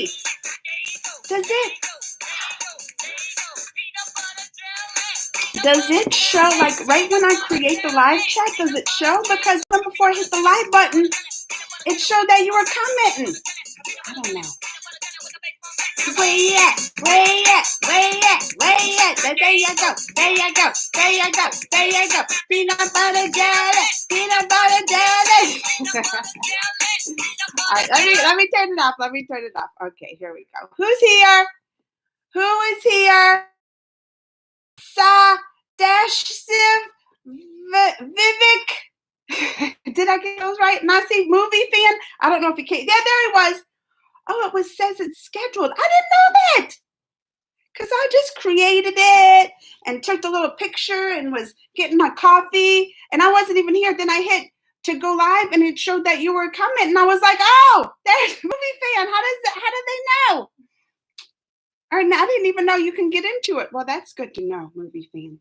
see. Does it show, like, right when I create the live chat, does it show? Because before I hit the live button, it showed that you were commenting. I don't know. Where you at? There you go. Peanut butter jelly. All right, let me turn it off. Okay, here we go. Who's here? Who is here? Siv Vivek. Did I get those right? Nasi movie fan? I don't know if he came. Yeah, there he was. Oh, says it's scheduled. I didn't know that. Because I just created it and took a little picture and was getting my coffee. And I wasn't even here. Then I hit to go live and it showed that you were coming. And I was like, oh, there's a movie fan. How did they know? Or I didn't even know you can get into it. Well, that's good to know, movie fan.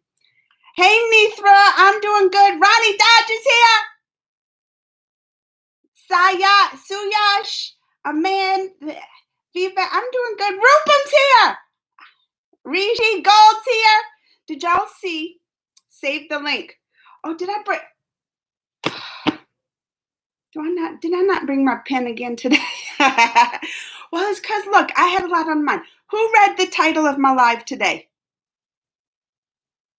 Hey, Mithra, I'm doing good. Ronnie Dodge is here. Suyash, Aman, Viva, I'm doing good. Rupam's here. Rigi Gold's here. Did y'all see? Save the link. Oh, did I bring? Did I not bring my pen again today? Well, it's because, look, I had a lot on mind. Who read the title of my live today?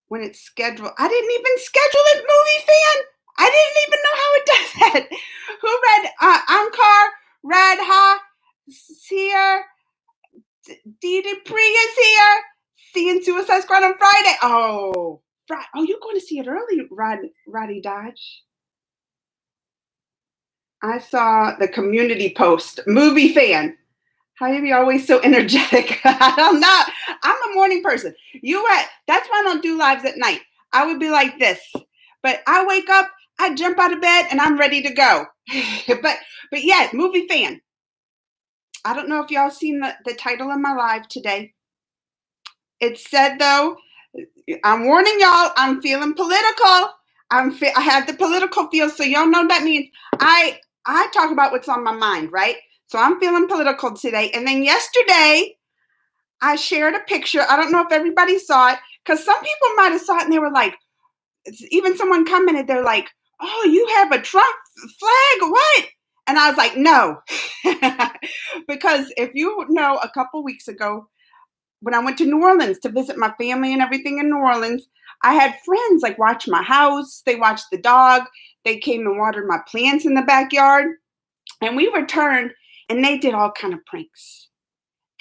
When it's scheduled. I didn't even schedule it, movie fan. I didn't even know how it does that. Who read Ankar, Radha, here, Didi Priya's here, seeing Suicide Squad on Friday. Oh, you're going to see it early, Roddy Dodge. I saw the community post. Movie fan. How are you always so energetic? I don't know. I'm a morning person. That's why I don't do lives at night. I would be like this. But I wake up, I jump out of bed, and I'm ready to go. but yeah, movie fan. I don't know if y'all seen the title of my live today. It said, though, I'm warning y'all, I'm feeling political. I have the political feel, so y'all know that means I talk about what's on my mind, right? So I'm feeling political today. And then yesterday, I shared a picture. I don't know if everybody saw it, because some people might have saw it and they were like, even someone commented, they're like, oh, you have a Trump flag? What? And I was like, no. Because if you know, a couple weeks ago, when I went to New Orleans to visit my family and everything in New Orleans, I had friends like watch my house. They watched the dog. They came and watered my plants in the backyard. And we returned and they did all kind of pranks.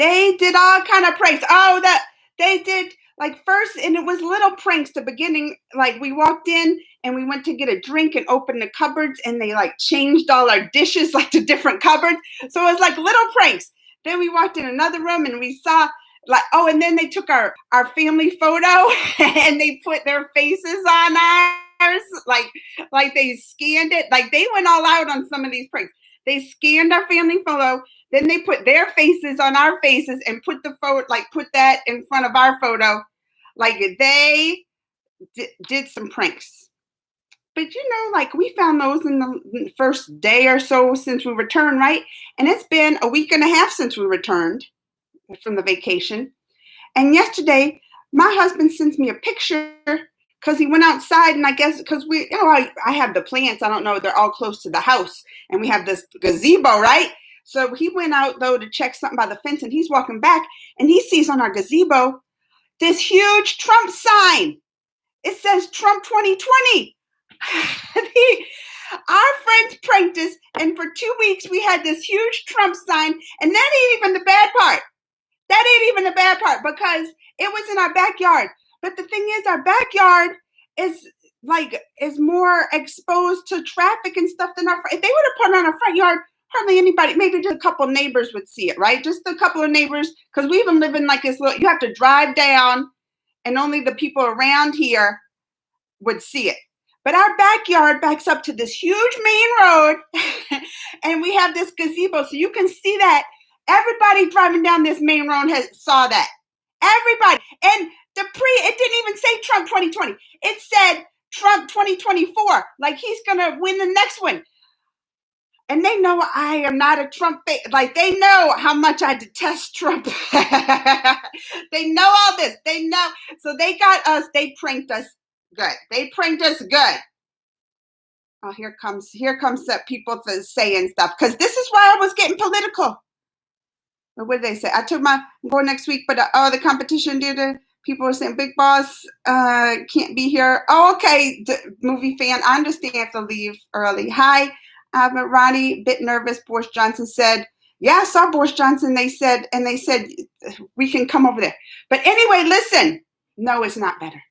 Oh, that they did like first, and it was little pranks. The beginning, like we walked in and we went to get a drink and opened the cupboards and they like changed all our dishes like to different cupboards. So it was like little pranks. Then we walked in another room and we saw and then they took our family photo and they put their faces on ours, like they scanned it. Like they went all out on some of these pranks. They scanned our family photo, then they put their faces on our faces and put the photo, like put that in front of our photo. Like they did some pranks. But like we found those in the first day or so since we returned, right? And it's been a week and a half since we returned from the vacation. And yesterday, my husband sends me a picture because he went outside, and I guess because I have the plants. I don't know, they're all close to the house, and we have this gazebo, right? So he went out though to check something by the fence, and he's walking back, and he sees on our gazebo this huge Trump sign. It says Trump 2020. Our friends pranked us, and for 2 weeks we had this huge Trump sign, and that ain't even the bad part. Because it was in our backyard. But the thing is, our backyard is more exposed to traffic and stuff than our front. If they would have put it on our front yard, hardly anybody, maybe just a couple neighbors would see it, right? Just a couple of neighbors, because we even live in like this little, you have to drive down, and only the people around here would see it. But our backyard backs up to this huge main road, and we have this gazebo, so you can see that. Everybody driving down this main road saw that. Everybody. And it didn't even say Trump 2020. It said Trump 2024, like he's going to win the next one. And they know I am not a Trump fan. Like, they know how much I detest Trump. They know all this. They know. So they got us. They pranked us good. They pranked us good. Oh, here comes that people saying stuff. Because this is why I was getting political. What did they say? I'm going next week, but the competition due to people were saying Big Boss can't be here. Oh, okay, the movie fan. I understand. I have to leave early. Hi, I'm Ronnie. Bit nervous. Boris Johnson said, "Yeah, I saw Boris Johnson." They said we can come over there. But anyway, listen. No, it's not better.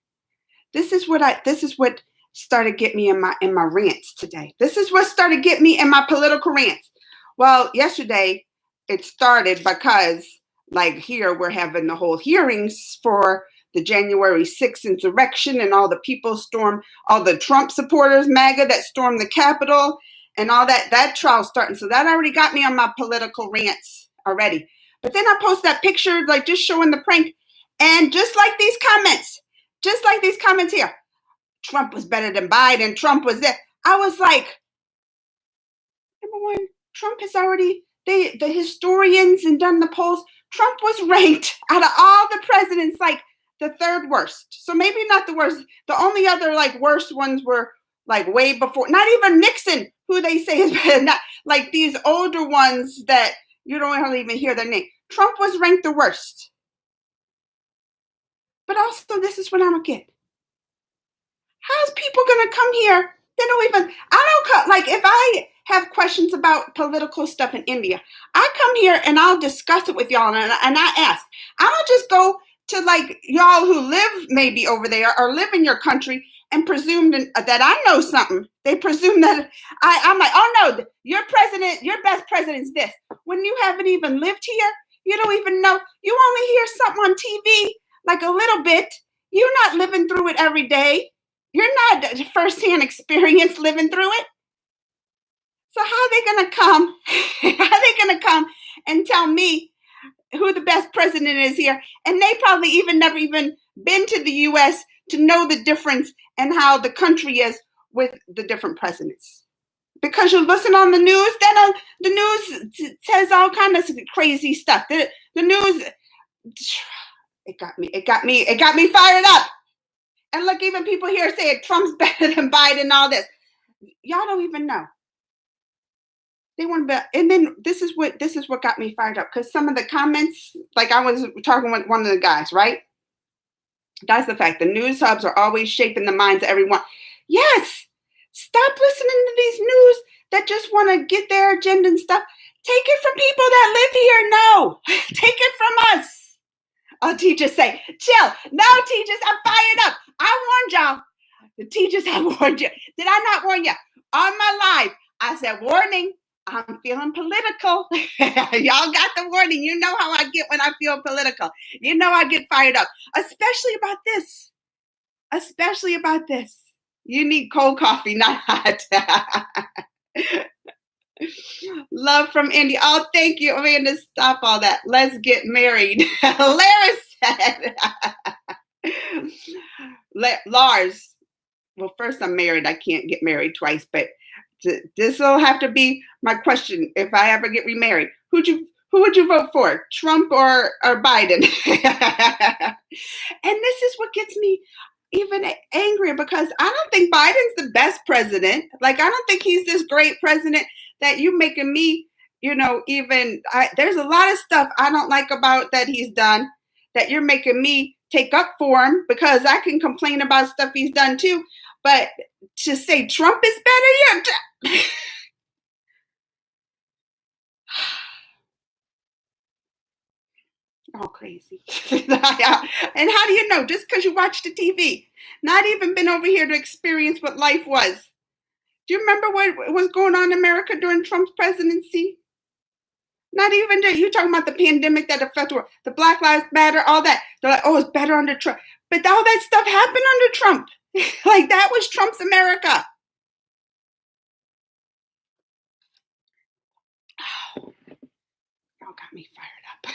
This is what started getting me in my rants today. This is what started getting me in my political rants. Well, yesterday it started because, like, here we're having the whole hearings for the January 6th insurrection, and all the people all the Trump supporters, MAGA, that stormed the Capitol, and all that trial starting. So that already got me on my political rants already. But then I post that picture, like, just showing the prank, and just like these comments here, Trump was better than Biden. Trump was there. I was like, number one, Trump has already, the historians and done the polls. Trump was ranked out of all the presidents like the third worst. So maybe not the worst. The only other like worst ones were like way before. Not even Nixon, who they say is better. Not like these older ones that you don't hardly even hear their name. Trump was ranked the worst. But also, this is what I don't get. How's people gonna come here? They don't even. I don't like if I have questions about political stuff in India. I come here and I'll discuss it with y'all, and I ask. I don't just go to like y'all who live maybe over there or live in your country and presume that I know something. They presume that I'm like, oh no, your best president's this. When you haven't even lived here, you don't even know. You only hear something on TV, like a little bit. You're not living through it every day. You're not firsthand experience living through it. So how are they going to come? How are they going to come and tell me who the best president is here? And they probably never even been to the U.S. to know the difference and how the country is with the different presidents. Because you listen on the news, then the news says all kind of crazy stuff. The news, it got me fired up. And look, even people here saying Trump's better than Biden and all this. Y'all don't even know. They want to be, and then this is what got me fired up, because some of the comments, like I was talking with one of the guys, right? That's the fact. The news hubs are always shaping the minds of everyone. Yes, stop listening to these news that just want to get their agenda and stuff. Take it from people that live here. No, take it from us. Oh, teachers say, chill. No, teachers, I'm fired up. I warned y'all. The teachers have warned you. Did I not warn you? On my live, I said, warning, I'm feeling political. Y'all got the warning. You know how I get when I feel political. You know I get fired up, especially about this. Especially about this. You need cold coffee, not hot. Love from India. Oh, thank you, Amanda. Stop all that. Let's get married. Lara said. Lars. Well, first I'm married. I can't get married twice, but this will have to be my question if I ever get remarried. Who would you vote for, Trump or Biden? And this is what gets me even angrier, because I don't think Biden's the best president. Like, I don't think he's this great president that you making me, there's a lot of stuff I don't like about that he's done that you're making me take up for him, because I can complain about stuff he's done too. But to say Trump is better, yeah. All crazy. And how do you know? Just because you watch the TV, not even been over here to experience what life was. Do you remember what was going on in America during Trump's presidency? Not even you talking about the pandemic that affected the Black Lives Matter, all that. They're like, oh, it's better under Trump. But all that stuff happened under Trump. Like, that was Trump's America. Y'all got me fired up.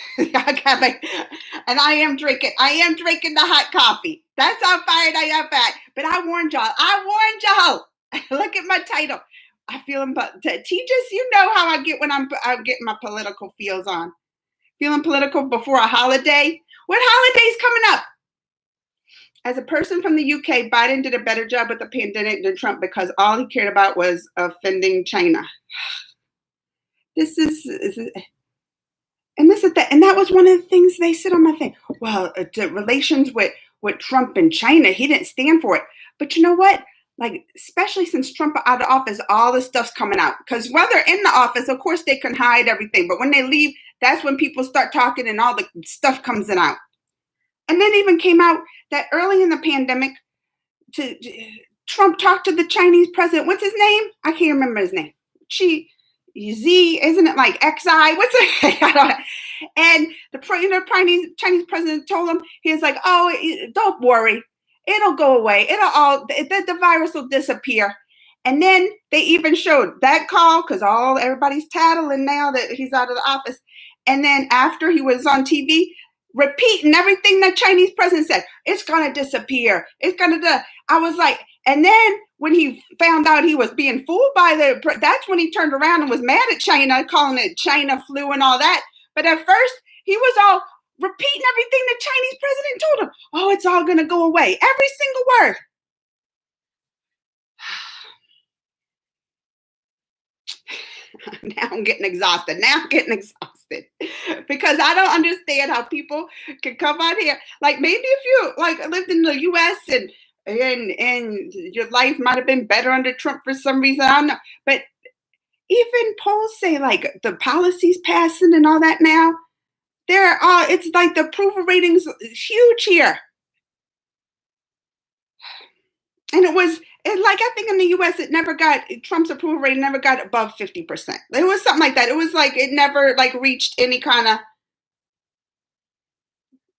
And I am drinking the hot coffee. That's how fired I am at. But I warned y'all. Look at my title. I feel them, but teachers, you know how I get when I get my political feels on. Feeling political before a holiday. What holiday's coming up? As a person from the UK, Biden did a better job with the pandemic than Trump because all he cared about was offending China. This is and this is that, and that was one of the things they said on my thing. Well, the relations with Trump and China, he didn't stand for it. But you know what? Like, especially since Trump out of office, all this stuff's coming out. Because while they're in the office, of course they can hide everything. But when they leave, that's when people start talking and all the stuff comes out. And then even came out that early in the pandemic, Trump talked to the Chinese president. What's his name? I can't remember his name. Z, isn't it like XI? What's it? And the Chinese president told him, he was like, oh, don't worry. It'll go away. The virus will disappear. And then they even showed that call because everybody's tattling now that he's out of the office. And then after he was on TV, repeating everything that Chinese president said, it's going to disappear. I was like, and then when he found out he was being fooled by that's when he turned around and was mad at China, calling it China flu and all that. But at first, he was all repeating everything the Chinese president told him. Oh, it's all going to go away. Every single word. Now I'm getting exhausted. Because I don't understand how people can come out here. Like, maybe if you lived in the US and your life might have been better under Trump for some reason. I don't know. But even polls say like the policies passing and all that now, it's like the approval ratings huge here. And I think in the US, Trump's approval rate never got above 50%. It was something like that. It was like, it never reached any kind of,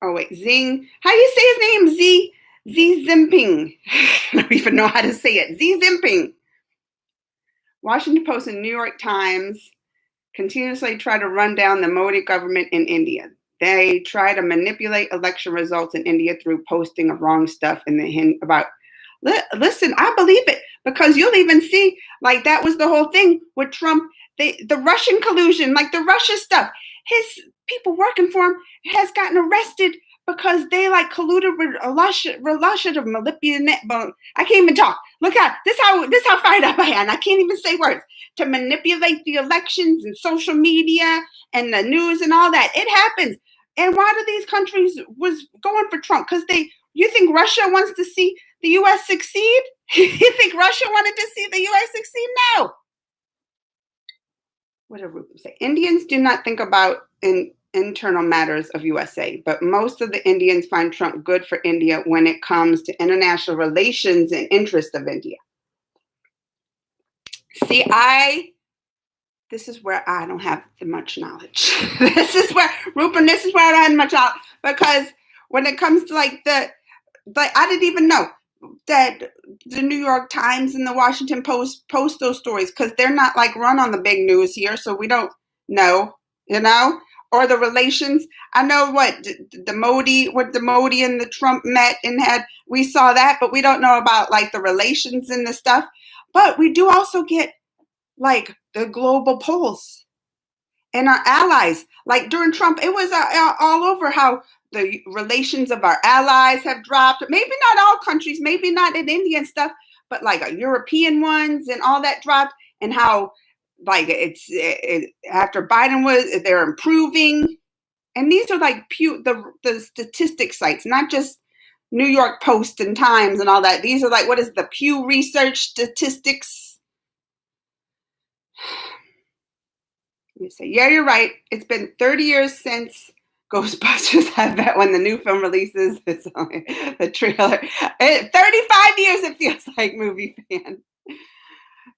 Xing. How do you say his name? Xi Jinping. I don't even know how to say it. Xi Jinping. Washington Post and New York Times continuously try to run down the Modi government in India. They try to manipulate election results in India through posting of wrong stuff and the hint about. Listen, I believe it because you'll even see that was the whole thing with Trump. The Russian collusion, the Russia stuff. His people working for him has gotten arrested because they colluded with Russia to manipulate. I can't even talk. Look at this how fired up I am. I can't even say words to manipulate the elections and social media and the news and all that. It happens. And why do these countries was going for Trump? Because you think Russia wants to see the U.S. succeed? You think Russia wanted to see the U.S. succeed? No. What did Rupert say? Indians do not think about internal matters of USA, but most of the Indians find Trump good for India when it comes to international relations and interest of India. See, this is where I don't have much knowledge. This is where I don't have much knowledge because when it comes to I didn't even know that the New York Times and the Washington Post post those stories because they're not run on the big news here, so we don't know, or the relations. I know what the Modi and the Trump met and had. We saw that, but we don't know about the relations and the stuff. But we do also get the global polls and our allies. During Trump, it was all over how the relations of our allies have dropped. Maybe not all countries, maybe not in India and stuff, but European ones and all that dropped. And how after Biden they're improving. And these are the statistic sites, not just New York Post and Times and all that. These are what is the Pew Research statistics? Let me say, yeah, you're right. It's been 30 years since Ghostbusters. I bet when the new film releases, it's only the trailer. 35 years, it feels like Movie Fan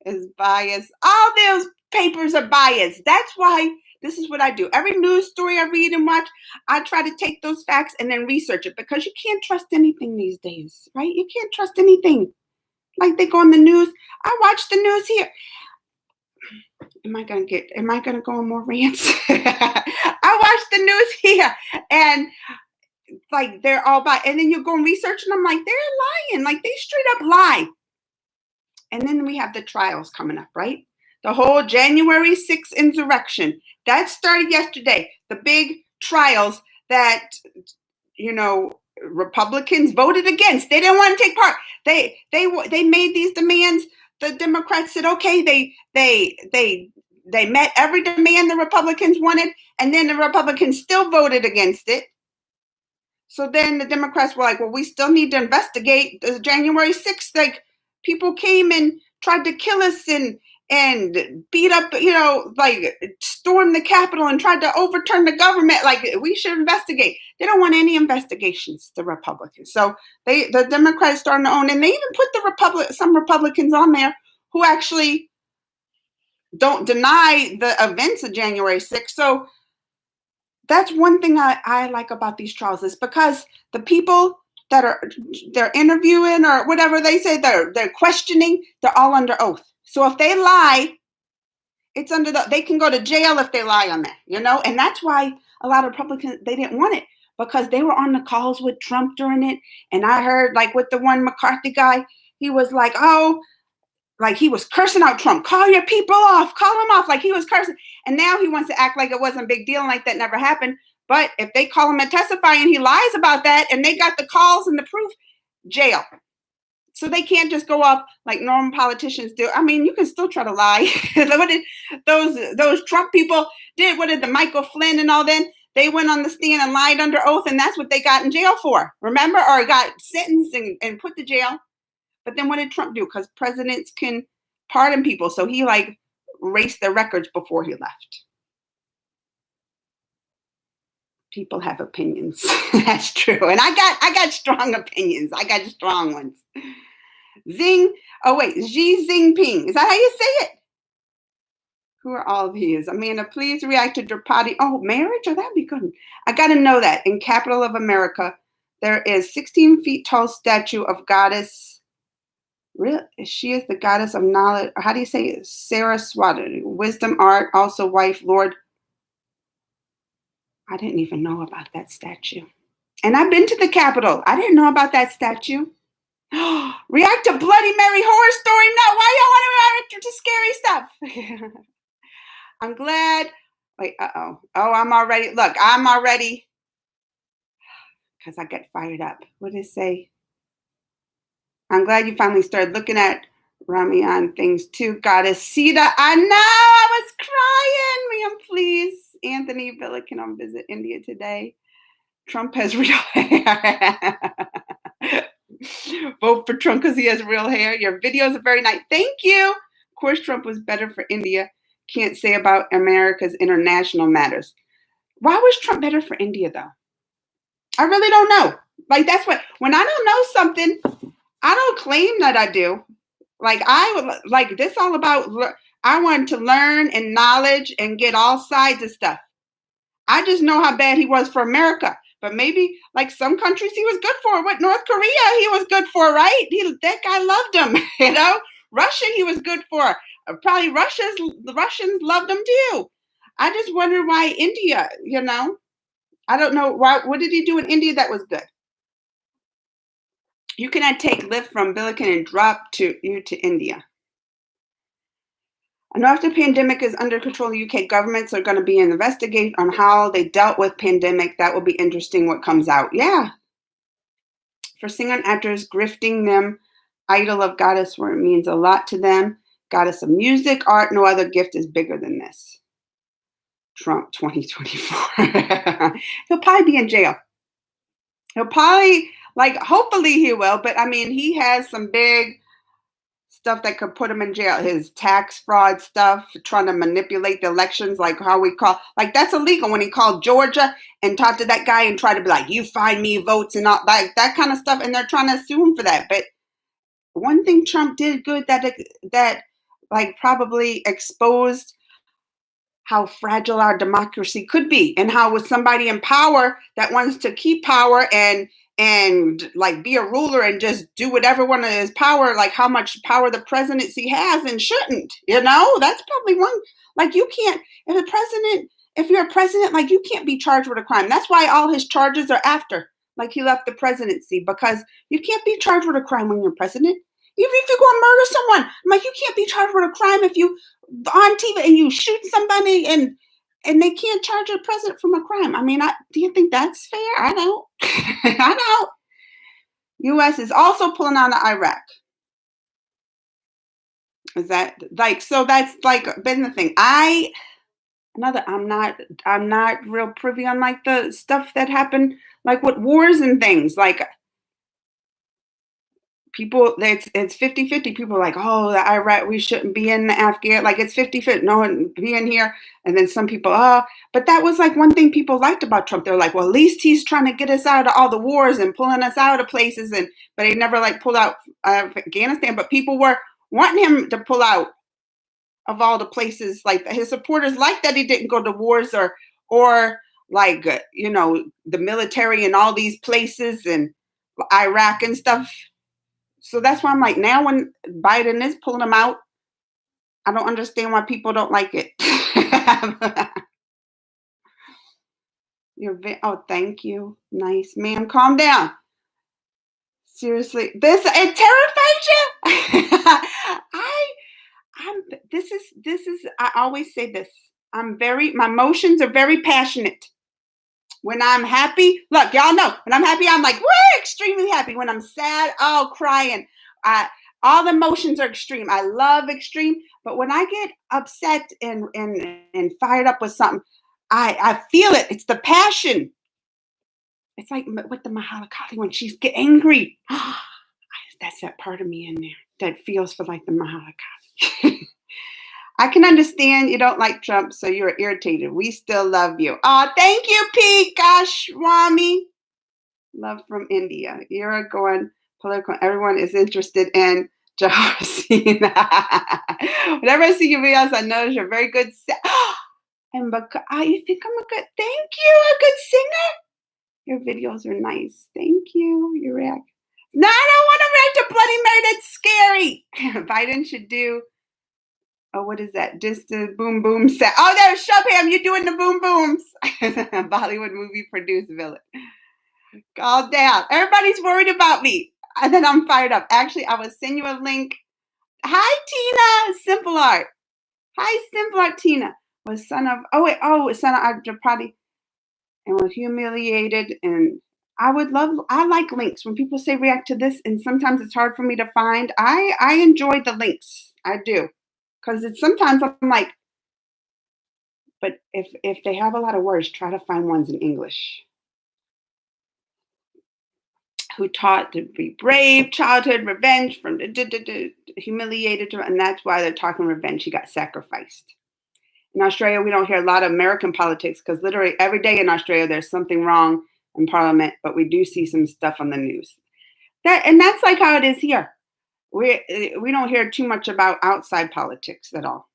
is biased. All those papers are biased. That's why this is what I do. Every news story I read and watch, I try to take those facts and then research it because you can't trust anything these days, right? You can't trust anything. They go on the news. I watch the news here. Am I gonna go on more rants? I watch the news here and they're all by, and then you go and research and I'm they're lying. They straight up lie. And then we have the trials coming up, right? The whole January 6th insurrection. That started yesterday. The big trials that, you know, Republicans voted against. They didn't want to take part. They made these demands. The Democrats said, okay, they met every demand the Republicans wanted, and then the Republicans still voted against it. So then the Democrats were like, well, we still need to investigate the January 6th. Like, people came and tried to kill us and beat up, you know, like storm the Capitol and tried to overturn the government. Like, we should investigate. They don't want any investigations, the Republicans. So the Democrats starting to own, and they even put some Republicans on there who actually don't deny the events of January 6th. So that's one thing I like about these trials, is because the people that they're interviewing or whatever they say they're questioning, they're all under oath. So if they lie, it's they can go to jail if they lie on that, you know? And that's why a lot of Republicans, they didn't want it, because they were on the calls with Trump during it. And I heard, like, with the one McCarthy guy, he was like, oh, like he was cursing out Trump. Call your people off. Call him off. Like, he was cursing. And now he wants to act like it wasn't a big deal and like that never happened. But if they call him and testify and he lies about that and they got the calls and the proof, jail. So they can't just go up like normal politicians do. I mean, you can still try to lie. What did those Trump people did? What did the Michael Flynn and all them? They went on the stand and lied under oath, and that's what they got in jail for. Remember? Or got sentenced and put to jail. But then what did Trump do? Because presidents can pardon people. So he like erased their records before he left. People have opinions. That's true. And I got strong opinions. I got strong ones. Xi Jinping. Is that how you say it? Who are all these? Amanda, please react to Draupadi. Oh, marriage? Oh, that'd be good. I got to know that. In capital of America, there is 16 feet tall statue of goddess. Really? She is the goddess of knowledge. How do you say it? Saraswati. Wisdom, art, also wife, Lord. I didn't even know about that statue. And I've been to the Capitol. I didn't know about that statue. React to Bloody Mary horror story? No, why y'all want to react to scary stuff? I'm glad. Wait, oh, I'm already, because I get fired up. What did it say? I'm glad you finally started looking at Ramayan things too. Goddess Sita. I know, I was crying. Ma'am, please. Anthony Villa can come visit India today. Trump has real hair. Vote for Trump because he has real hair. Your videos are very nice. Thank you. Of course, Trump was better for India. Can't say about America's international matters. Why was Trump better for India, though? I really don't know. Like, that's what, when I don't know something, I don't claim that I do. Like, this all about, I want to learn and knowledge and get all sides of stuff. I just know how bad he was for America. But maybe, like, some countries he was good for. What, North Korea he was good for, right? That guy loved him, you know? Russia he was good for. Probably the Russians loved him too. I just wonder why India, you know? I don't know. What did he do in India that was good? You cannot take Lyft from Billiken and drop you to India. I know if the pandemic is under control, the UK governments are going to be investigating on how they dealt with pandemic. That will be interesting what comes out. Yeah. For singer and actors, grifting them, idol of goddess, where it means a lot to them. Goddess of music, art, no other gift is bigger than this. Trump 2024. He'll probably be in jail. He'll probably, hopefully he will, but I mean, he has some big stuff that could put him in jail. His tax fraud stuff, trying to manipulate the elections, like how we call, like that's illegal when he called Georgia and talked to that guy and tried to be like, you find me votes and all that kind of stuff. And they're trying to sue him for that. But one thing Trump did good that probably exposed how fragile our democracy could be, and how with somebody in power that wants to keep power and be a ruler and just do whatever one of his power, like how much power the presidency has and shouldn't, you know, that's probably one, you can't, if you're a president, you can't be charged with a crime. That's why all his charges are after, he left the presidency, because you can't be charged with a crime when you're president. Even if you go and murder someone, I'm like, you can't be charged with a crime if you on TV and you shoot somebody and they can't charge a president from a crime. I mean, do you think that's fair? I don't. I don't. U.S. is also pulling out of Iraq. Is that like so? That's like been the thing. I'm not real privy on like the stuff that happened like with wars and things like people it's 50-50. People are like, oh, the Iraq, we shouldn't be in Afghanistan, like it's 50-50, no one being here. And then some people, but that was like one thing people liked about Trump. They're like, well, at least he's trying to get us out of all the wars and pulling us out of places. And but he never like pulled out Afghanistan, but people were wanting him to pull out of all the places. Like his supporters like that he didn't go to wars or like the military in all these places and Iraq and stuff. So that's why I'm like, now when Biden is pulling them out, I don't understand why people don't like it. Oh, thank you. Nice, ma'am. Calm down. Seriously, it terrifies you. I always say this. My emotions are very passionate. When I'm happy, look, y'all know, when I'm happy, I'm like, we're extremely happy. When I'm sad, oh, crying. All the emotions are extreme. I love extreme. But when I get upset and fired up with something, I feel it. It's the passion. It's like with the Mahala Kali when she's get angry. That's that part of me in there that feels for like the Mahala Kali. I can understand you don't like Trump, so you're irritated. We still love you. Oh, thank you, Pete Goswami. Love from India. You're going political. Everyone is interested in Jehovah's. Whenever I see your videos, I notice you're very good. And you think I'm a good? Thank you, a good singer. Your videos are nice. Thank you. You react. No, I don't want to react to Bloody Mary. That's scary. Biden should do. Oh, what is that? Just the boom boom set. Oh, there's Shubham. You're doing the boom booms. Bollywood movie produced villain. Calm down. Everybody's worried about me. And then I'm fired up. Actually, I will send you a link. Hi, Tina. Simple Art. Hi, Simple Art. Tina was son of Arjapati and was humiliated. And I like links. When people say react to this, and sometimes it's hard for me to find, I enjoy the links. I do. Because sometimes I'm like, but if they have a lot of words, try to find ones in English. Who taught to be brave, childhood, revenge, from humiliated, and that's why they're talking revenge. He got sacrificed. In Australia, we don't hear a lot of American politics because literally every day in Australia there's something wrong in Parliament, but we do see some stuff on the news. That's like how it is here. We don't hear too much about outside politics at all.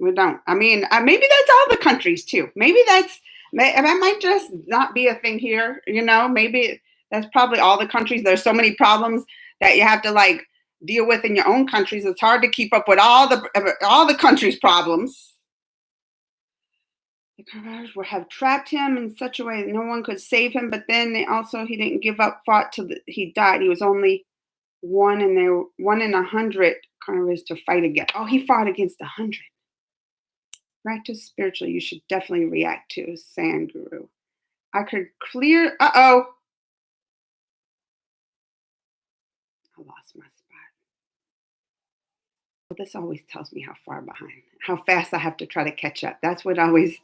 We don't. I mean, maybe that's all the countries too. Maybe that might just not be a thing here. Maybe that's probably all the countries. There's so many problems that you have to like deal with in your own countries. It's hard to keep up with all the countries' problems. The Quraysh would have trapped him in such a way that no one could save him. But then he didn't give up, fought till he died. He was only one in 100 Quraysh to fight against. Oh, he fought against 100. Practice spiritually. You should definitely react to Sand Guru. I could clear. I lost my spot. Well, this always tells me how far behind, how fast I have to try to catch up. That's what always.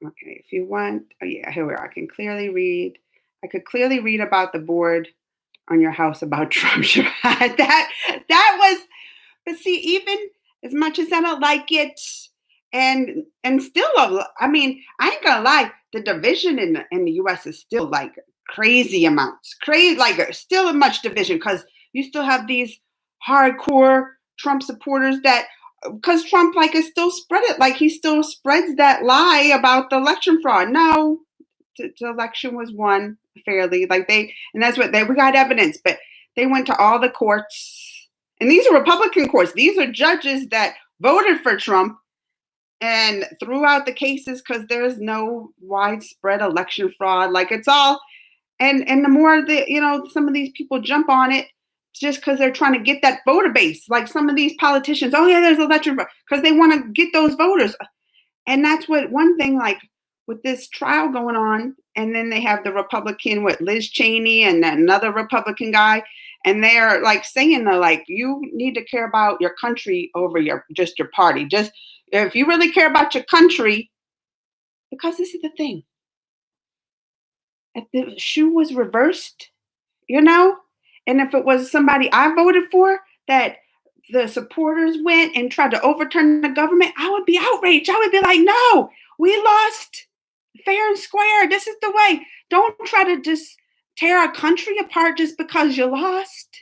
Okay, if you want. Oh yeah, here we are. I could clearly read about the board on your house about Trump. that was. But see, even as much as I don't like it, and still, I mean, I ain't gonna lie, the division in the U.S. is still like crazy amounts, like still much division because you still have these hardcore Trump supporters that, because Trump like is still spread it, like he still spreads that lie about the election fraud. No, the election was won fairly, and that's what we got evidence, but they went to all the courts. And these are Republican courts. These are judges that voted for Trump and threw out the cases because there's no widespread election fraud. Like it's all, And the more that, some of these people jump on it just because they're trying to get that voter base, like some of these politicians, oh yeah, there's election because they want to get those voters. And that's what one thing, like with this trial going on, and then they have the Republican with Liz Cheney and another Republican guy, and they're like saying they're like, you need to care about your country over your party. Just if you really care about your country, because this is the thing. If the shoe was reversed, you know, and if it was somebody I voted for that the supporters went and tried to overturn the government, I would be outraged. I would be like, no, we lost fair and square. This is the way. Don't try to just tear our country apart just because you lost.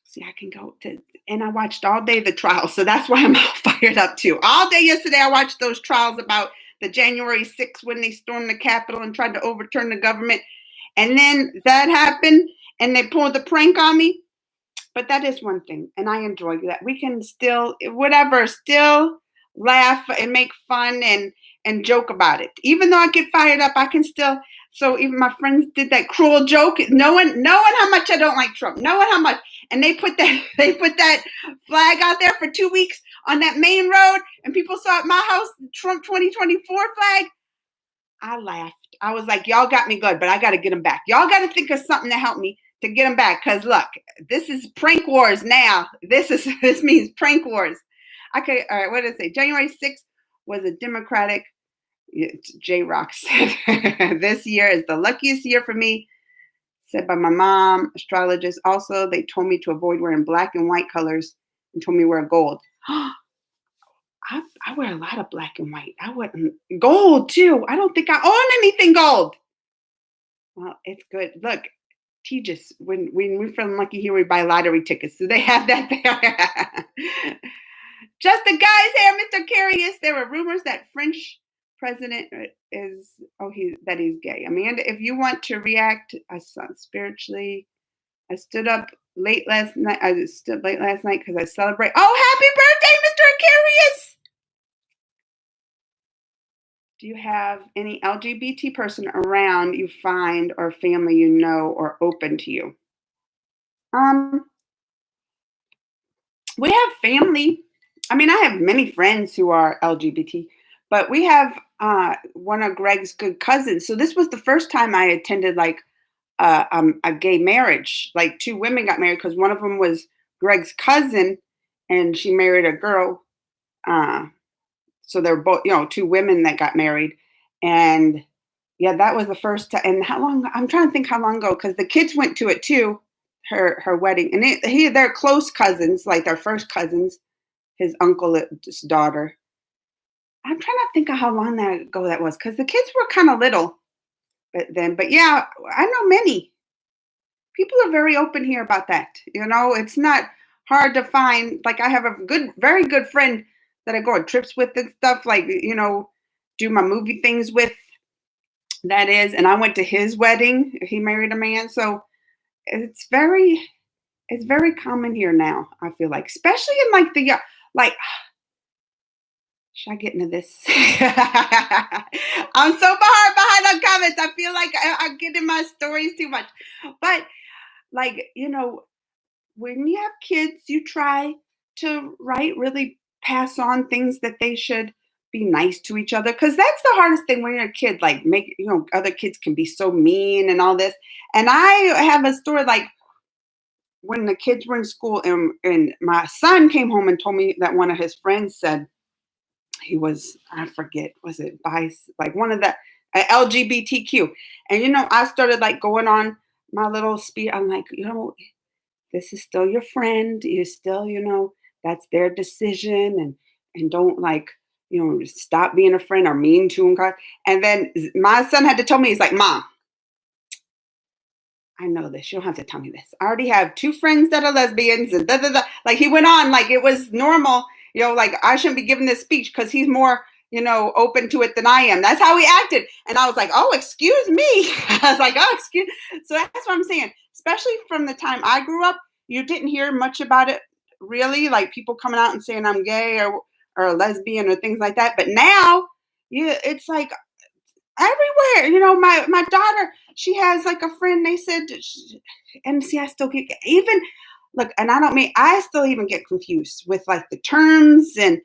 See, I can go to, and I watched all day the trials, so that's why I'm all fired up too. All day yesterday, I watched those trials about the January 6th when they stormed the Capitol and tried to overturn the government. And then that happened, and they pulled the prank on me. But that is one thing, and I enjoy that. We can still, whatever, still laugh and make fun and joke about it. Even though I get fired up, I can still. So even my friends did that cruel joke, knowing how much I don't like Trump, knowing how much, and they put that flag out there for 2 weeks on that main road, and people saw at my house the Trump 2024 flag. I laughed. I was like, y'all got me good, but I got to get them back. Y'all got to think of something to help me to get them back. Because look, this is prank wars now. This means prank wars. Okay, all right, what did I say? January 6th was a Democratic. J Rock said, this year is the luckiest year for me, said by my mom, astrologist. Also, they told me to avoid wearing black and white colors and told me to wear gold. I wear a lot of black and white. I wouldn't gold too. I don't think I own anything gold. Well, it's good. Look, Tejas, when we're from Lucky here, we buy lottery tickets. So they have that there. Just the guys here, Mr. Curious. There were rumors that French president is that he's gay. Amanda, if you want to react, I saw spiritually. I stood up late last night. I stood late last night because I celebrate. Oh, happy birthday, Mr. Curious! Do you have any LGBT person around you find or family you know or open to you? We have family. I have many friends who are LGBT, but we have one of Greg's good cousins. So this was the first time I attended like a gay marriage. Like two women got married because one of them was Greg's cousin, and she married a girl. So they're both, two women that got married, and yeah, that was the first time. And how long? I'm trying to think how long ago because the kids went to it too, her wedding, and they're close cousins, like they're first cousins. His uncle's daughter. I'm trying to think of how long ago that was because the kids were kind of little, but yeah, I know many people are very open here about that. It's not hard to find. Like I have a very good friend that I go on trips with and stuff. Like do my movie things with. That is, and I went to his wedding. He married a man, so it's very common here now. I feel like, especially in like the like. Should I get into this? I'm so behind on comments. I feel like I get in my stories too much. But like, when you have kids, you try to really pass on things that they should be nice to each other. Cause that's the hardest thing when you're a kid, like other kids can be so mean and all this. And I have a story like when the kids were in school and my son came home and told me that one of his friends said, he was, I forget, was it like one of the LGBTQ. And, I started like going on my little speech. I'm like, this is still your friend. You still, that's their decision. And don't like, stop being a friend or mean to him. And then my son had to tell me, he's like, Mom, I know this. You don't have to tell me this. I already have two friends that are lesbians and da, da, da. Like he went on like it was normal. Like I shouldn't be giving this speech because he's more, open to it than I am. That's how he acted. And I was like, oh, excuse me. I was like, oh, excuse. So that's what I'm saying. Especially from the time I grew up, you didn't hear much about it really, like people coming out and saying I'm gay or a lesbian or things like that. But now, it's like everywhere. My daughter, she has like a friend. They said, and see, I still get even look, and I don't mean I still even get confused with like the terms and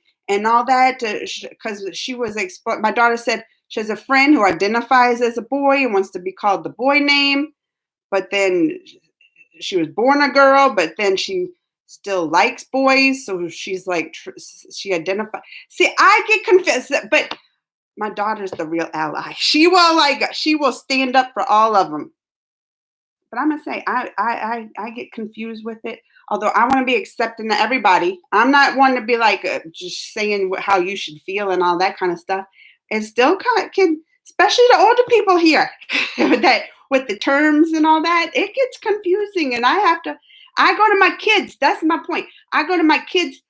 all that because she was my daughter said she has a friend who identifies as a boy and wants to be called the boy name, but then she was born a girl, but then she still likes boys, so she's like she identifies. See, I get confused, but my daughter's the real ally. She will stand up for all of them. But I'm gonna say I get confused with it. Although I want to be accepting of everybody. I'm not one to be like just saying how you should feel and all that kind of stuff. It still kind of can, especially the older people here, that with the terms and all that, it gets confusing. And I have to. I go to my kids. That's my point. I go to my kids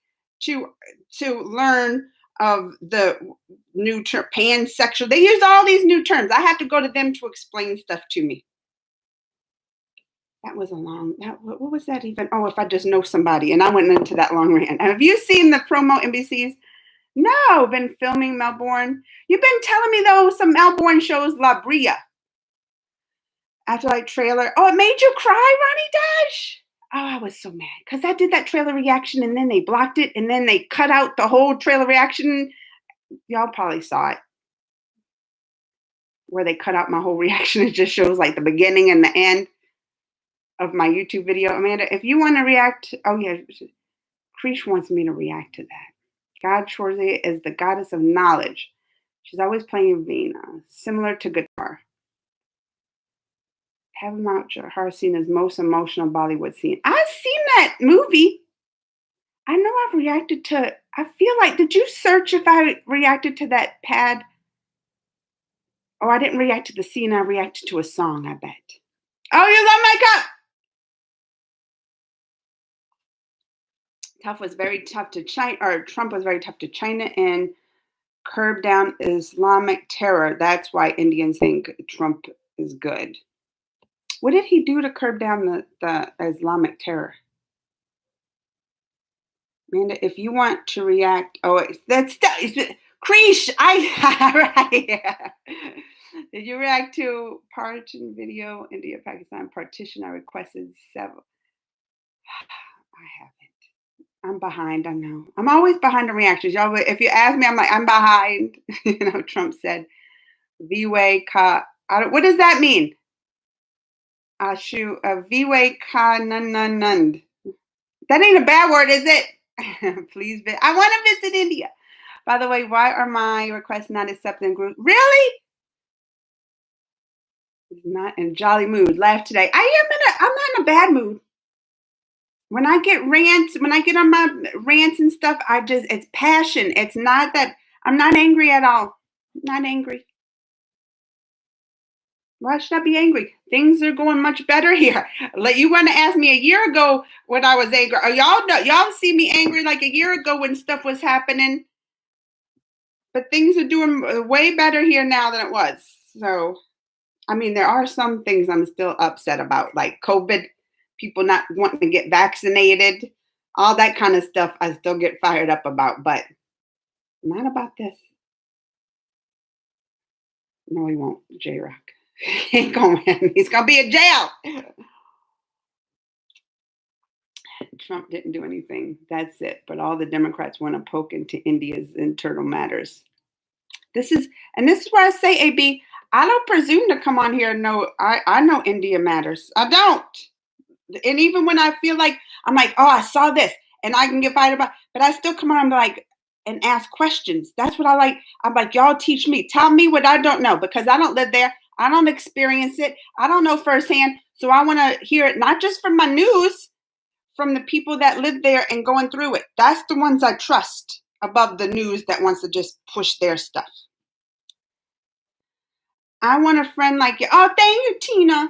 to learn of the new term pansexual. They use all these new terms. I have to go to them to explain stuff to me. That was a long. What was that even? Oh, if I just know somebody, and I went into that long rant. Have you seen the promo NBC's? No, been filming Melbourne. You've been telling me though some Melbourne shows La Brea. After like trailer. Oh, it made you cry, Ronnie Dash. Oh, I was so mad because I did that trailer reaction and then they blocked it and then they cut out the whole trailer reaction. Y'all probably saw it where they cut out my whole reaction. It just shows like the beginning and the end of my YouTube video. Amanda, if you want to react, oh yeah, Krish wants me to react to that. God Shorzy is the goddess of knowledge. She's always playing Vina, similar to guitar. Have Mount her scene as most emotional Bollywood scene. I've seen that movie. I know I've reacted to. I feel like, did you search if I reacted to that pad? Oh, I didn't react to the scene. I reacted to a song. I bet. Oh, you love my cup. Trump was very tough to China and curb down Islamic terror. That's why Indians think Trump is good. What did he do to curb down the Islamic terror? Amanda, if you want to react, that's Krish. Right. Did you react to partition video, India, Pakistan partition? I requested several. I haven't. I'm behind. I know. I'm always behind the reactions. Y'all, if you ask me, I'm like, I'm behind. Trump said, V-way ka. What does that mean? V-way ka nund. That ain't a bad word, is it? Please, I want to visit India. By the way, why are my requests not accepted in group? Really? Not in a jolly mood. Laugh today. I'm not in a bad mood. When I get on my rants and stuff, it's passion. It's not that I'm not angry at all. I'm not angry. Why should I be angry? Things are going much better here. You want to ask me a year ago when I was angry. Y'all see me angry like a year ago when stuff was happening. But things are doing way better here now than it was. So, I mean, there are some things I'm still upset about, like COVID, people not wanting to get vaccinated, all that kind of stuff I still get fired up about, but not about this. No, he won't, J-Rock. He ain't going in. He's going to be in jail. Trump didn't do anything. That's it. But all the Democrats want to poke into India's internal matters. This is where I say, AB, I don't presume to come on here and know, I know India matters. I don't. And even when I feel like, I'm like, oh, I saw this and I can get fired about, but I still come on and ask questions. That's what I like. I'm like, y'all teach me. Tell me what I don't know because I don't live there. I don't experience it. I don't know firsthand. So I want to hear it, not just from my news, from the people that live there and going through it. That's the ones I trust above the news that wants to just push their stuff. I want a friend like you. Oh, thank you, Tina.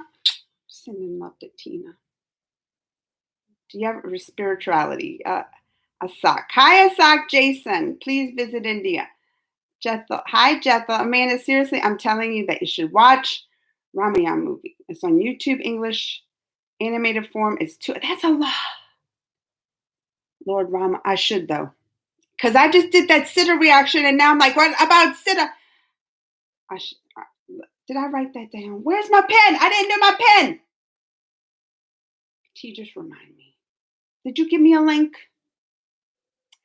Sending love to Tina. Do you have spirituality? Asak. Hi, Asak Jason. Please visit India. Jethel. Hi, Jethel. Amanda, seriously, I'm telling you that you should watch Ramayana movie. It's on YouTube, English, animated form. That's a lot. Lord Rama. I should, though. Because I just did that Siddha reaction, and now I'm like, what about Siddha? I sh- did I write that down? Where's my pen? I didn't do my pen. T, just remind me. Did you give me a link?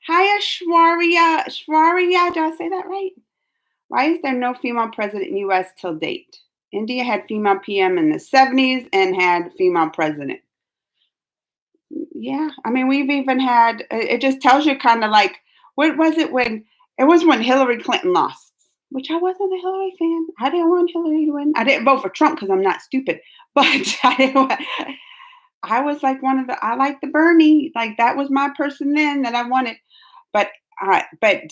Hiya, Shwaria. Shwaria, did I say that right? Why is there no female president in U.S. till date? India had female PM in the 70s and had female president. Yeah, I mean, we've even had, it just tells you kind of like, what was it when, it was when Hillary Clinton lost, which I wasn't a Hillary fan. I didn't want Hillary to win. I didn't vote for Trump because I'm not stupid, but I didn't want, I was like one of the, I like the Bernie, like that was my person then that I wanted. But but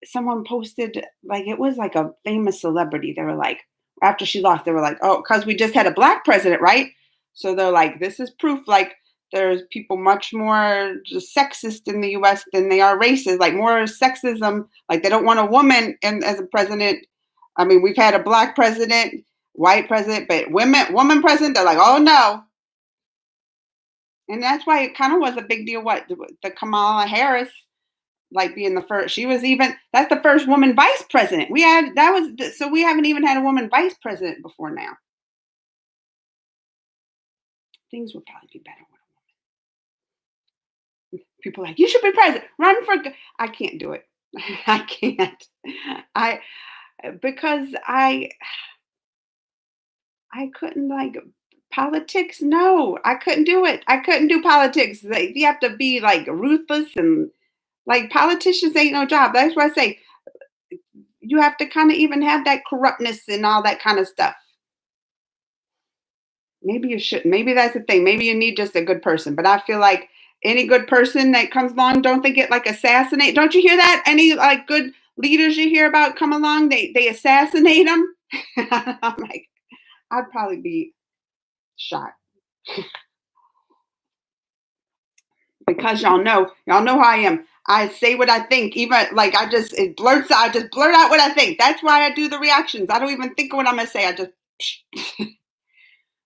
someone posted like it was like a famous celebrity. They were like after she lost, they were like, oh, because we just had a black president, right? So they're like, this is proof. Like there's people much more just sexist in the U.S. than they are racist. Like more sexism. Like they don't want a woman as a president. I mean, we've had a black president, white president, but woman president. They're like, oh no. And that's why it kind of was a big deal. What the Kamala Harris like being the first, she was even, that's the first woman vice president. We had, that was, so we haven't even had a woman vice president before now. Things would probably be better with a woman. People are like, you should be president, run for, I can't do it. I can't. I, because I couldn't like politics. No, I couldn't do it. I couldn't do politics. Like, you have to be like ruthless and like politicians ain't no job. That's why I say you have to kind of even have that corruptness and all that kind of stuff. Maybe you shouldn't. Maybe that's the thing. Maybe you need just a good person. But I feel like any good person that comes along, don't they get like assassinate? Don't you hear that? Any like good leaders you hear about come along, they assassinate them. I'm like, I'd probably be shot because y'all know how I am. I say what I think, even like I just it blurts out. I just blurt out what I think. That's why I do the reactions. I don't even think of what I'm gonna say. I just,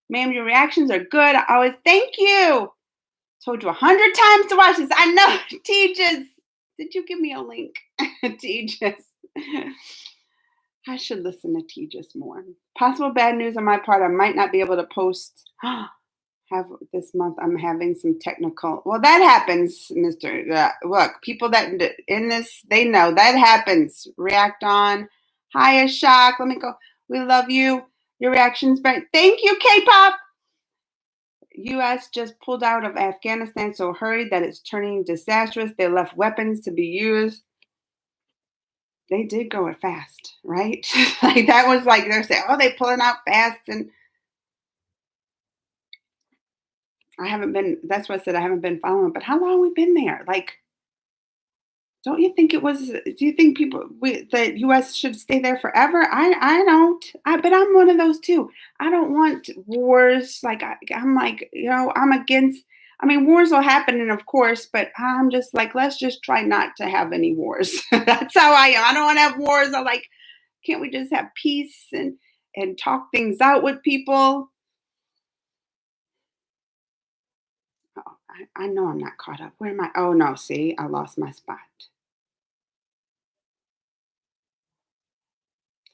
ma'am, your reactions are good. I always thank you. Told you 100 times to watch this. I know. Teachers, did you give me a link? Teachers, I should listen to Teachers more. Possible bad news on my part. I might not be able to post. Have this month I'm having some technical, well that happens, Mr. Look, people that in this, they know that happens. React on. Hiya, Shock, let me go. We love you, your reactions, but thank you, K-pop. US just pulled out of Afghanistan so hurried that it's turning disastrous. They left weapons to be used. They did go it fast, right? Like that was like they're saying, oh, they pulling out fast. And I haven't been, that's what I said, I haven't been following, but how long have we been there? Like, don't you think it was, do you think the US should stay there forever? I don't, but I'm one of those too. I don't want wars. Like, I'm like, I'm against, I mean, wars will happen, and of course, but I'm just like, let's just try not to have any wars. That's how I am. I don't want to have wars. I'm like, can't we just have peace and talk things out with people? Oh, I know I'm not caught up. Where am I? Oh no, see, I lost my spot.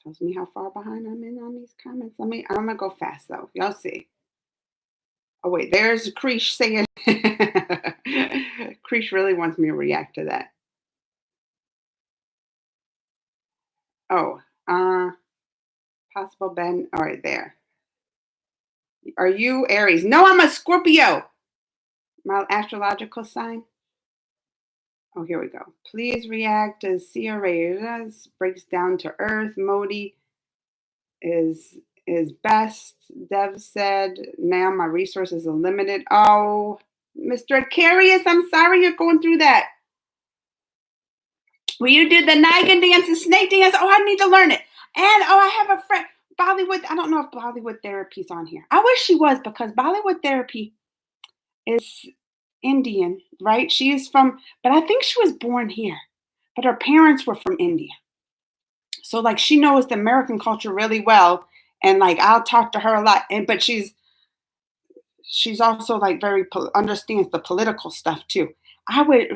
Tells me how far behind I'm in on these comments. I'm gonna go fast though. Y'all see. Oh wait, there's Krish saying Krish really wants me to react to that. Oh, possible Ben. All right, there. Are you Aries? No, I'm a Scorpio. My astrological sign. Oh, here we go. Please react as Sia Reyes breaks down to earth. Modi is best. Dev said, now my resources are limited. Oh, Mr. Aquarius, I'm sorry you're going through that. Will you do the Nigan dance and snake dance? Oh, I need to learn it. And I have a friend, Bollywood. I don't know if Bollywood Therapy's on here. I wish she was, because Bollywood Therapy is Indian, right? She is from, but I think she was born here, but her parents were from India. So like she knows the American culture really well. And like I'll talk to her a lot. But she's also like very understands the political stuff too.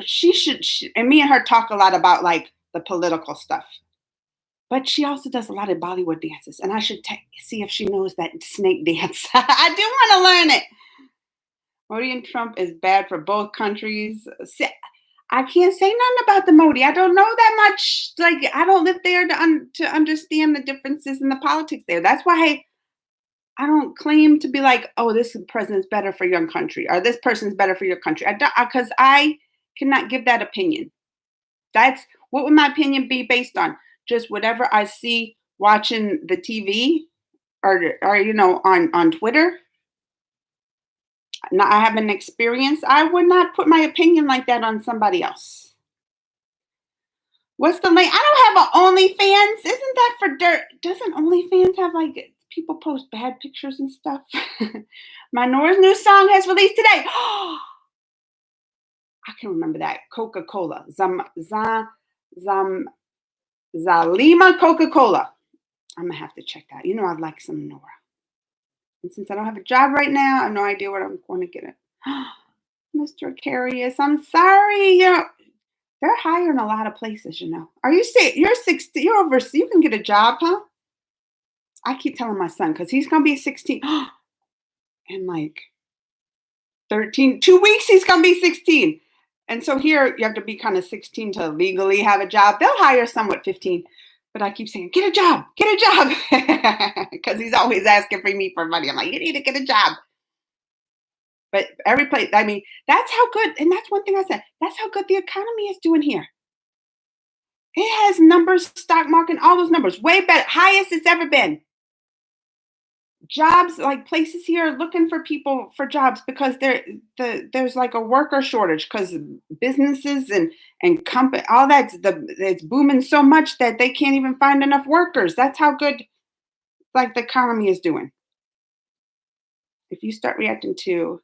She should, and me and her talk a lot about like the political stuff. But she also does a lot of Bollywood dances, and I should see if she knows that snake dance. I do want to learn it. Modi and Trump is bad for both countries. I can't say nothing about the Modi. I don't know that much. Like, I don't live there to understand the differences in the politics there. That's why I don't claim to be like, oh, this president's better for your country, or this person's better for your country. Because I cannot give that opinion. That's what would my opinion be based on? Just whatever I see watching the TV or on Twitter. Now, I have an experience. I would not put my opinion like that on somebody else. What's the link? I don't have an OnlyFans. Isn't that for dirt? Doesn't OnlyFans have like people post bad pictures and stuff? Manora's new song has released today. I can remember that. Coca-Cola. Zalima Coca-Cola. I'm going to have to check that. I'd like some Nora. And since I don't have a job right now, I have no idea what I'm going to get it. Mr. Carius, I'm sorry. They're hiring a lot of places, Are you saying you're 60? You're over. You can get a job, huh? I keep telling my son because he's going to be 16. In like 2 weeks, he's going to be 16. And so here you have to be kind of 16 to legally have a job. They'll hire someone at 15. But I keep saying, get a job, because he's always asking me for money. I'm like, you need to get a job. But every place, that's how good, and that's one thing I said, that's how good the economy is doing here. It has numbers, stock market, all those numbers, way better, highest it's ever been. Jobs, like places here are looking for people for jobs because there's like a worker shortage because businesses and company, all it's booming so much that they can't even find enough workers. That's how good like the economy is doing. If you start reacting to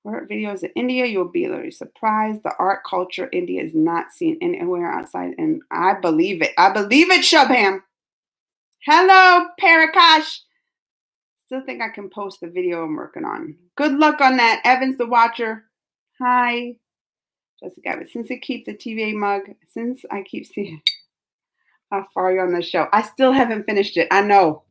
art videos in India, you'll be literally surprised. The art culture India is not seen anywhere outside, and I believe it. I believe it, Shubham. Hello, Parakash. Still think I can post the video I'm working on. Good luck on that. Evans the Watcher. Hi. Jessica, since it keeps the TVA mug, since I keep seeing how far you're on the show, I still haven't finished it. I know.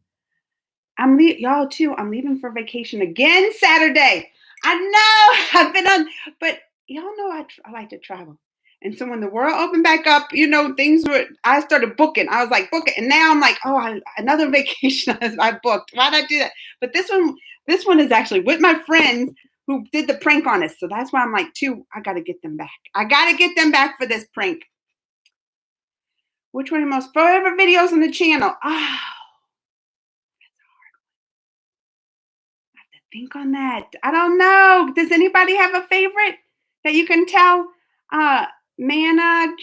Y'all too. I'm leaving for vacation again Saturday. I know. I've been on, but y'all know I like to travel. And so when the world opened back up, I started booking. I was like, book it. And now I'm like, another vacation I booked. Why'd I do that? But this one is actually with my friends who did the prank on us. So that's why I'm like, I got to get them back. I got to get them back for this prank. Which one of the most favorite videos on the channel? That's hard. I have to think on that. I don't know. Does anybody have a favorite that you can tell? Manaj,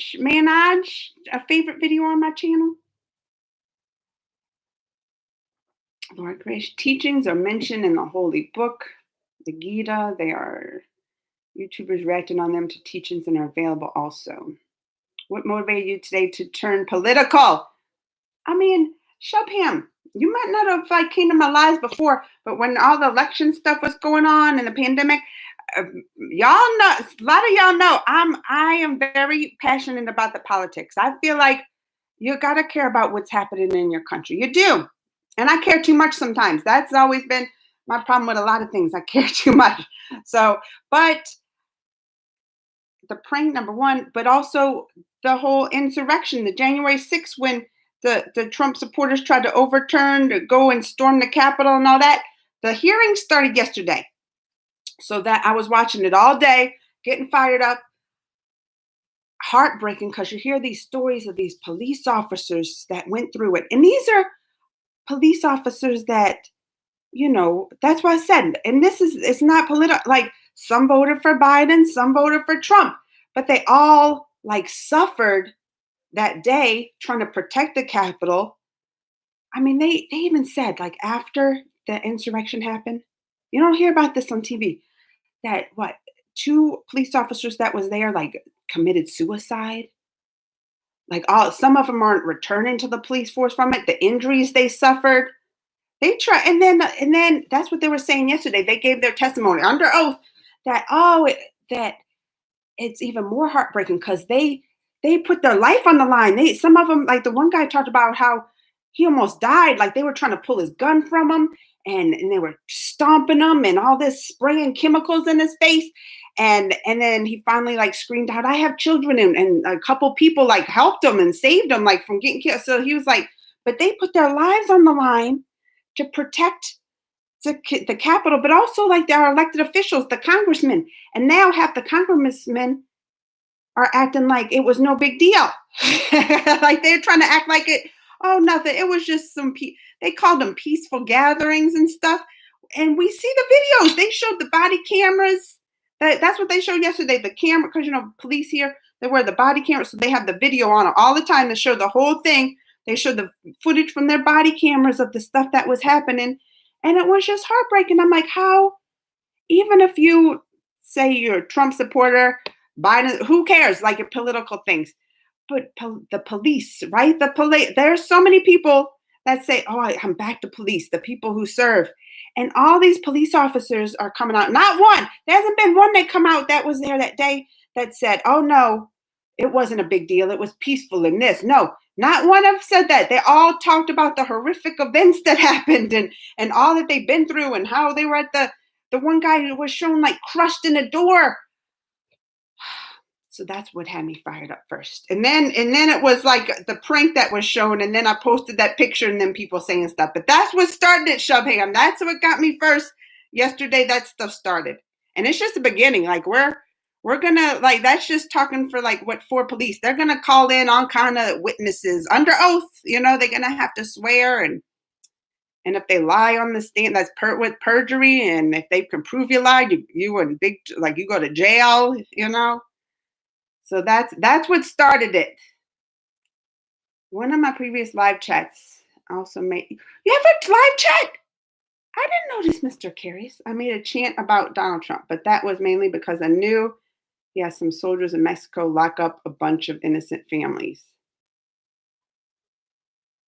a favorite video on my channel. Lord Grace teachings are mentioned in the Holy Book, the Gita. They are YouTubers reacting on them to teachings and are available also. What motivated you today to turn political? Shubham, you might not have came to my lives before, but when all the election stuff was going on and the pandemic, y'all know, a lot of y'all know I am very passionate about the politics. I feel like you got to care about what's happening in your country. You do. And I care too much sometimes. That's always been my problem with a lot of things. I care too much. So, but the prank, number one, but also the whole insurrection, the January 6th, when the Trump supporters tried to go and storm the Capitol and all that. The hearing started yesterday. So that I was watching it all day, getting fired up. Heartbreaking because you hear these stories of these police officers that went through it. And these are police officers that, that's what I said. And it's not political. Like some voted for Biden, some voted for Trump, but they all suffered that day trying to protect the Capitol. They even said after the insurrection happened, you don't hear about this on TV, that 2 police officers that was there committed suicide. Some of them aren't returning to the police force from it. The injuries they suffered, they try, and then that's what they were saying yesterday. They gave their testimony under oath that that it's even more heartbreaking because they they put their life on the line. Some of them, like the one guy talked about how he almost died. Like they were trying to pull his gun from him, and they were stomping him and all this spraying chemicals in his face. And then he finally like screamed out, "I have children," and a couple people like helped him and saved him like from getting killed. So he was like, but they put their lives on the line to protect the Capitol, but also like our elected officials, the congressmen. And now half the congressmen are acting like it was no big deal. Like they're trying to act like it, oh, nothing. It was just they called them peaceful gatherings and stuff. And we see the videos. They showed the body cameras. That's what they showed yesterday. The camera, because police here, they wear the body cameras, so they have the video on it all the time to show the whole thing. They showed the footage from their body cameras of the stuff that was happening. And it was just heartbreaking. I'm like, how, even if you say you're a Trump supporter, Biden, who cares? Like your political things. But the police, right? The police, there's so many people that say, oh, I'm back to police, the people who serve. And all these police officers are coming out. Not one. There hasn't been one that come out that was there that day that said, oh, no, it wasn't a big deal. It was peaceful in this. No, not one have said that. They all talked about the horrific events that happened and all that they've been through and how they were at the one guy who was shown like crushed in a door. So that's what had me fired up first. And then it was like the prank that was shown. And then I posted that picture and then people saying stuff. But that's what started it, Shubham. That's what got me first. Yesterday, that stuff started. And it's just the beginning. Like we're going to, like, that's just talking for like for police. They're going to call in all kind of witnesses under oath. They're going to have to swear. And if they lie on the stand, that's with perjury. And if they can prove you lied, you in big, like you go to jail, So that's what started it. One of my previous live chats also made. You have a live chat? I didn't notice, Mr. Curious. I made a chant about Donald Trump, but that was mainly because I knew, some soldiers in Mexico lock up a bunch of innocent families.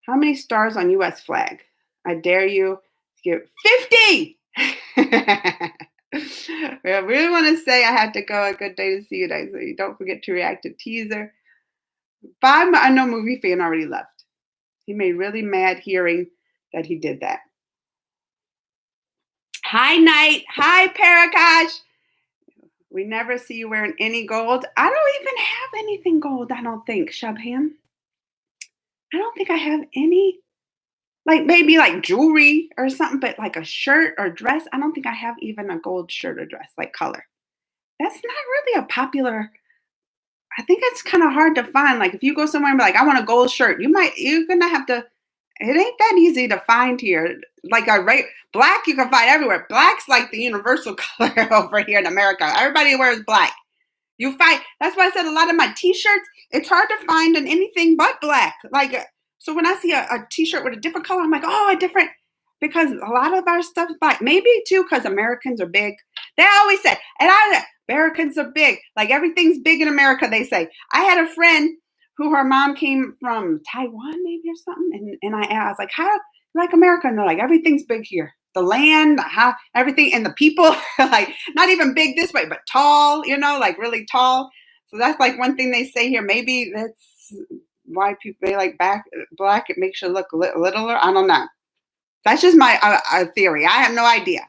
How many stars on U.S. flag? I dare you to give 50! I really want to say I had to go. A good day to see you guys. So you don't forget to react to teaser. I know Movie Fan already left. He made really mad hearing that he did that. Hi, Night. Hi, Parakash. We never see you wearing any gold. I don't even have anything gold, I don't think, Shubham. I don't think I have any. Like maybe like jewelry or something, but like a shirt or dress. I don't think I have even a gold shirt or dress, like color. That's not really a popular. I think it's kind of hard to find. Like if you go somewhere and be like, I want a gold shirt, you're gonna have to. It ain't that easy to find here. Like black, you can find everywhere. Black's like the universal color over here in America. Everybody wears black. That's why I said a lot of my t-shirts, it's hard to find in anything but black. Like. So when I see a t-shirt with a different color, I'm like, oh, a different, because a lot of our stuff is black. Maybe too, because Americans are big. They always say, Americans are big. Like everything's big in America, they say. I had a friend who her mom came from Taiwan maybe or something. And I was like, how you like America? And they're like, everything's big here. The land, everything, and the people, like not even big this way, but tall, like really tall. So that's like one thing they say here. Maybe that's why people they like black, it makes you look littler. I don't know. That's just my theory. I have no idea.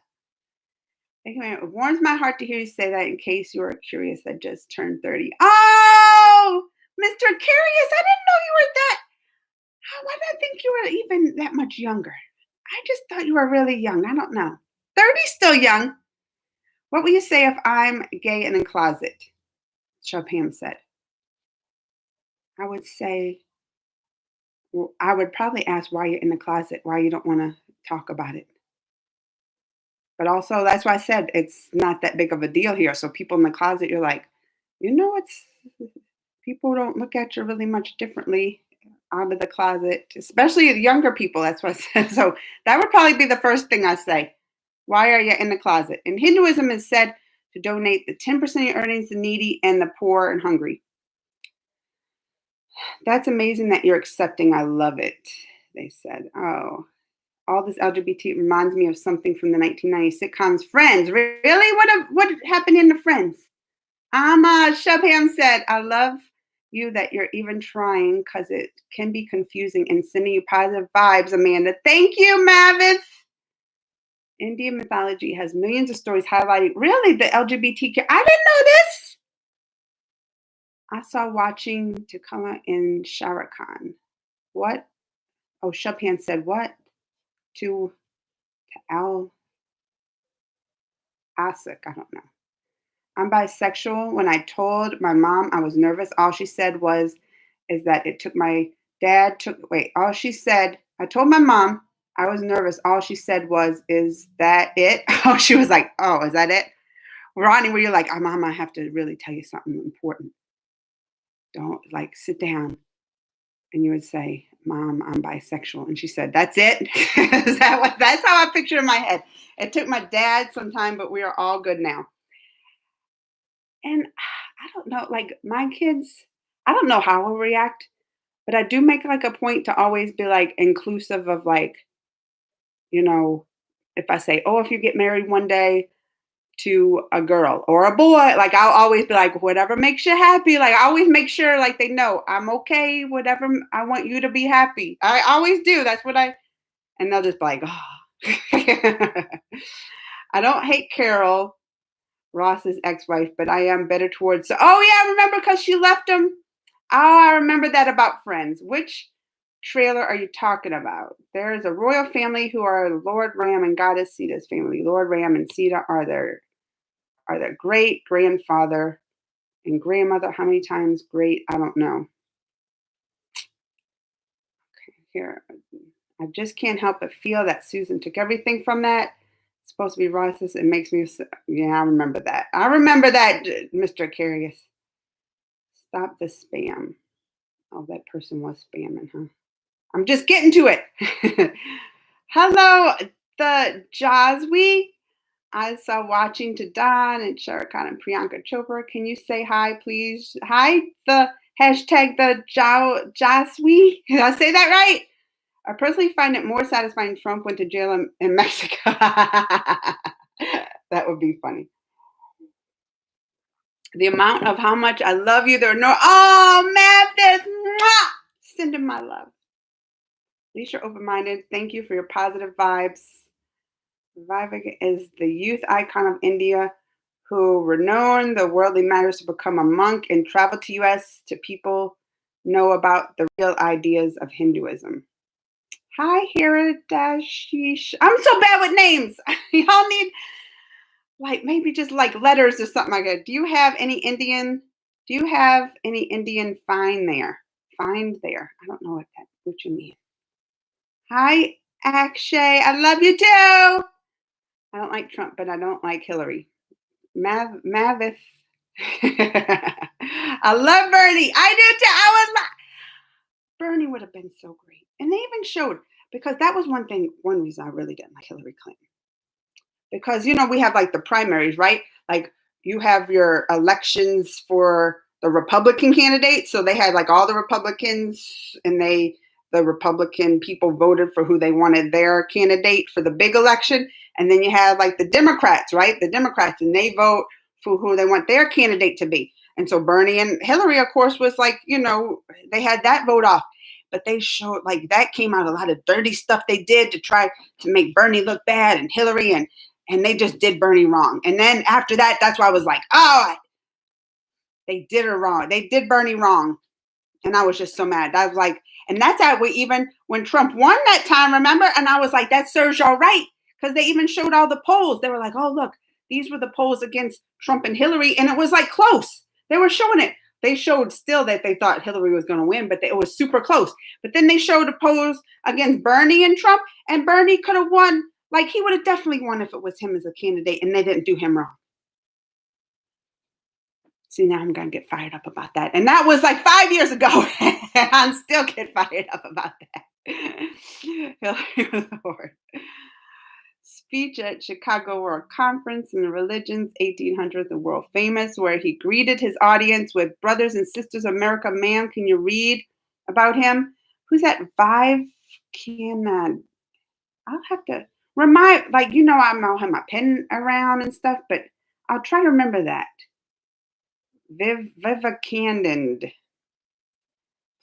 It warms my heart to hear you say that in case you were curious that just turned 30. Oh, Mr. Curious, I didn't know you were that. Why did I think you were even that much younger? I just thought you were really young. I don't know. 30's still young. What will you say if I'm gay and in closet? Shubham said. I would say, I would probably ask why you're in the closet, why you don't want to talk about it. But also, that's why I said it's not that big of a deal here. So people in the closet, you're like, people don't look at you really much differently out of the closet, especially the younger people. That's what I said. So that would probably be the first thing I say. Why are you in the closet? In Hinduism, it's said to donate the 10% of your earnings to the needy and the poor and hungry. That's amazing that you're accepting. I love it, they said. Oh, all this LGBT reminds me of something from the 1990s sitcoms Friends. Really? What happened in the Friends? Shubham said, I love you that you're even trying because it can be confusing and sending you positive vibes, Amanda. Thank you, Mavis. Indian mythology has millions of stories highlighting really the LGBTQ. I didn't know this. I saw watching Takuma and Shah Rukh Khan. What? Oh, Chopin said what? To Al Asik. I don't know. I'm bisexual. When I told my mom I was nervous, all she said is that it took my dad took wait, all she said, I told my mom I was nervous. All she said was, is that it? Oh, she was like, oh, is that it? Ronnie, where you're like, oh, mom, I have to really tell you something important. Don't like sit down. And you would say, Mom, I'm bisexual. And she said, that's it? Is that what that's how I picture it in my head. It took my dad some time, but we are all good now. And I don't know, like my kids, I don't know how we'll react, but I do make like a point to always be like inclusive of like, you know, if I say, oh, if you get married one day to a girl or a boy, like I'll always be like, whatever makes you happy. Like I always make sure like they know I'm okay, whatever I want you to be happy. I always do. That's what and they'll just be like, oh. I don't hate Carol, Ross's ex-wife, but I am better towards. Oh yeah, I remember because she left him. Oh, I remember that about Friends. Which trailer are you talking about? There is a royal family who are Lord Ram and Goddess Sita's family. Lord Ram and Sita are their great grandfather and grandmother. How many times great? I don't know. Okay, here, I just can't help but feel that Susan took everything from that. It's supposed to be Ross's. It makes me, yeah, I remember that. I remember that, Mr. Curious. Stop the spam. Oh, that person was spamming, huh? I'm just getting to it. Hello, the Jazwi. I saw watching to Don and Shah Rukh Khan and Priyanka Chopra. Can you say hi, please? Hi, the hashtag the Jaswi. Did I say that right? I personally find it more satisfying Trump went to jail in Mexico. That would be funny. The amount of how much I love you. There are no, oh, Mathis. Send him my love. At least you're open-minded. Thank you for your positive vibes. Vivek is the youth icon of India who renowned the worldly matters to become a monk and travel to US to people know about the real ideas of Hinduism. Hi, Hiradashish. I'm so bad with names. Y'all need like maybe just like letters or something like that. Do you have any Indian? Do you have any Indian find there? Find there. I don't know what you mean. Hi, Akshay. I love you too. I don't like Trump, but I don't like Hillary. Mavis. I love Bernie. I do too. Bernie would have been so great. And they even showed, because that was one reason I really didn't like Hillary Clinton. Because, we have like the primaries, right? Like you have your elections for the Republican candidates. So they had like all the Republicans and the Republican people voted for who they wanted their candidate for the big election. And then you have like the Democrats, right? The Democrats, and they vote for who they want their candidate to be. And so Bernie and Hillary, of course, was like, they had that vote off. But they showed like that came out a lot of dirty stuff they did to try to make Bernie look bad and Hillary and they just did Bernie wrong. And then after that, that's why I was like, oh, they did her wrong. They did Bernie wrong. And I was just so mad. I was like, and that's how when Trump won that time, remember? And I was like, that serves y'all right. Because they even showed all the polls. They were like, oh, look, these were the polls against Trump and Hillary. And it was like close. They were showing it. They showed still that they thought Hillary was going to win, but it was super close. But then they showed the polls against Bernie and Trump, and Bernie could have won. Like he would have definitely won if it was him as a candidate, and they didn't do him wrong. See, now I'm going to get fired up about that. And that was like 5 years ago. And I'm still getting fired up about that. Hillary was the word. Speech at Chicago World Conference in the Religions, 1800s, and World Famous, where he greeted his audience with Brothers and Sisters of America. Man, can you read about him? Who's that? Vive Canon. I'll have to remind, I don't have my pen around and stuff, but I'll try to remember that. Vivekanand.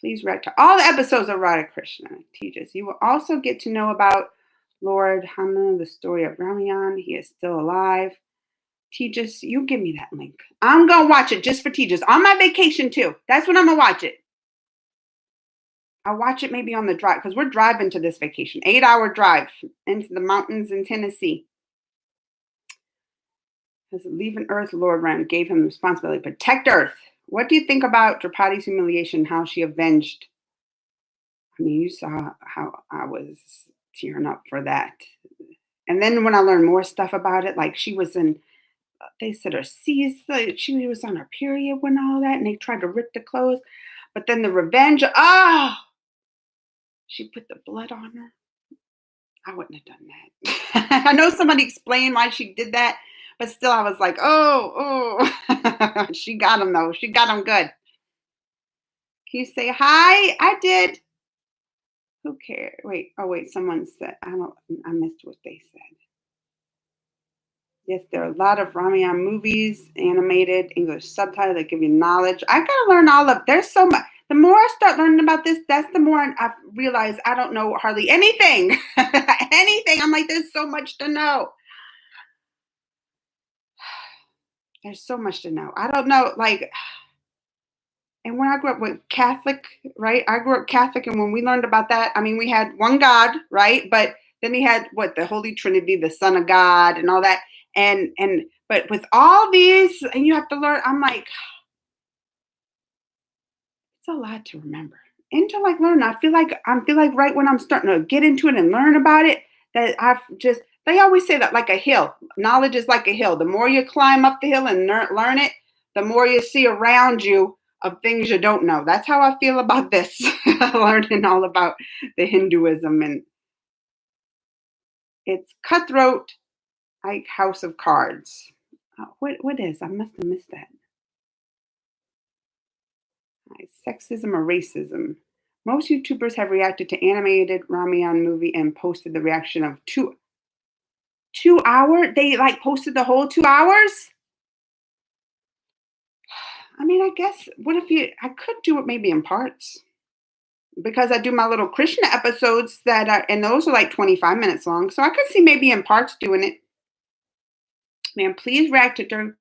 Please read to all the episodes of Radha Krishna teaches. You will also get to know about Lord Hanuman, the story of Ramayan. He is still alive. Tejas, you give me that link. I'm going to watch it just for Tejas. On my vacation, too. That's when I'm going to watch it. I'll watch it maybe on the drive, because we're driving to this vacation. 8-hour drive into the mountains in Tennessee. As leaving Earth, Lord Ram gave him the responsibility to protect Earth. What do you think about Draupadi's humiliation, how she avenged? I mean, you saw how I was tearing up for that. And then when I learned more stuff about it, like she was in, they said her she was on her period when all that, and they tried to rip the clothes. But then the revenge, she put the blood on her. I wouldn't have done that. I know somebody explained why she did that, but still I was like, oh. She got him though. She got him good. Can you say hi? I did. Who cares? Wait, someone said, I missed what they said. Yes, there are a lot of Ramayan movies, animated, English subtitles that give you knowledge. I gotta learn all of, there's so much. The more I start learning about this, that's the more I realize I don't know hardly anything. Anything. I'm like, there's so much to know. There's so much to know. I don't know, like, and when I grew up with Catholic, right? I grew up Catholic, and when we learned about that, I mean, we had one God, right? But then he had the Holy Trinity, the Son of God, and all that. But with all these, and you have to learn, I'm like, it's a lot to remember and to learn. I feel like right when I'm starting to get into it and learn about it, that they always say that like a hill. Knowledge is like a hill. The more you climb up the hill and learn it, the more you see around you of things you don't know. That's how I feel about this, learning all about the Hinduism. And it's Cutthroat, like House of Cards. What is? I must have missed that. Sexism or racism. Most YouTubers have reacted to animated Ramayan movie and posted the reaction of 2 hour. They posted the whole 2 hours. I mean, I guess I could do it maybe in parts, because I do my little Krishna episodes and those are 25 minutes long. So I could see maybe in parts doing it. Man, please react to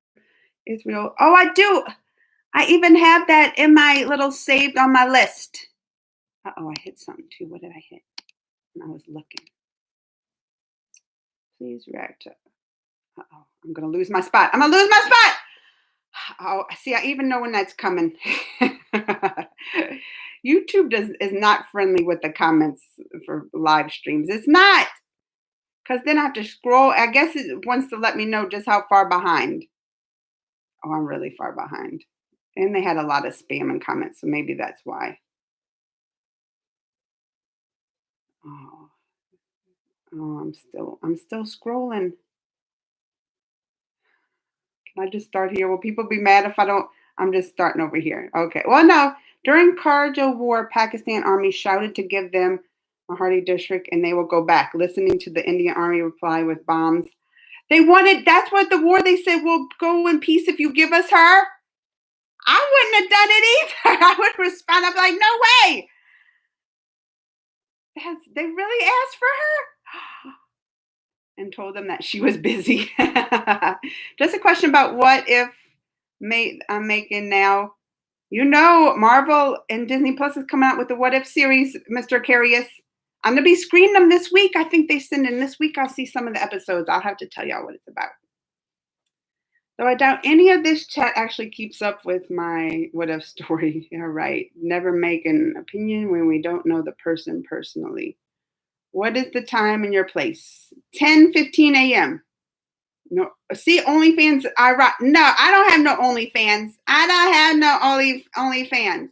Israel. Oh, I do. I even have that in my little saved on my list. I hit something too. What did I hit? I was looking. Please react to. I'm going to lose my spot. I'm going to lose my spot. Oh, see, I even know when that's coming. YouTube is not friendly with the comments for live streams. It's not. Because then I have to scroll. I guess it wants to let me know just how far behind. Oh, I'm really far behind. And they had a lot of spam and comments, so maybe that's why. Oh, I'm still scrolling. Can I just start here? Will people be mad if I don't? I'm just starting over here. Okay. Well, no. During Kargil War, Pakistan Army shouted to give them Mahardi district, and they will go back. Listening to the Indian Army reply with bombs. That's what the war, they said, we'll go in peace if you give us her. I wouldn't have done it either. I would respond. I'd be like, no way. They really asked for her? And told them that she was busy. Just a question about what if I'm making now. Marvel and Disney Plus is coming out with the What If series, Mr. Carius. I'm going to be screening them this week. I think they send in this week. I'll see some of the episodes. I'll have to tell y'all what it's about. Though I doubt any of this chat actually keeps up with my What If story. You're right. Never make an opinion when we don't know the person personally. What is the time and your place? 10:15 a.m. No, see, OnlyFans. No, I don't have no OnlyFans. I don't have no OnlyFans.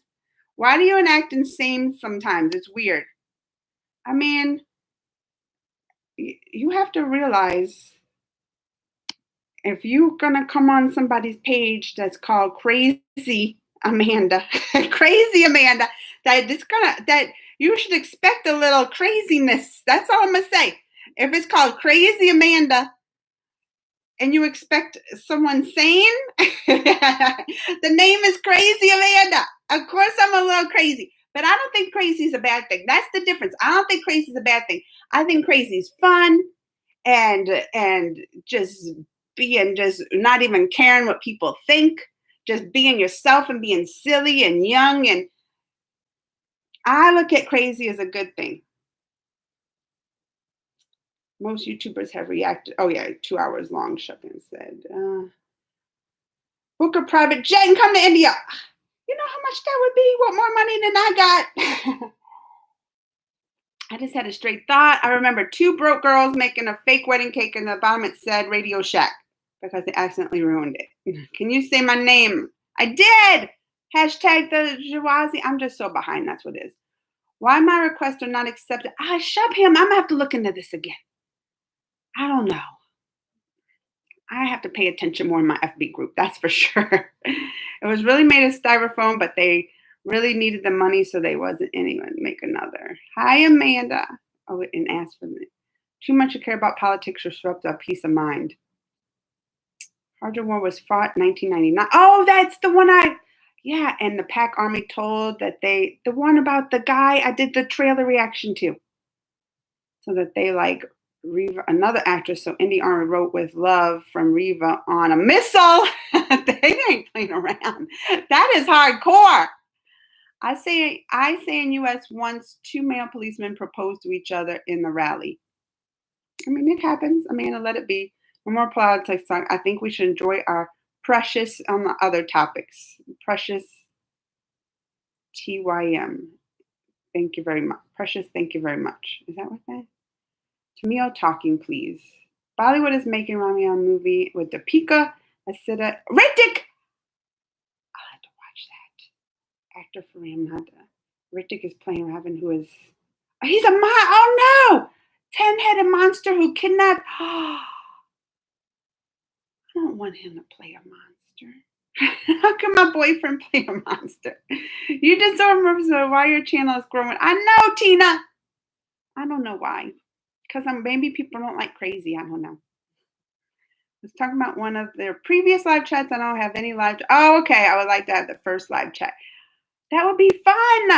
Why do you enact insane sometimes? It's weird. I mean, you have to realize, if you're gonna come on somebody's page that's called Crazy Amanda, Crazy Amanda, that you should expect a little craziness. That's all I'm gonna say. If it's called Crazy Amanda and you expect someone sane, the name is Crazy Amanda. Of course I'm a little crazy. But I don't think crazy is a bad thing. That's the difference. I don't think crazy is a bad thing. I think crazy is fun and just being just not even caring what people think, just being yourself and being silly and young. And I look at crazy as a good thing. Most YouTubers have reacted. Oh yeah, 2 hours long. Shuckin said, book a private jet and come to India. You know how much that would be? What more money than I got? I just had a straight thought. I remember 2 broke girls making a fake wedding cake, and the bottom it said Radio Shack because they accidentally ruined it. Can you say my name? I did. Hashtag the Jawazi. I'm just so behind. That's what it is. Why my requests are not accepted? Shove him. I'm gonna have to look into this again. I don't know. I have to pay attention more in my FB group. That's for sure. It was really made of styrofoam, but they really needed the money, so they wasn't anyone make another. Hi, Amanda. Oh, and ask for me. Too much to care about politics or disrupt our peace of mind. Hardja War was fought 1999. Oh, that's the one yeah, and the Pac Army told that the one about the guy I did the trailer reaction to. So that they like Reva, another actress, so Indy Army wrote with love from Reva on a missile. They ain't playing around. That is hardcore. I say in U.S. once 2 male policemen proposed to each other in the rally. I mean, it happens. Amanda, let it be. No more politics. I think we should enjoy our precious on the other topics. Precious TYM. Thank you very much. Precious, thank you very much. Is that what that? Tamil talking, please. Bollywood is making Ramayan movie with Deepika Asida. Ritik! I'll have to watch that. Actor for Ramnada. Ritik is playing Ravan, who is... he's a oh no! 10-headed monster who kidnapped... I don't want him to play a monster. How can my boyfriend play a monster? You just don't remember why your channel is growing. I know, Tina! I don't know why. Because maybe people don't like crazy. I don't know. Let's talk about one of their previous live chats. I don't have any live. Oh, okay. I would like to have the first live chat. That would be fun.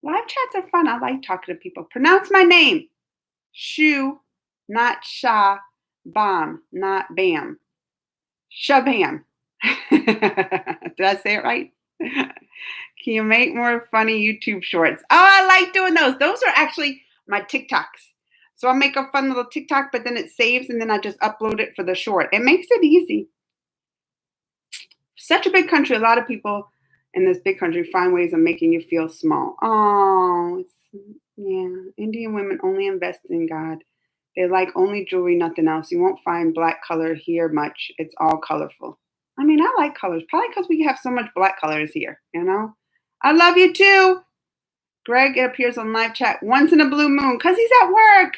Live chats are fun. I like talking to people. Pronounce my name. Shu, not Sha. Bomb, not Bam. Shabam. Did I say it right? Can you make more funny YouTube shorts? Oh, I like doing those. Those are actually my TikToks. So I'll make a fun little TikTok, but then it saves and then I just upload it for the short. It makes it easy. Such a big country. A lot of people in this big country find ways of making you feel small. Oh, yeah. Indian women only invest in God. They like only jewelry, nothing else. You won't find black color here much. It's all colorful. I mean, I like colors. Probably because we have so much black colors here, you know? I love you too. Greg appears on live chat once in a blue moon because he's at work.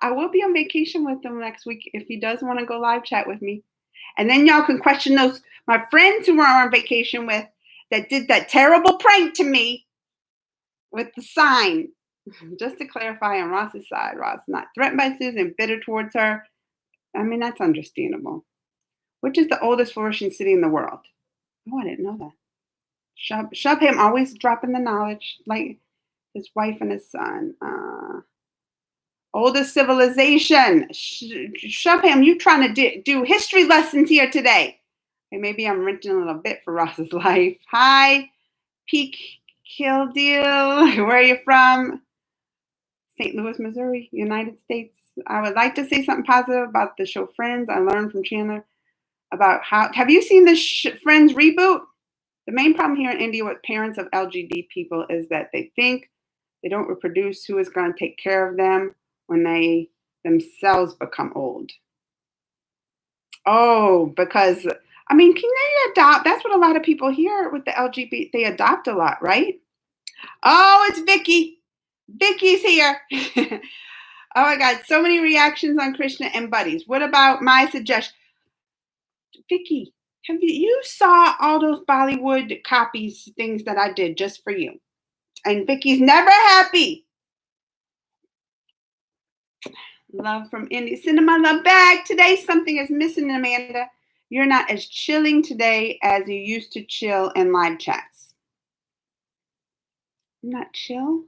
I will be on vacation with him next week if he does want to go live chat with me. And then y'all can question my friends who were on vacation with that did that terrible prank to me with the sign. Just to clarify on Ross's side, Ross is not threatened by Susan, bitter towards her. I mean, that's understandable. Which is the oldest flourishing city in the world? Oh, I didn't know that. Shove him, always dropping the knowledge, like his wife and his son. Oldest civilization. Shove him, you trying to do history lessons here today. Okay, maybe I'm renting a little bit for Ross's life. Hi, Peak Kildale. Where are you from? St. Louis, Missouri, United States. I would like to say something positive about the show Friends. I learned from Chandler about have you seen the Friends reboot? The main problem here in India with parents of LGBT people is that they think they don't reproduce. Who is going to take care of them when they themselves become old? Oh, because, I mean, can they adopt? That's what a lot of people here with the LGBT, they adopt a lot, right? Oh, it's Vicky. Vicky's here. Oh my God, so many reactions on Krishna and Buddies. What about my suggestion? Vicky, have you saw all those Bollywood copies, things that I did just for you? And Vicky's never happy. Love from India. Cinema love back. Today something is missing, Amanda. You're not as chilling today as you used to chill in live chats. I'm not chill.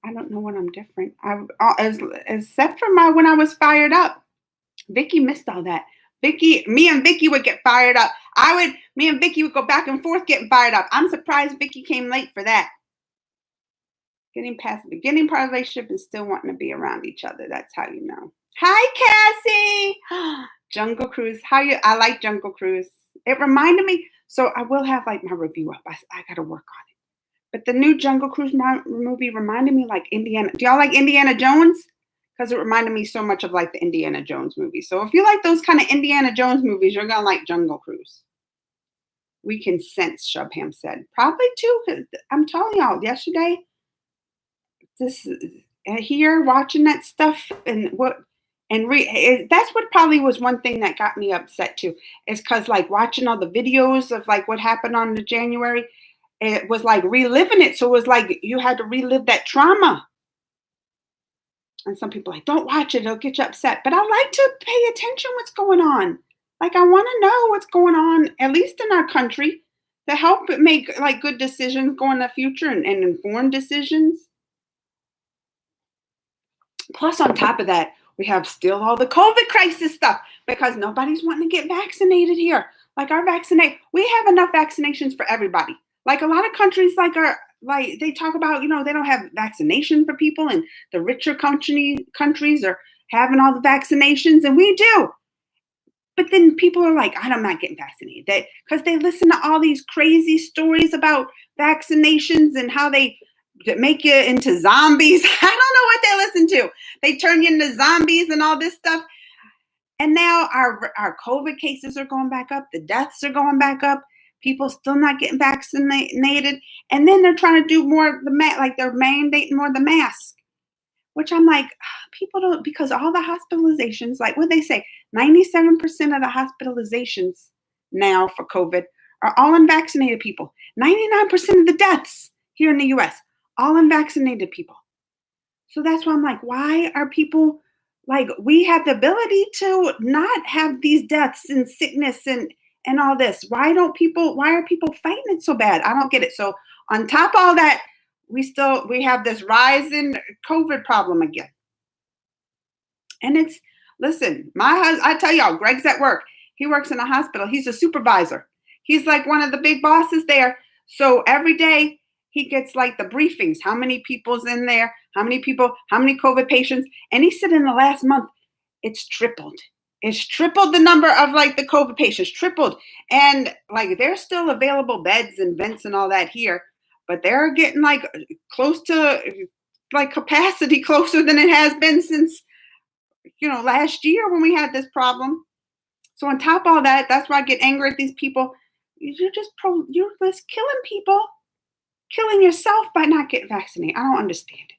I don't know when I'm different. As except for my when I was fired up. Vicky missed all that. Me and Vicky would get fired up. Me and Vicky would go back and forth getting fired up. I'm surprised Vicky came late for that. Getting past the beginning part of the relationship and still wanting to be around each other. That's how you know. Hi, Cassie. Jungle Cruise. How you? I like Jungle Cruise. It reminded me. So I will have like my review up. I got to work on it. But the new Jungle Cruise movie reminded me like Indiana. Do y'all like Indiana Jones? Because it reminded me so much of like the Indiana Jones movie. So if you like those kind of Indiana Jones movies, you're gonna like Jungle Cruise. We can sense, Shubham said. Probably too. I'm telling y'all, yesterday, this here watching that stuff and that's what probably was one thing that got me upset too. Is because like watching all the videos of like what happened on the January, it was like reliving it. So it was like you had to relive that trauma. And some people are like, don't watch it, it'll get you upset. But I like to pay attention what's going on. Like I want to know what's going on, at least in our country, to help it make like good decisions going in the future and informed decisions. Plus, on top of that, we have still all the COVID crisis stuff because nobody's wanting to get vaccinated here. Like we have enough vaccinations for everybody. Like a lot of countries, like they talk about, they don't have vaccination for people, and the richer countries are having all the vaccinations, and we do. But then people are like, I'm not getting vaccinated. Because they listen to all these crazy stories about vaccinations and how they make you into zombies. I don't know what they listen to. They turn you into zombies and all this stuff. And now our COVID cases are going back up. The deaths are going back up. People still not getting vaccinated. And then they're trying to do more of like they're mandating more of the mask. Which I'm like, people don't, because all the hospitalizations, like what they say, 97% of the hospitalizations now for COVID are all unvaccinated people. 99% of the deaths here in the US, all unvaccinated people. So that's why I'm like, why are people like, we have the ability to not have these deaths and sickness and all this. Why are people fighting it so bad? I don't get it. So on top of all that, we have this rise in COVID problem again. And listen, I tell y'all, Greg's at work. He works in a hospital. He's a supervisor. He's like one of the big bosses there. So every day he gets like the briefings. How many people's in there? How many COVID patients? And he said in the last month, it's tripled. It's tripled the number of like the COVID patients, tripled. And like there's still available beds and vents and all that here, but they're getting like close to like capacity, closer than it has been since last year when we had this problem. So on top of all that, that's why I get angry at these people. You're just killing people, killing yourself by not getting vaccinated. I don't understand it.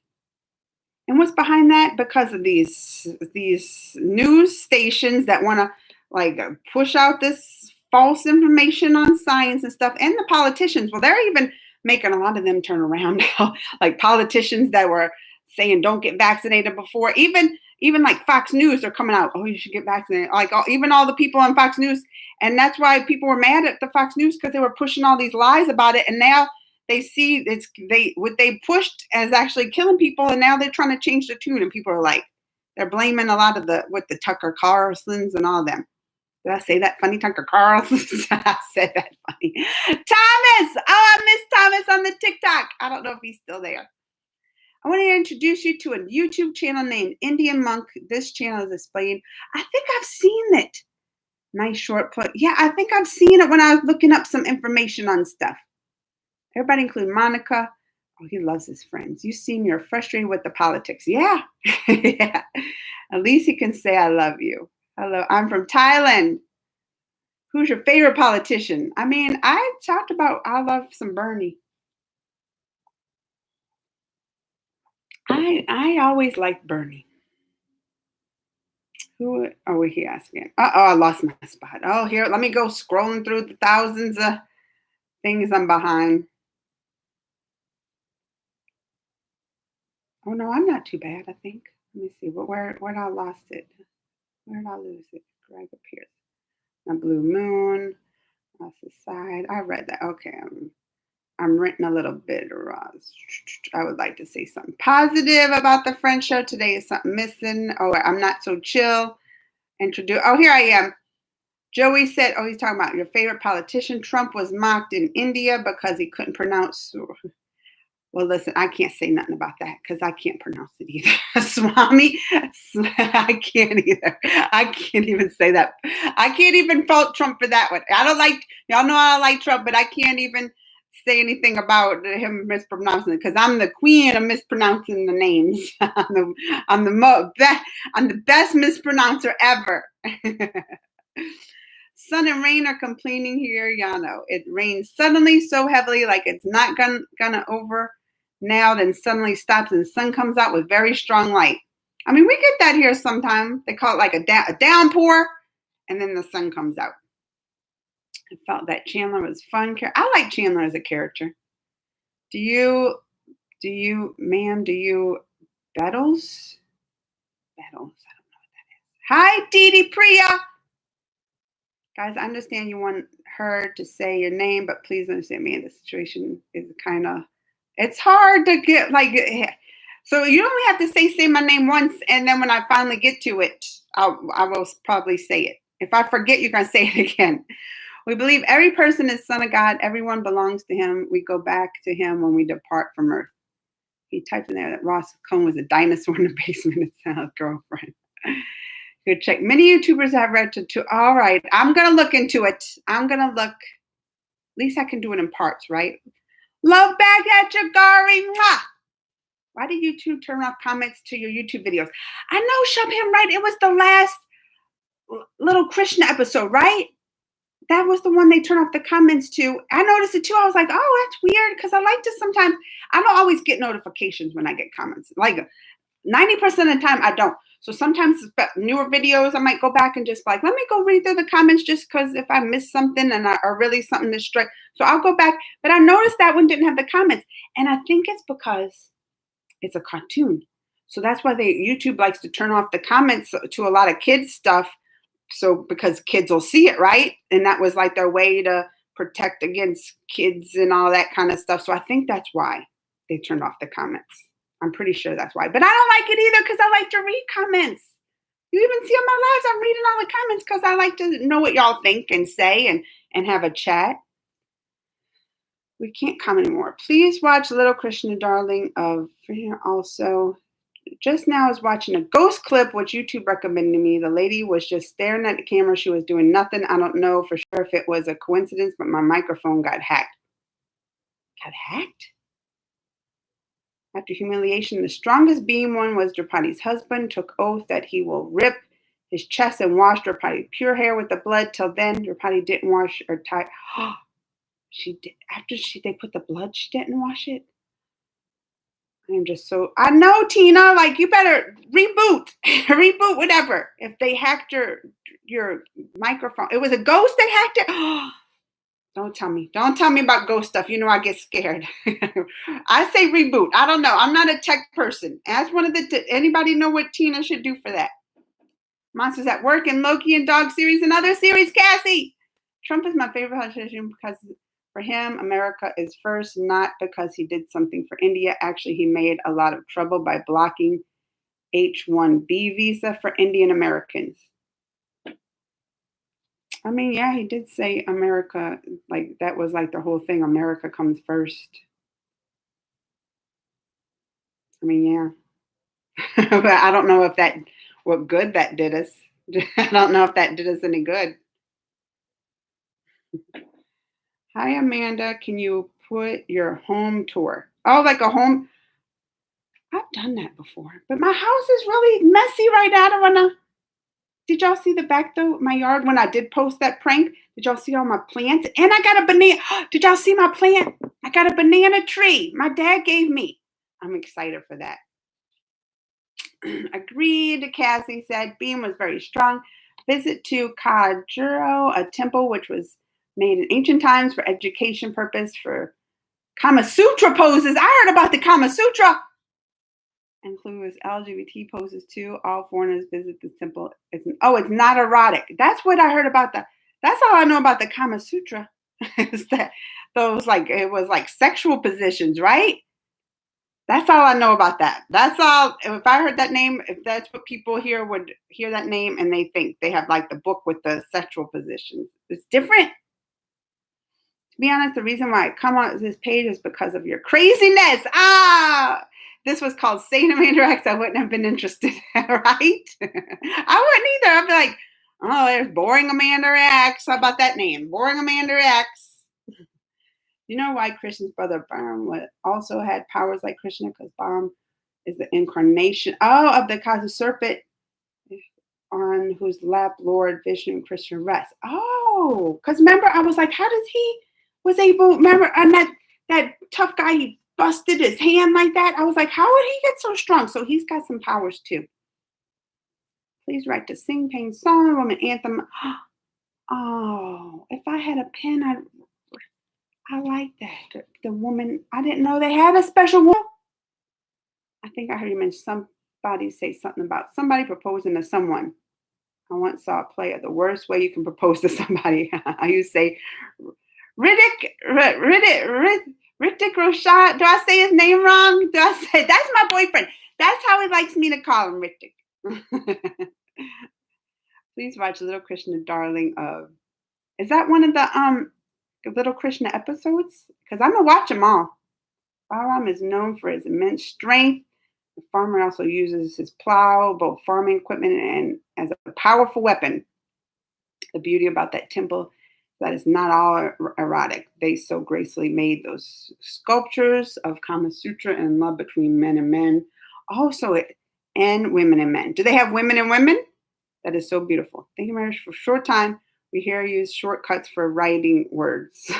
And what's behind that? Because of these news stations that want to like push out this false information on science and stuff, and the politicians. Well, they're even making a lot of them turn around now. Like politicians that were saying don't get vaccinated before, even like Fox News are coming out. Oh, you should get vaccinated. Like even all the people on Fox News, and that's why people were mad at the Fox News because they were pushing all these lies about it, and now they see what they pushed as actually killing people, and now they're trying to change the tune, and people are like, they're blaming a lot of the Tucker Carlsons and all of them. Did I say that funny, Tucker Carlson? I said that funny. Thomas! Oh, I miss Thomas on the TikTok. I don't know if he's still there. I want to introduce you to a YouTube channel named Indian Monk. This channel is explained. I think I've seen it. Nice short put. Yeah, I think I've seen it when I was looking up some information on stuff. Everybody, including Monica. Oh, he loves his friends. You seem you're frustrated with the politics. Yeah. Yeah. At least he can say, I love you. Hello, I'm from Thailand. Who's your favorite politician? I mean, I talked about, I love some Bernie. I always liked Bernie. Who are we here asking? Uh-oh, I lost my spot. Oh, here, let me go scrolling through the thousands of things I'm behind. Oh, no, I'm not too bad, I think. Let me see. Where did I lost it? Where did I lose it? Greg appears. My blue moon. Lost the side. I read that. Okay. I'm written a little bit. I would like to say something positive about the Friend show. Today is something missing. Oh, I'm not so chill. Introduce. Oh, here I am. Joey said, oh, he's talking about your favorite politician. Trump was mocked in India because he couldn't pronounce. Well, listen, I can't say nothing about that because I can't pronounce it either. Swami, I can't either. I can't even say that. I can't even fault Trump for that one. I don't like, y'all know I like Trump, but I can't even say anything about him mispronouncing it because I'm the queen of mispronouncing the names. I'm the best mispronouncer ever. Sun and rain are complaining here, y'all know. It rains suddenly so heavily, like it's not gonna over now, then suddenly stops and the sun comes out with very strong light. I mean, we get that here sometimes. They call it like a downpour, and then the sun comes out. I felt that Chandler was fun. I like Chandler as a character. Do you, ma'am, Bettles? I don't know what that is. Hi, Dee Priya. Guys, I understand you want her to say your name, but please understand me. The situation is kind of, it's hard to get, like, so you only have to say my name once, and then when I finally get to it, I will probably say it. If I forget, you can say it again. We believe every person is son of God. Everyone belongs to him. We go back to him when we depart from earth. He typed in there that Ross Cohn was a dinosaur in the basement of his girlfriend. Good check. Many YouTubers have read to all right. I'm going to look into it. I'm going to look. At least I can do it in parts, right? Love back at you, Gary. Mwah. Why did YouTube turn off comments to your YouTube videos? I know, Shabham, right? It was the last little Krishna episode, right? That was the one they turn off the comments to. I noticed it too. I was like, oh, that's weird. Because I like to sometimes, I don't always get notifications when I get comments. Like 90% of the time, I don't. So sometimes newer videos, I might go back and just like, let me go read through the comments just because if I miss something or really something to strike. So I'll go back. But I noticed that one didn't have the comments. And I think it's because it's a cartoon. So that's why YouTube likes to turn off the comments to a lot of kids stuff. So because kids will see it, right? And that was like their way to protect against kids and all that kind of stuff. So I think that's why they turned off the comments. I'm pretty sure that's why. But I don't like it either because I like to read comments. You even see on my lives, I'm reading all the comments because I like to know what y'all think and say and have a chat. We can't comment anymore. Please watch Little Krishna Darling of also. Just now I was watching a ghost clip, which YouTube recommended to me. The lady was just staring at the camera. She was doing nothing. I don't know for sure if it was a coincidence, but my microphone got hacked. Got hacked? After humiliation, the strongest being one was Draupadi's husband, took oath that he will rip his chest and wash Draupadi's pure hair with the blood. Till then, Draupadi didn't wash or tie. She did. After they put the blood, she didn't wash it. I'm just so, I know, Tina, like you better reboot, whatever. If they hacked your microphone, it was a ghost that hacked it. Don't tell me about ghost stuff. You know, I get scared. I say reboot. I don't know. I'm not a tech person. Ask anybody know what Tina should do for that? Monsters at Work and Loki and Dog series and other series, Cassie. Trump is my favorite politician because for him, America is first, not because he did something for India. Actually, he made a lot of trouble by blocking H-1B visa for Indian Americans. I mean, yeah, he did say America, like that was like the whole thing. America comes first. I mean, yeah. But I don't know what good that did us. I don't know if that did us any good. Hi, Amanda. Can you put your home tour? Oh, like a home. I've done that before, but my house is really messy right now. I don't wanna. Did y'all see the back though? My yard when I did post that prank. Did y'all see all my plants? And I got a banana. Did y'all see my plant? I got a banana tree. My dad gave me. I'm excited for that. Agreed, Cassie said. Beam was very strong. Visit to Kajuro, a temple which was made in ancient times for education purpose for Kama Sutra poses. I heard about the Kama Sutra. Includes LGBT poses too. All foreigners visit this temple. It's not erotic. That's what I heard about that's all I know about the Kama Sutra. It's that those like it was like sexual positions, right? That's all I know about that. That's all. If I heard that name, if that's what people here would hear that name and they think they have like the book with the sexual positions. It's different. To be honest, the reason why I come on this page is because of your craziness. This was called Saint Amanda X. I wouldn't have been interested, right? I wouldn't either. I'd be like, oh, there's boring Amanda X. How about that name? Boring Amanda X. You know why Krishna's brother Balaram also had powers like Krishna? Because Balaram is the incarnation of the cosmic serpent on whose lap Lord Vishnu and Krishna rest. Oh, because remember, I was like, how does he was able? Remember, and that tough guy, he busted his hand like that. I was like, how would he get so strong? So he's got some powers too. Please write the Sing Pain Song Woman Anthem. Oh, if I had a pen, I like that. The woman, I didn't know they had a special one. I think I heard you mention somebody say something about somebody proposing to someone. I once saw a play of the worst way you can propose to somebody. I used to say, Riddick Roshan. Do I say his name wrong? Do I say that's my boyfriend? That's how he likes me to call him, Riddick. Please watch Little Krishna Darling of. Is that one of the Little Krishna episodes? Because I'm gonna watch them all. Balaram is known for his immense strength. The farmer also uses his plow, both farming equipment and as a powerful weapon. The beauty about that temple that is not all erotic. They so gracefully made those sculptures of Kama Sutra and love between men and men. Also, and women and men. Do they have women and women? That is so beautiful. Thank you very much for a short time. We here use shortcuts for writing words.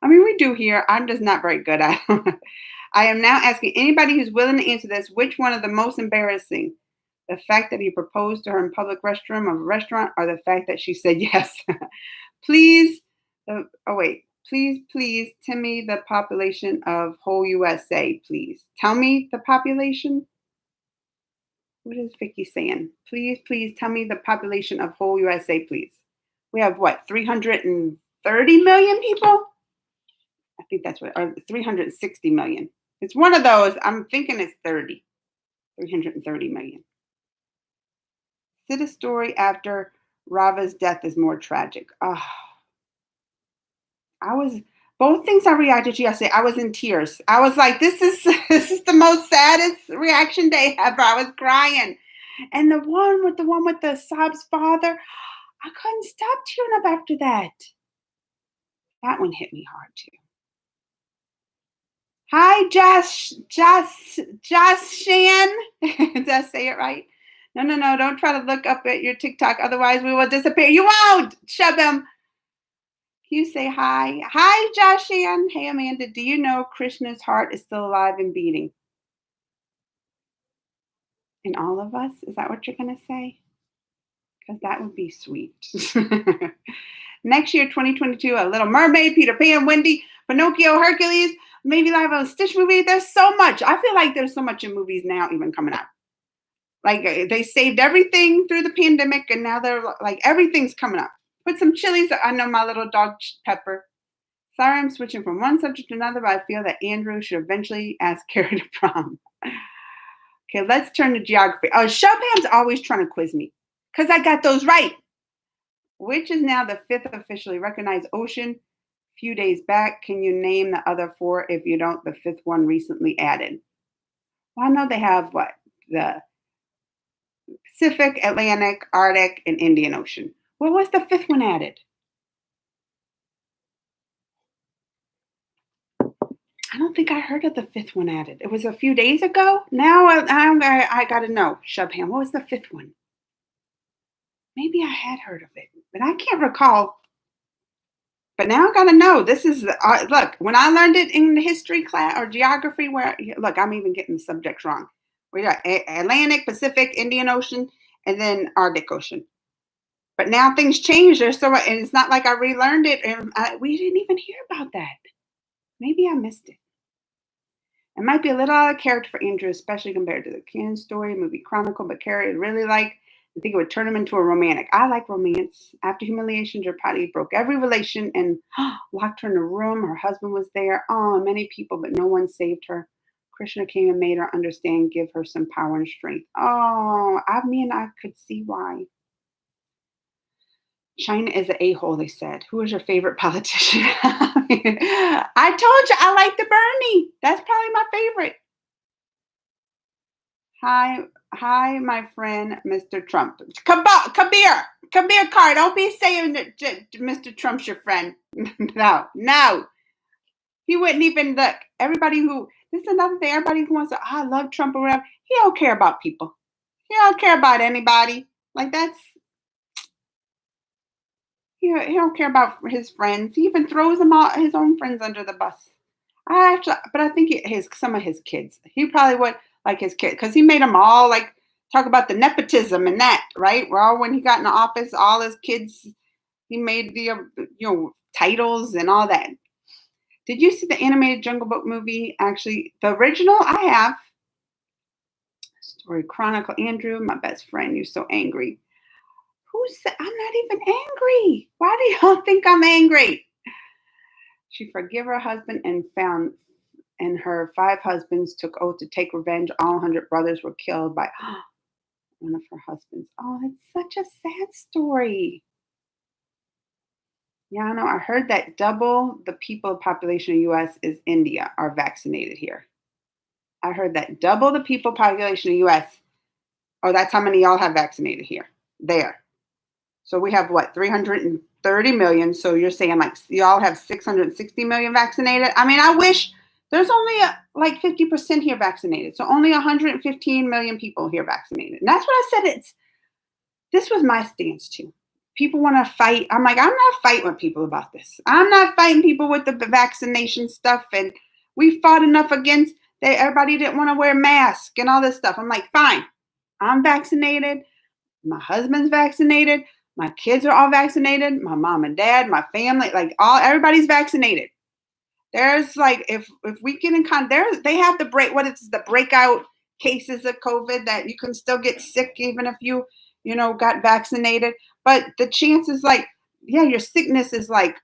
I mean, we do here. I'm just not very good at it. I am now asking anybody who's willing to answer this, which one of the most embarrassing? The fact that he proposed to her in public restroom of a restaurant or the fact that she said yes? Please, please, tell me the population of whole USA, please. Tell me the population. What is Vicky saying? Please tell me the population of whole USA, please. We have what, 330 million people? I think that's what, or 360 million. It's one of those. I'm thinking it's 330 million. Sita's story after Rava's death is more tragic. Both things I reacted to yesterday. I was in tears. I was like, this is the most saddest reaction day ever. I was crying. And the one with the Saab's father, I couldn't stop tearing up after that. That one hit me hard too. Hi, Josh Shan. Did I say it right? No. Don't try to look up at your TikTok. Otherwise, we will disappear. You won't, Shabam. Can you say hi? Hi, Josh Shan. Hey, Amanda. Do you know Krishna's heart is still alive and beating? In all of us? Is that what you're going to say? Because that would be sweet. Next year, 2022, A Little Mermaid, Peter Pan, Wendy, Pinocchio, Hercules, maybe live a Stitch movie. There's so much. I feel like there's so much in movies now even coming out. Like they saved everything through the pandemic and now they're like, everything's coming up. Put some chilies. I know my little dog Pepper. Sorry, I'm switching from one subject to another, but I feel that Andrew should eventually ask Carrie to prom. Okay, let's turn to geography. Oh, Chopin's always trying to quiz me because I got those right. Which is now the 5th officially recognized ocean? A few days back, can you name the other 4? If you don't, the 5th one recently added. Well, I know they have what? The Pacific, Atlantic, Arctic, and Indian Ocean. What was the 5th one added? I don't think I heard of the 5th one added. It was a few days ago. Now I got to know. Shubham, what was the 5th one? Maybe I had heard of it, but I can't recall. But now I got to know. This is, look, when I learned it in the history class or geography, look, I'm even getting the subjects wrong. We got Atlantic, Pacific, Indian Ocean, and then Arctic Ocean. But now things change. And it's not like I relearned it. And we didn't even hear about that. Maybe I missed it. It might be a little out of character for Andrew, especially compared to the Ken story, movie Chronicle, but Carrie would really like I think it would turn him into a romantic. I like romance. After humiliation, Draupadi broke every relation and locked her in a room. Her husband was there. Oh, many people, but no one saved her. Krishna came and made her understand, give her some power and strength. Oh, I could see why. China is an a-hole, they said. Who is your favorite politician? I told you I like the Bernie. That's probably my favorite. Hi, hi, my friend, Mr. Trump. Kabir, car. Don't be saying that Mr. Trump's your friend. No, no. He wouldn't even look. This is another thing. Everybody who wants to, I love Trump or whatever. He don't care about people. He don't care about anybody. Like he don't care about his friends. He even throws his own friends under the bus. But I think some of his kids. He probably would like his kid because he made them all like talk about the nepotism and that, right? Well, when he got in the office, all his kids, he made the titles and all that. Did you see the animated Jungle Book movie? Actually, the original I have. Story Chronicle. Andrew, my best friend, you're so angry. Who said I'm not even angry? Why do y'all think I'm angry? She forgave her husband and her 5 husbands took oath to take revenge. All 100 brothers were killed by one of her husbands. Oh, it's such a sad story. Yeah, I know. I heard that double the people population in the U.S. is India are vaccinated here. I heard that double the people population in the U.S. Oh, that's how many y'all have vaccinated here. There. So we have what, 330 million. So you're saying like y'all have 660 million vaccinated. I mean, I wish there's only like 50% here vaccinated. So only 115 million people here vaccinated. And that's what I said. This was my stance too. People want to fight. I'm like, I'm not fighting with people about this. I'm not fighting people with the vaccination stuff. And we fought enough against that. Everybody didn't want to wear masks and all this stuff. I'm like, fine. I'm vaccinated. My husband's vaccinated. My kids are all vaccinated. My mom and dad, my family, like everybody's vaccinated. There's like, if we get in contact, they have the breakout cases of COVID that you can still get sick even if you got vaccinated. But the chances like, yeah, your sickness is like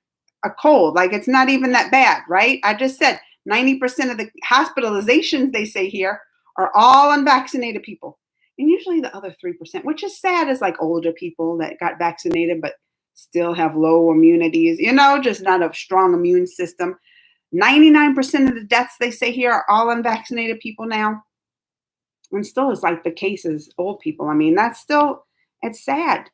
a cold. Like it's not even that bad, right? I just said 90% of the hospitalizations they say here are all unvaccinated people. And usually the other 3%, which is sad, is like older people that got vaccinated but still have low immunities, just not a strong immune system. 99% of the deaths they say here are all unvaccinated people now. And still it's like the cases, old people. I mean, it's sad.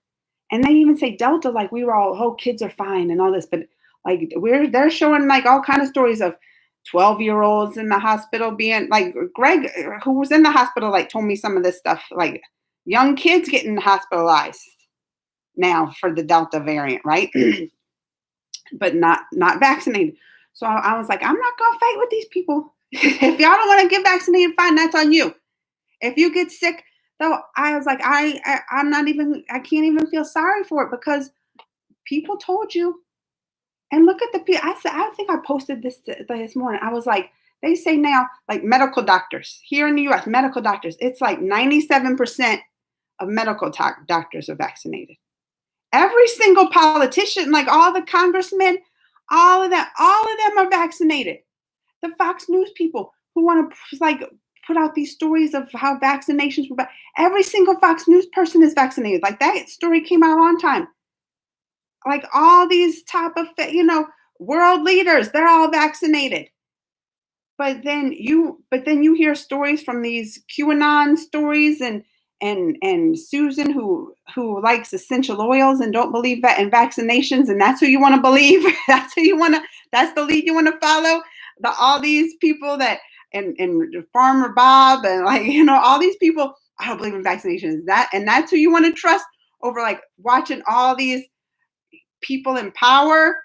And they even say Delta, like we were all, kids are fine and all this, but like they're showing like all kind of stories of 12-year-olds in the hospital being like Greg, who was in the hospital, like told me some of this stuff, like young kids getting hospitalized now for the Delta variant, right? But not vaccinated. So I was like, I'm not going to fight with these people. If y'all don't want to get vaccinated, fine, that's on you. If you get sick, though, I was like, I can't even feel sorry for it because people told you. And look at the people. I think I posted this morning. I was like, they say now, like medical doctors here in the U.S., medical doctors, it's like 97% of medical doctors are vaccinated. Every single politician, like all the congressmen, all of them are vaccinated. The Fox News people who want to like put out these stories of how vaccinations were. Every single Fox News person is vaccinated. Like that story came out a long time. Like all these top of world leaders, they're all vaccinated. But then you hear stories from these QAnon stories and Susan who likes essential oils and don't believe that in vaccinations, and that's who you want to believe. That's the lead you want to follow. All these people that and Farmer Bob and all these people, I don't believe in vaccinations. That's who you want to trust over like watching all these people in power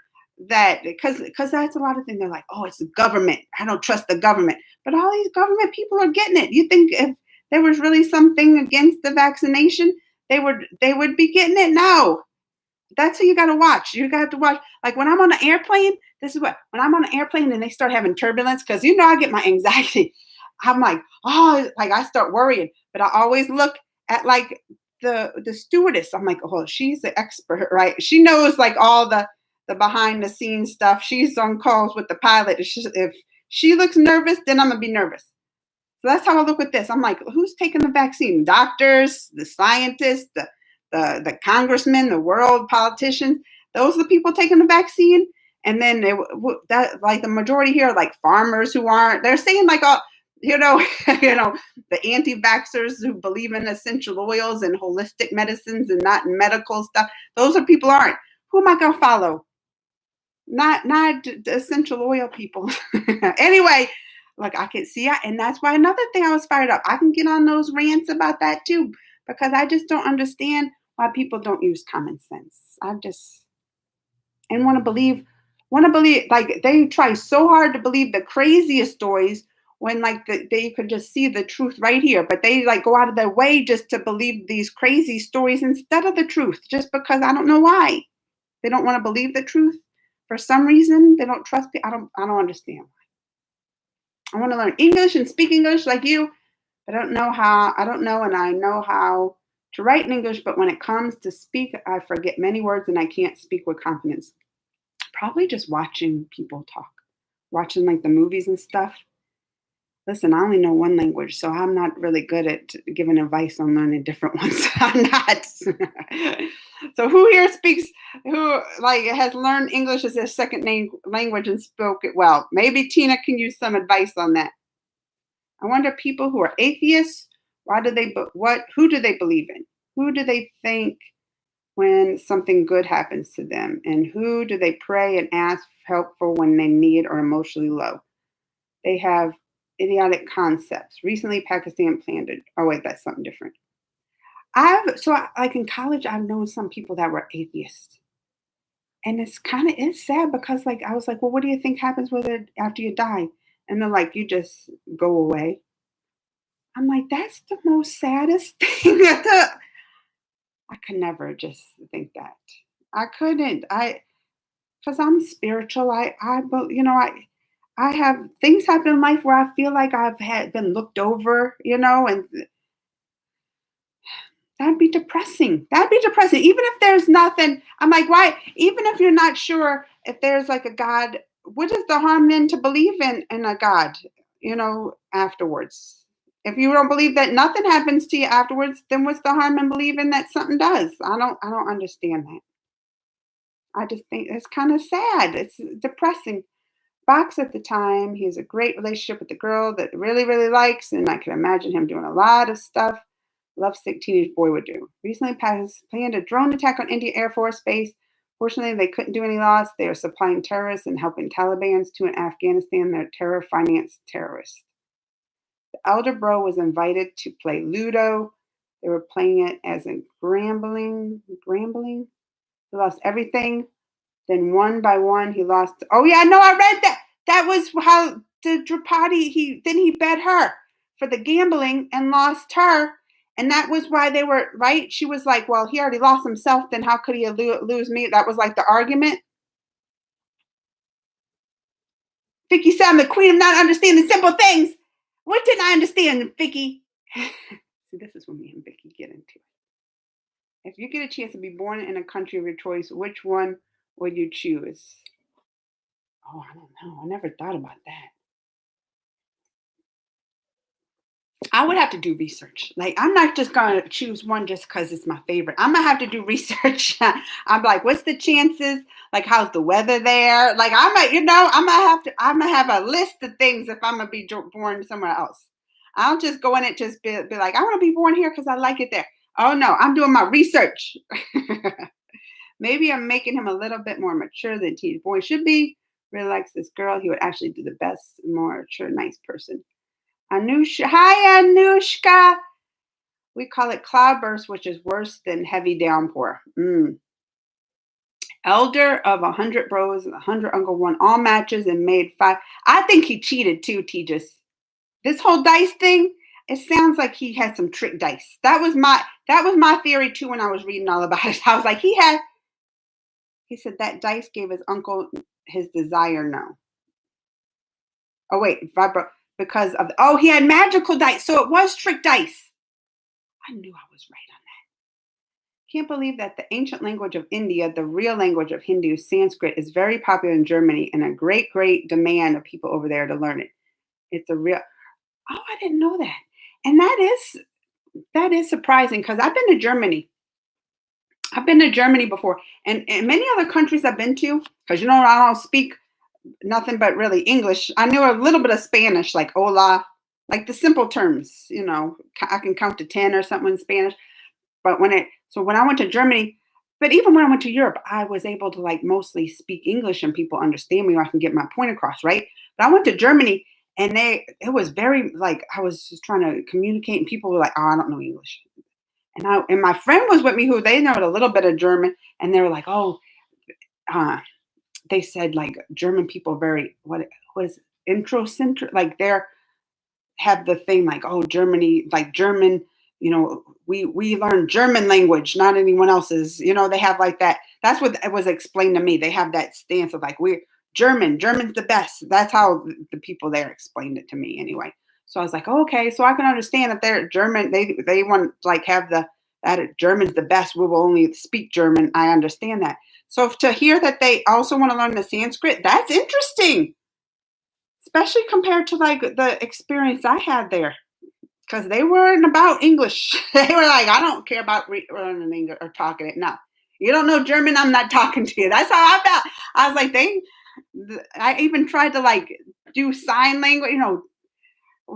that because that's a lot of things. They're like, oh, it's the government. I don't trust the government. But all these government people are getting it. You think if there was really something against the vaccination, they would be getting it? No. That's who you got to watch. You got to watch. Like when I'm on an airplane, when I'm on an airplane and they start having turbulence, because I get my anxiety. I'm like, oh, like I start worrying. But I always look at like the stewardess. I'm like, oh, she's the expert, right? She knows like all the behind the scenes stuff. She's on calls with the pilot. If she looks nervous, then I'm gonna be nervous. So that's how I look at this. I'm like, who's taking the vaccine? Doctors, the scientists, the congressmen, the world politicians. Those are the people taking the vaccine. And then that like the majority here, like farmers who aren't. They're saying like, oh, you know, the anti-vaxxers who believe in essential oils and holistic medicines and not medical stuff. Those are people aren't. Who am I gonna follow? Not the essential oil people. Anyway, like I can see, and that's why another thing I was fired up. I can get on those rants about that too, because I just don't understand why people don't use common sense. I just and want to believe like they try so hard to believe the craziest stories when like they could just see the truth right here, but they like go out of their way just to believe these crazy stories instead of the truth, just because I don't know why they don't want to believe the truth. For some reason, they don't trust me. I don't understand. I want to learn English and speak English like you. I don't know how. I don't know, and I know how to write in English, but when it comes to speak, I forget many words and I can't speak with confidence. Probably just watching people talk, watching like the movies and stuff. Listen, I only know one language, so I'm not really good at giving advice on learning different ones. I'm not. So who here speaks, who like has learned English as their second language and spoke it well? Maybe Tina can use some advice on that. I wonder people who are atheists, who do they believe in? Who do they think when something good happens to them? And who do they pray and ask help for when they need or emotionally low? They have idiotic concepts. Recently, Pakistan planned it. Oh wait, that's something different. Like in college, I've known some people that were atheists, and it's sad because like I was like, well, what do you think happens with it after you die? And they're like, you just go away. I'm like, that's the most saddest thing. I could never just think that. I couldn't. Because I'm spiritual. I have things happen in life where I feel like I've had been looked over, and that'd be depressing. That'd be depressing. Even if there's nothing, I'm like, why? Even if you're not sure if there's like a God, what is the harm then to believe in a God, afterwards? If you don't believe that nothing happens to you afterwards, then what's the harm in believing that something does? I don't understand that. I just think it's kind of sad. It's depressing. Fox at the time, he has a great relationship with the girl that really, really likes, and I can imagine him doing a lot of stuff lovesick teenage boy would do. Recently planned a drone attack on India Air Force Base. Fortunately, they couldn't do any loss. They are supplying terrorists and helping Taliban's to in Afghanistan. They're terror financed terrorists. The elder bro was invited to play Ludo. They were playing it as a grambling. He lost everything. Then one by one, he lost. Oh yeah, no, I read that. That was how the Draupadi. He bet her for the gambling and lost her, and that was why they were right. She was like, "Well, he already lost himself. Then how could he lose me?" That was like the argument. Vicky said, "I'm the queen of not understanding simple things." What didn't I understand, Vicky? See, this is when me and Vicky get into it. If you get a chance to be born in a country of your choice, which one would you choose? Oh, I don't know. I never thought about that. I would have to do research. Like, I'm not just going to choose one just because it's my favorite. I'm going to have to do research. I'm like, what's the chances? Like, how's the weather there? Like, I'm going to have a list of things if I'm going to be born somewhere else. I'll just go in it, just be like, I want to be born here because I like it there. Oh, no, I'm doing my research. Maybe I'm making him a little bit more mature than teenage boy should be. Really likes this girl. He would actually do the best, more mature, nice person. Anushka. Hi, Anushka. We call it cloudburst, which is worse than heavy downpour. Elder of 100 bros, 100 uncle won all matches and made 5. I think he cheated too, Tejas. This whole dice thing, it sounds like he had some trick dice. That was my theory too when I was reading all about it. I was like, he said that dice gave his uncle his desire no. Oh wait, because of he had magical dice, so it was trick dice. I knew I was right on that. Can't believe that the ancient language of India, the real language of Hindu, Sanskrit, is very popular in Germany and a great, great demand of people over there to learn it. It's a real. Oh, I didn't know that. And that is surprising because I've been to Germany. I've been to Germany before, and many other countries I've been to. Because I don't speak nothing but really English. I knew a little bit of Spanish, like hola, like the simple terms. I can count to 10 or something in Spanish. But when I went to Germany, but even when I went to Europe, I was able to like mostly speak English and people understand me or I can get my point across, right? But I went to Germany and it was very like I was just trying to communicate and people were like, "Oh, I don't know English." And my friend was with me who they know a little bit of German and they were like, "Oh, uh, they said like German people are very what was introcentric, like they're have the thing like, oh, Germany, like German, we learn German language, not anyone else's. They have like that. That's what it was explained to me. They have that stance of like we're German's the best. That's how the people there explained it to me anyway. So I was like, oh, okay, so I can understand if they're German, they want like have that German's the best. We will only speak German. I understand that. So to hear that they also want to learn the Sanskrit, that's interesting, especially compared to like the experience I had there because they weren't about English. They were like, I don't care about learning English or talking it. No, you don't know German. I'm not talking to you. That's how I felt. I was like, I even tried to like do sign language,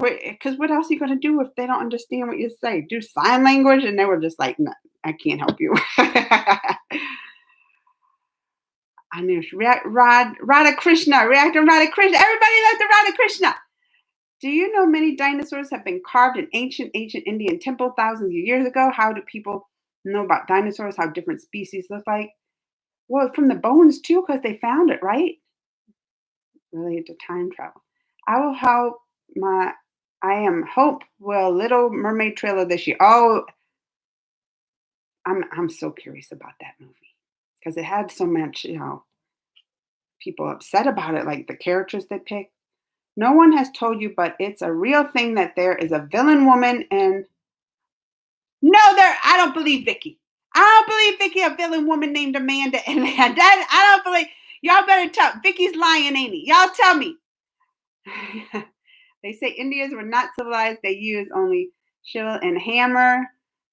because what else are you going to do if they don't understand what you say? Do sign language? And they were just like, no, I can't help you. I knew Radha Krishna, reactor Radha Krishna. Everybody loved the Radha Krishna. Do you know many dinosaurs have been carved in ancient Indian temple thousands of years ago? How do people know about dinosaurs? How different species look like? Well, from the bones too, because they found it, right? Related to time travel. I will help my. I am Hope will Little Mermaid trailer this year. Oh, I'm so curious about that movie because it had so much, people upset about it, like the characters they picked. No one has told you, but it's a real thing that there is a villain woman and no, I don't believe Vicky. I don't believe Vicky, a villain woman named Amanda, and that I don't believe. Y'all better tell. Vicky's lying, ain't he? Y'all tell me. They say Indians were not civilized. They used only chisel and hammer.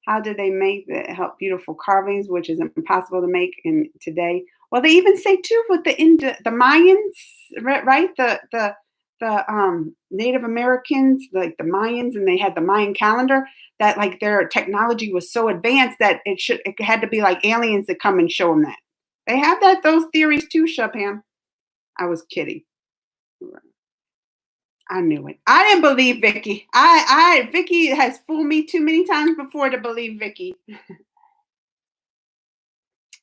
How did they make the help beautiful carvings, which is impossible to make in today? Well, they even say too with the Mayans, right? The Native Americans, like the Mayans, and they had the Mayan calendar that like their technology was so advanced that it had to be like aliens to come and show them that. They have those theories too, Shubham. I was kidding. I knew it. I didn't believe Vicky. Vicky has fooled me too many times before to believe Vicky.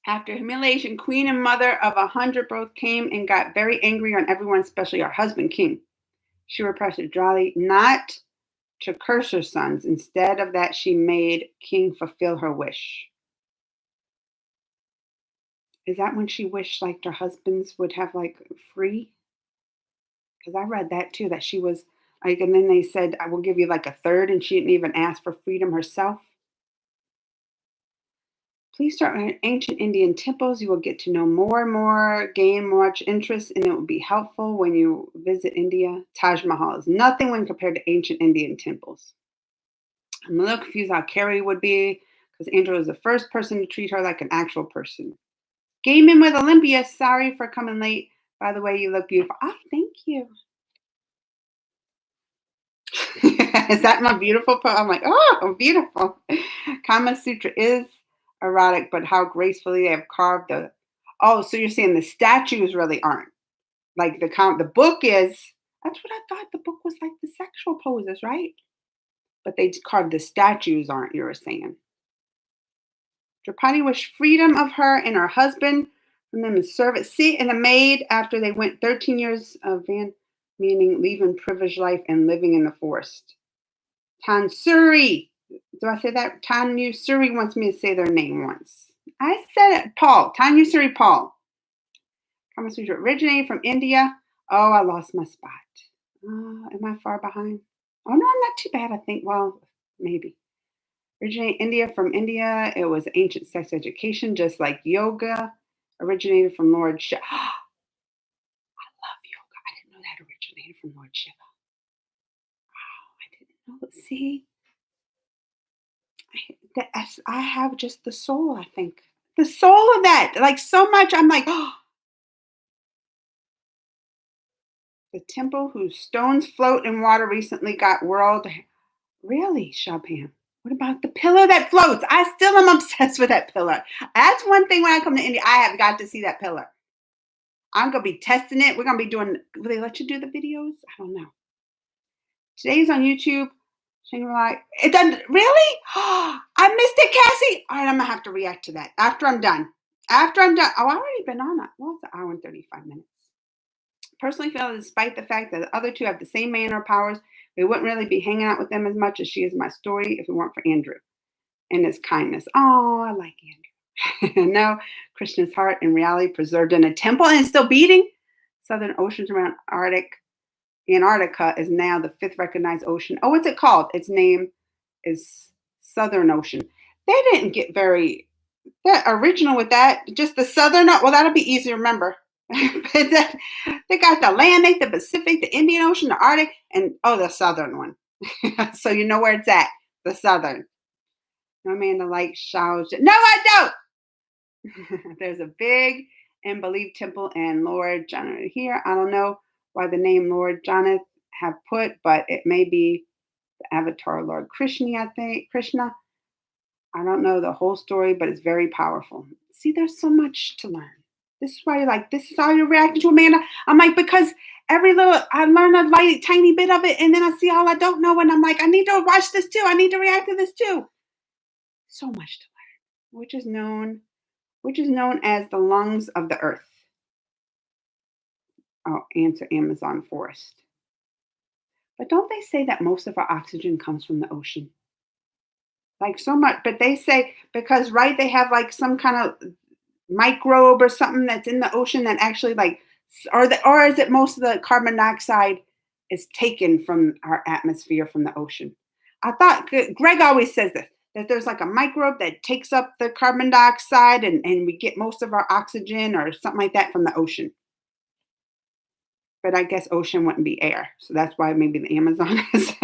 After humiliation, Queen and Mother of 100 both came and got very angry on everyone, especially her husband, King. She repressed Drali not to curse her sons. Instead of that, she made King fulfill her wish. Is that when she wished like her husbands would have like free? Because I read that too, that she was like, and then they said, I will give you like a third, and she didn't even ask for freedom herself. Please start with ancient Indian temples. You will get to know more and more, gain much interest, and it will be helpful when you visit India. Taj Mahal is nothing when compared to ancient Indian temples. I'm a little confused how Carrie would be because Angela was the first person to treat her like an actual person. Gaming with Olympia. Sorry for coming late. By the way, you look beautiful. Oh, thank you. Is that my beautiful poem? I'm like, oh, beautiful. Kama Sutra is erotic, but how gracefully they have carved the. Oh, so you're saying the statues really aren't like the book is. That's what I thought. The book was like the sexual poses, right? But they carved the statues aren't. You were saying. Draupadi wished freedom of her and her husband from them as servants. See, and a maid after they went 13 years of meaning leaving privileged life and living in the forest. Tansuri. Do I say that? Tanusuri wants me to say their name once. I said it. Paul. Tanusuri Paul. Kama Sutra originated from India. Oh, I lost my spot. Am I far behind? Oh, no, I'm not too bad, I think. Well, maybe. Originated India from India. It was ancient sex education, just like yoga. Originated from Lord Shiva. I love yoga. I didn't know that originated from Lord Shiva. I didn't know. See, I have just the soul, I think. The soul of that. Like so much. I'm like, oh, the temple whose stones float in water recently got world. Really, Shubham? What about the pillar that floats? I still am obsessed with that pillar. That's one thing when I come to India, I have got to see that pillar. I'm gonna be testing it. We're gonna be doing. Will they let you do the videos? I don't know. Today's on YouTube. Shangri-La. It doesn't really. I missed it, Cassie. All right, I'm gonna have to react to that after I'm done. After I'm done. Oh, I've already been on that. Well, it's an hour and 35 minutes. Personally feel that despite the fact that the other two have the same manner powers, we wouldn't really be hanging out with them as much as she is my story if it weren't for Andrew and his kindness. Oh, I like Andrew. No, Krishna's heart in reality preserved in a temple and it's still beating. Southern oceans around Antarctica is now the fifth recognized ocean. Oh, what's it called? Its name is Southern Ocean. They didn't get very that original with that. Just the Southern. Well, that'll be easy to remember. They got the Atlantic, the Pacific, the Indian Ocean, the Arctic, and oh, the Southern one. So you know where it's at. The Southern. No man the light shouts. No, I don't. There's a big and believed temple in Lord Jonathan here. I don't know why the name Lord Jonathan have put, but it may be the avatar Lord Krishna, I think. Krishna. I don't know the whole story, but it's very powerful. See, there's so much to learn. This is why, like, this is how you're reacting to Amanda. I'm like, because every little, I learn a light, tiny bit of it, and then I see all I don't know, and I'm like, I need to watch this too. I need to react to this too. So much to learn, which is known as the lungs of the earth. Oh, answer Amazon forest. But don't they say that most of our oxygen comes from the ocean? Like so much, but they say because right, they have like some kind of microbe or something that's in the ocean that actually like or is it most of the carbon dioxide is taken from our atmosphere from the ocean? I thought Greg always says this that there's like a microbe that takes up the carbon dioxide and we get most of our oxygen or something like that from the ocean. But I guess ocean wouldn't be air, so that's why maybe the Amazon is.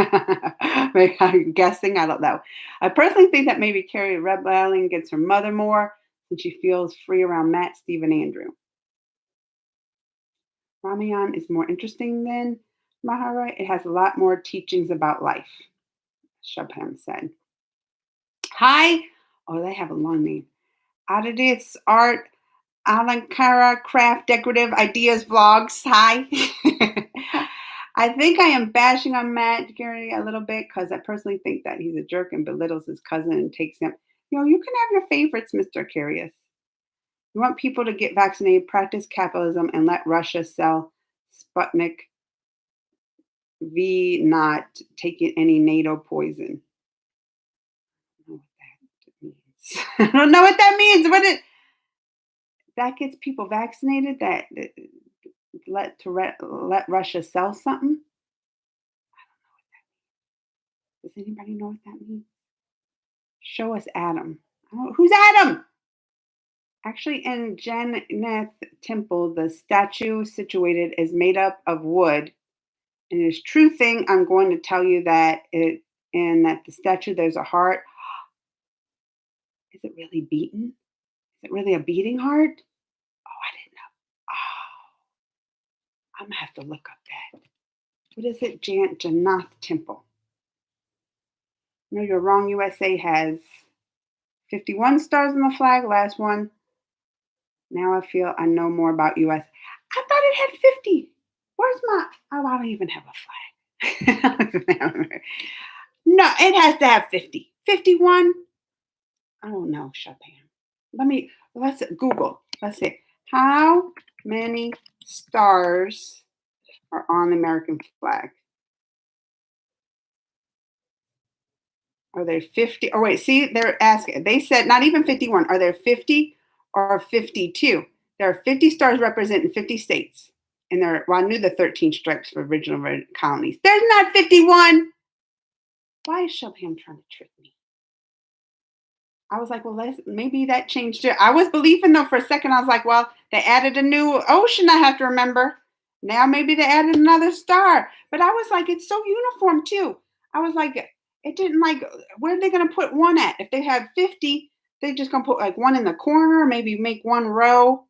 Maybe I'm guessing. I don't know. I personally think that maybe Carrie rebelling gets her mother more, and she feels free around Matt, Steve, and Andrew. Ramayan is more interesting than Mahabharata. It has a lot more teachings about life. Shubham said. Hi. Oh, they have a long name. Adidas Art Alankara Craft Decorative Ideas Vlogs. Hi. I think I am bashing on Matt Gary a little bit because I personally think that he's a jerk and belittles his cousin and takes him. You know, you can have your favorites, Mr. Curious. You want people to get vaccinated, practice capitalism, and let Russia sell Sputnik V, not taking any NATO poison. I don't know what that means. I don't know what that means. That gets people vaccinated? That let Russia sell something? Does anybody know what that means? Show us Adam. Oh, who's Adam? Actually, in Jagannath Temple, the statue situated is made up of wood. And it is true thing. I'm going to tell you that that the statue there's a heart. Is it really beaten? Is it really a beating heart? Oh, I didn't know. Oh, I'm gonna have to look up that. What is it? Jagannath Temple. No, you're wrong. USA has 51 stars on the flag. Last one. Now I feel I know more about US. I thought it had 50. Where's my? Oh, I don't even have a flag. No, it has to have 50. 51? I don't know, Chopin. Let's Google. Let's see. How many stars are on the American flag? Are there 50? Or wait, see, they're asking. They said not even 51. Are there 50 or 52? There are 50 stars representing 50 states. And I knew the 13 stripes for original colonies. There's not 51. Why is Chopin trying to trick me? I was like, well, maybe that changed it. I was believing though for a second. I was like, well, they added a new ocean. I have to remember. Now maybe they added another star. But I was like, it's so uniform too. I was like, it didn't like. Where are they going to put one at? If they have 50, they just going to put like one in the corner. Maybe make one row.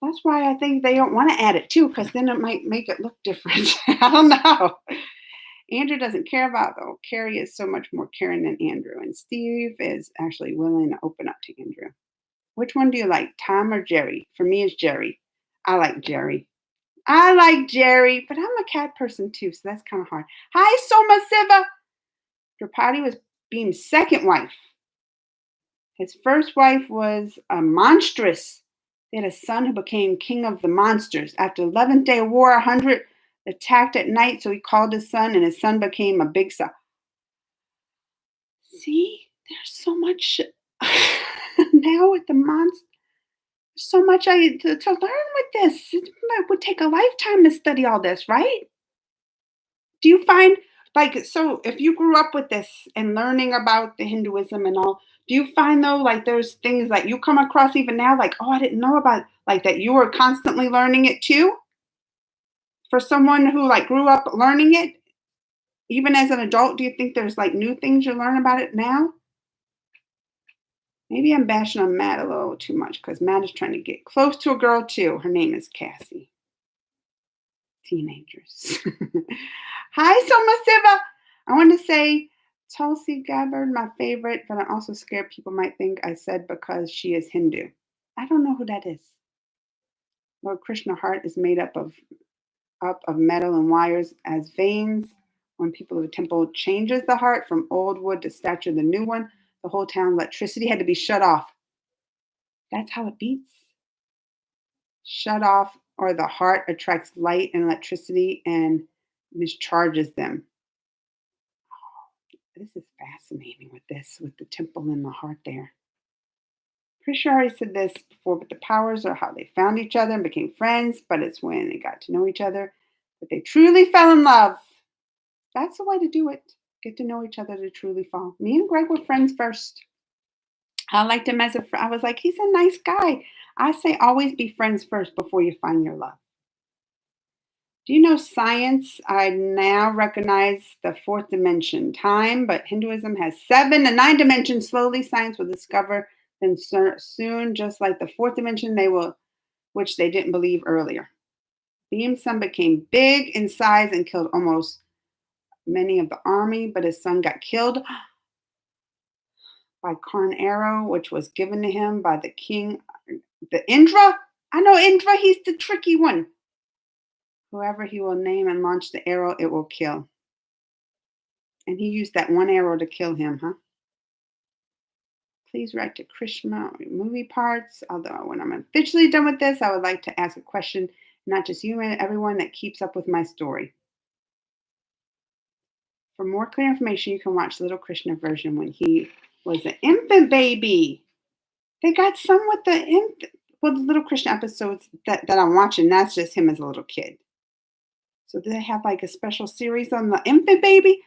That's why I think they don't want to add it too, because then it might make it look different. I don't know. Andrew doesn't care about though. Carrie is so much more caring than Andrew, and Steve is actually willing to open up to Andrew. Which one do you like, Tom or Jerry? For me, it's Jerry. I like Jerry. I like Jerry, but I'm a cat person too, so that's kind of hard. Hi, Soma Siva. Drupadi was Bhim's second wife. His first wife was a monstrous. They had a son who became king of the monsters. After the 11th day of war, 100 attacked at night, so he called his son, and his son became a big son. See, there's so much now with the monster. So much to learn with this. It would take a lifetime to study all this, right? Do you find like so if you grew up with this and learning about the Hinduism and all, do you find though like there's things that you come across even now like, oh, I didn't know about like that you were constantly learning it too? For someone who like grew up learning it, even as an adult, do you think there's like new things you learn about it now? Maybe I'm bashing on Matt a little too much because Matt is trying to get close to a girl too. Her name is Cassie. Teenagers. Hi, Soma Siva. I want to say Tulsi Gabbard, my favorite, but I'm also scared people might think I said because she is Hindu. I don't know who that is. Lord Krishna heart is made up of metal and wires as veins. When people of the temple changes the heart from old wood to statue the new one, the whole town electricity had to be shut off. That's how it beats. Shut off, or the heart attracts light and electricity and mischarges them. This is fascinating with the temple and the heart there. Pretty sure I already said this before, but the powers are how they found each other and became friends, but it's when they got to know each other that they truly fell in love. That's the way to do it. Get to know each other to truly fall. Me and Greg were friends first. I liked him as a friend. I was like, he's a nice guy. I say always be friends first before you find your love. Do you know science? I now recognize the fourth dimension, time, but Hinduism has 7 to 9 dimensions. Slowly, science will discover them soon, just like the fourth dimension which they didn't believe earlier. Bhim's son became big in size and killed almost many of the army, but his son got killed by Karn arrow, which was given to him by the king, the Indra. I know Indra, he's the tricky one. Whoever he will name and launch the arrow, it will kill. And he used that one arrow to kill him, huh? Please write to Krishna movie parts. Although when I'm officially done with this, I would like to ask a question, not just you and everyone that keeps up with my story. For more clear information, you can watch the Little Krishna version when he was an infant baby. They got some with the Little Krishna episodes that I'm watching. That's just him as a little kid. So do they have like a special series on the infant baby?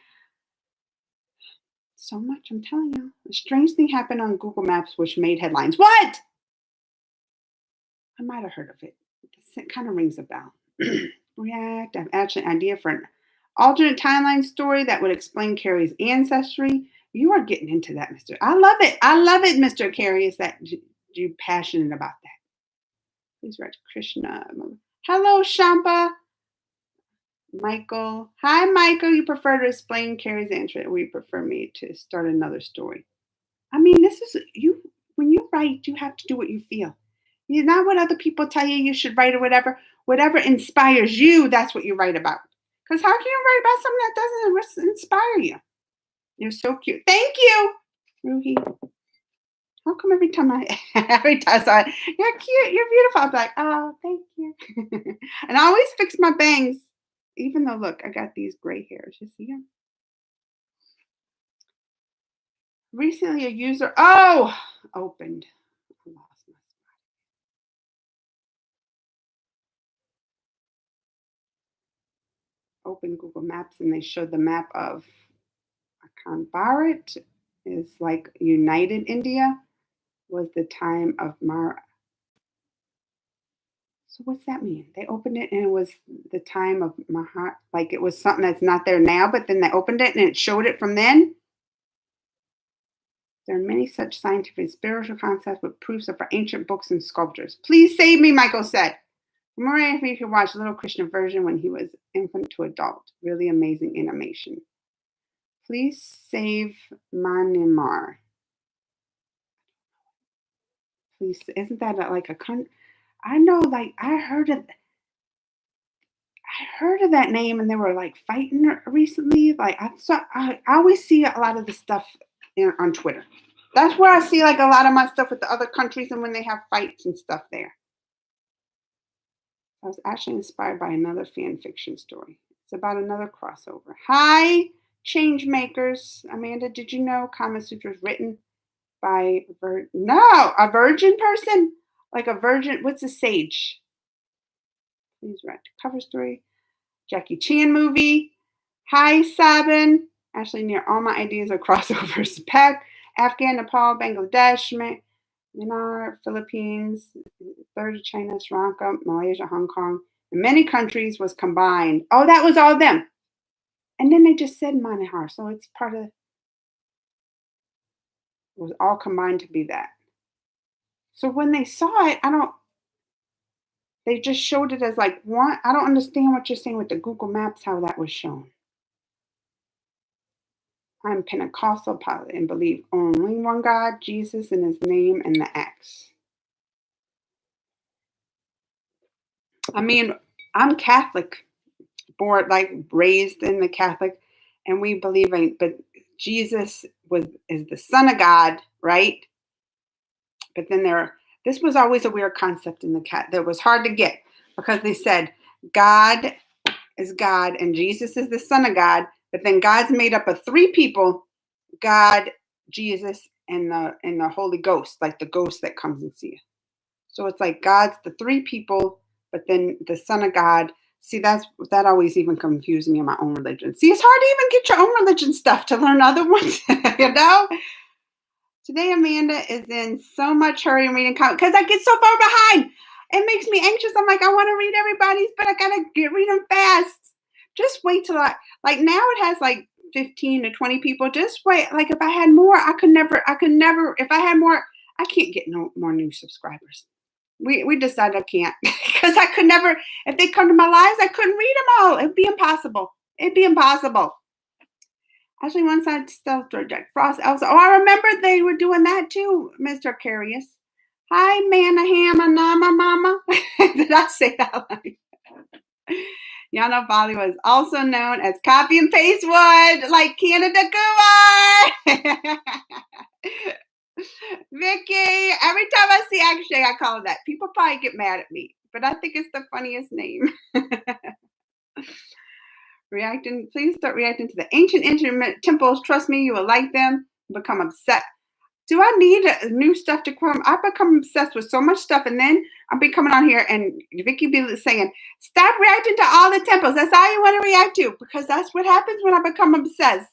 So much, I'm telling you. A strange thing happened on Google Maps which made headlines. What? I might have heard of it. It kind of rings a bell. React. I have actually an idea for an alternate timeline story that would explain Carrie's ancestry. You are getting into that, Mr. I love it. I love it, Mr. Carrie. Is that you passionate about that? Please write to Krishna. Hello, Shampa. Michael. Hi, Michael. You prefer to explain Carrie's answer, or you prefer me to start another story? I mean, this is you. When you write, you have to do what you feel. You're not what other people tell you you should write or whatever. Whatever inspires you, that's what you write about. Because how can you write about something that doesn't inspire you? You're so cute. Thank you, Ruhi. How come every time you're cute, you're beautiful. I'm like, oh, thank you. And I always fix my bangs, even though look, I got these gray hairs. You see them? Recently, a user opened. I lost my open Google Maps, and they showed the map of Akan Bharat. is like united India was the time of Mar. So what's that mean? They opened it and it was the time of Mahat, like it was something that's not there now, but then they opened it and it showed it from then. There are many such scientific and spiritual concepts with proofs of our ancient books and sculptures. Please save me, Michael said. Maria, if you could watch Little Krishna version when he was infant to adult. Really amazing animation. Please save Myanmar. Please, isn't that like a country? I know, like I heard of that name, and they were like fighting recently. Like I saw, I always see a lot of the stuff on Twitter. That's where I see like a lot of my stuff with the other countries, and when they have fights and stuff there. I was actually inspired by another fan fiction story. It's about another crossover. Hi, change makers. Amanda, did you know Kama Sutra is written by a virgin person? Like a virgin, what's a sage? Please write the cover story. Jackie Chan movie. Hi, Sabin. Actually, near all my ideas are crossovers. Pac, Afghan, Nepal, Bangladesh, Myanmar, Philippines, third of China, Sri Lanka, Malaysia, Hong Kong, and many countries was combined. Oh, that was all them. And then they just said Manihar, so it's part of, it was all combined to be that. So when they saw it, they just showed it as like one. I don't understand what you're saying with the Google Maps, how that was shown. I'm Pentecostal and believe only one God, Jesus, and his name and the X. I mean, I'm Catholic, born like raised in the Catholic, and we believe in, but Jesus is the Son of God, right? But then this was always a weird concept in the cat that was hard to get because they said God is God and Jesus is the Son of God, but then God's made up of three people: God, Jesus, and the Holy Ghost, like the ghost that comes and sees you. So it's like God's the three people, but then the Son of God. See, that always even confused me in my own religion. See, it's hard to even get your own religion stuff to learn other ones, you know? Today, Amanda is in so much hurry and reading comments because I get so far behind. It makes me anxious. I'm like, I want to read everybody's, but I gotta read them fast. Just wait till like now it has like 15 to 20 people. Just wait. Like if I had more, I could never. If I had more, I can't get no more new subscribers. We decided I can't because I could never. If they come to my lives, I couldn't read them all. It'd be impossible. It'd be impossible. Actually, once I stealth or Jack Frost. I remember they were doing that too, Mr. Curious. Hi, Manahama Nama Mama. Did I say that right? Yana Bali was also known as copy and paste wood, like Canada Kumar. Vicky, every time I see Akshay, I call her that. People probably get mad at me, but I think it's the funniest name. Please start reacting to the ancient temples. Trust me, you will like them. Become upset. Do I need new stuff to come? I become obsessed with so much stuff, and then I'll be coming on here, and Vicky be saying, "Stop reacting to all the temples. That's all you want to react to, because that's what happens when I become obsessed."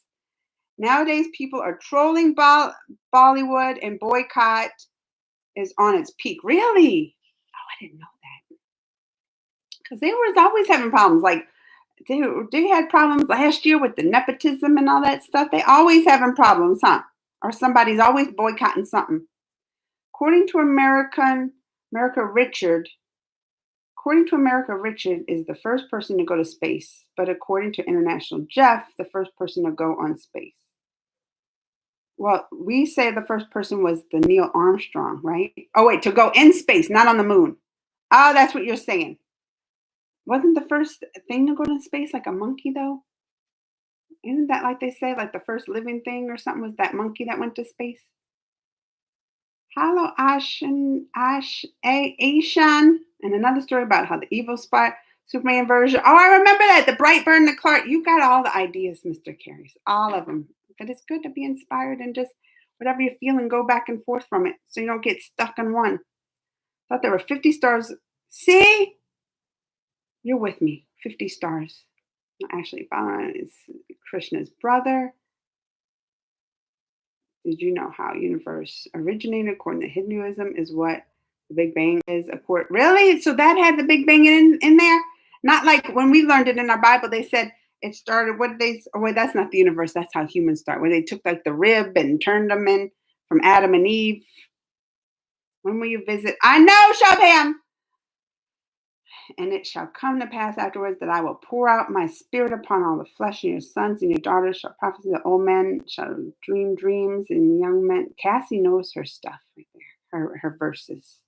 Nowadays, people are trolling Bollywood, and boycott is on its peak. Really? Oh, I didn't know that. Because they were always having problems. Like they had problems last year with the nepotism and all that stuff. They always having problems, huh? Or somebody's always boycotting something. According to America Richard is the first person to go to space, but according to International Jeff, the first person to go on space. Well, we say the first person was the Neil Armstrong, right? Oh, wait, to go in space, not on the moon. Oh, that's what you're saying. Wasn't the first thing to go to space like a monkey, though? Isn't that like they say, like the first living thing or something was that monkey that went to space? Hello, Ashan, Ashan, and another story about how the evil spy Superman version. Oh, I remember that. The Brightburn, the Clark. You got all the ideas, Mr. Carries. All of them. But it's good to be inspired and just whatever you feel and go back and forth from it so you don't get stuck in one. Thought there were 50 stars. See? You're with me. 50 stars. Actually, Balaram is Krishna's brother. Did you know how universe originated according to Hinduism is what the Big Bang is? Really? So that had the Big Bang in there? Not like when we learned it in our Bible, they said it started, what did they, oh, wait, that's not the universe. That's how humans start. Where they took like the rib and turned them in from Adam and Eve. When will you visit? I know, Shabam. And it shall come to pass afterwards that I will pour out my spirit upon all the flesh, and your sons and your daughters shall prophesy, the old men shall dream dreams, and young men. Cassie knows her stuff right there, her verses.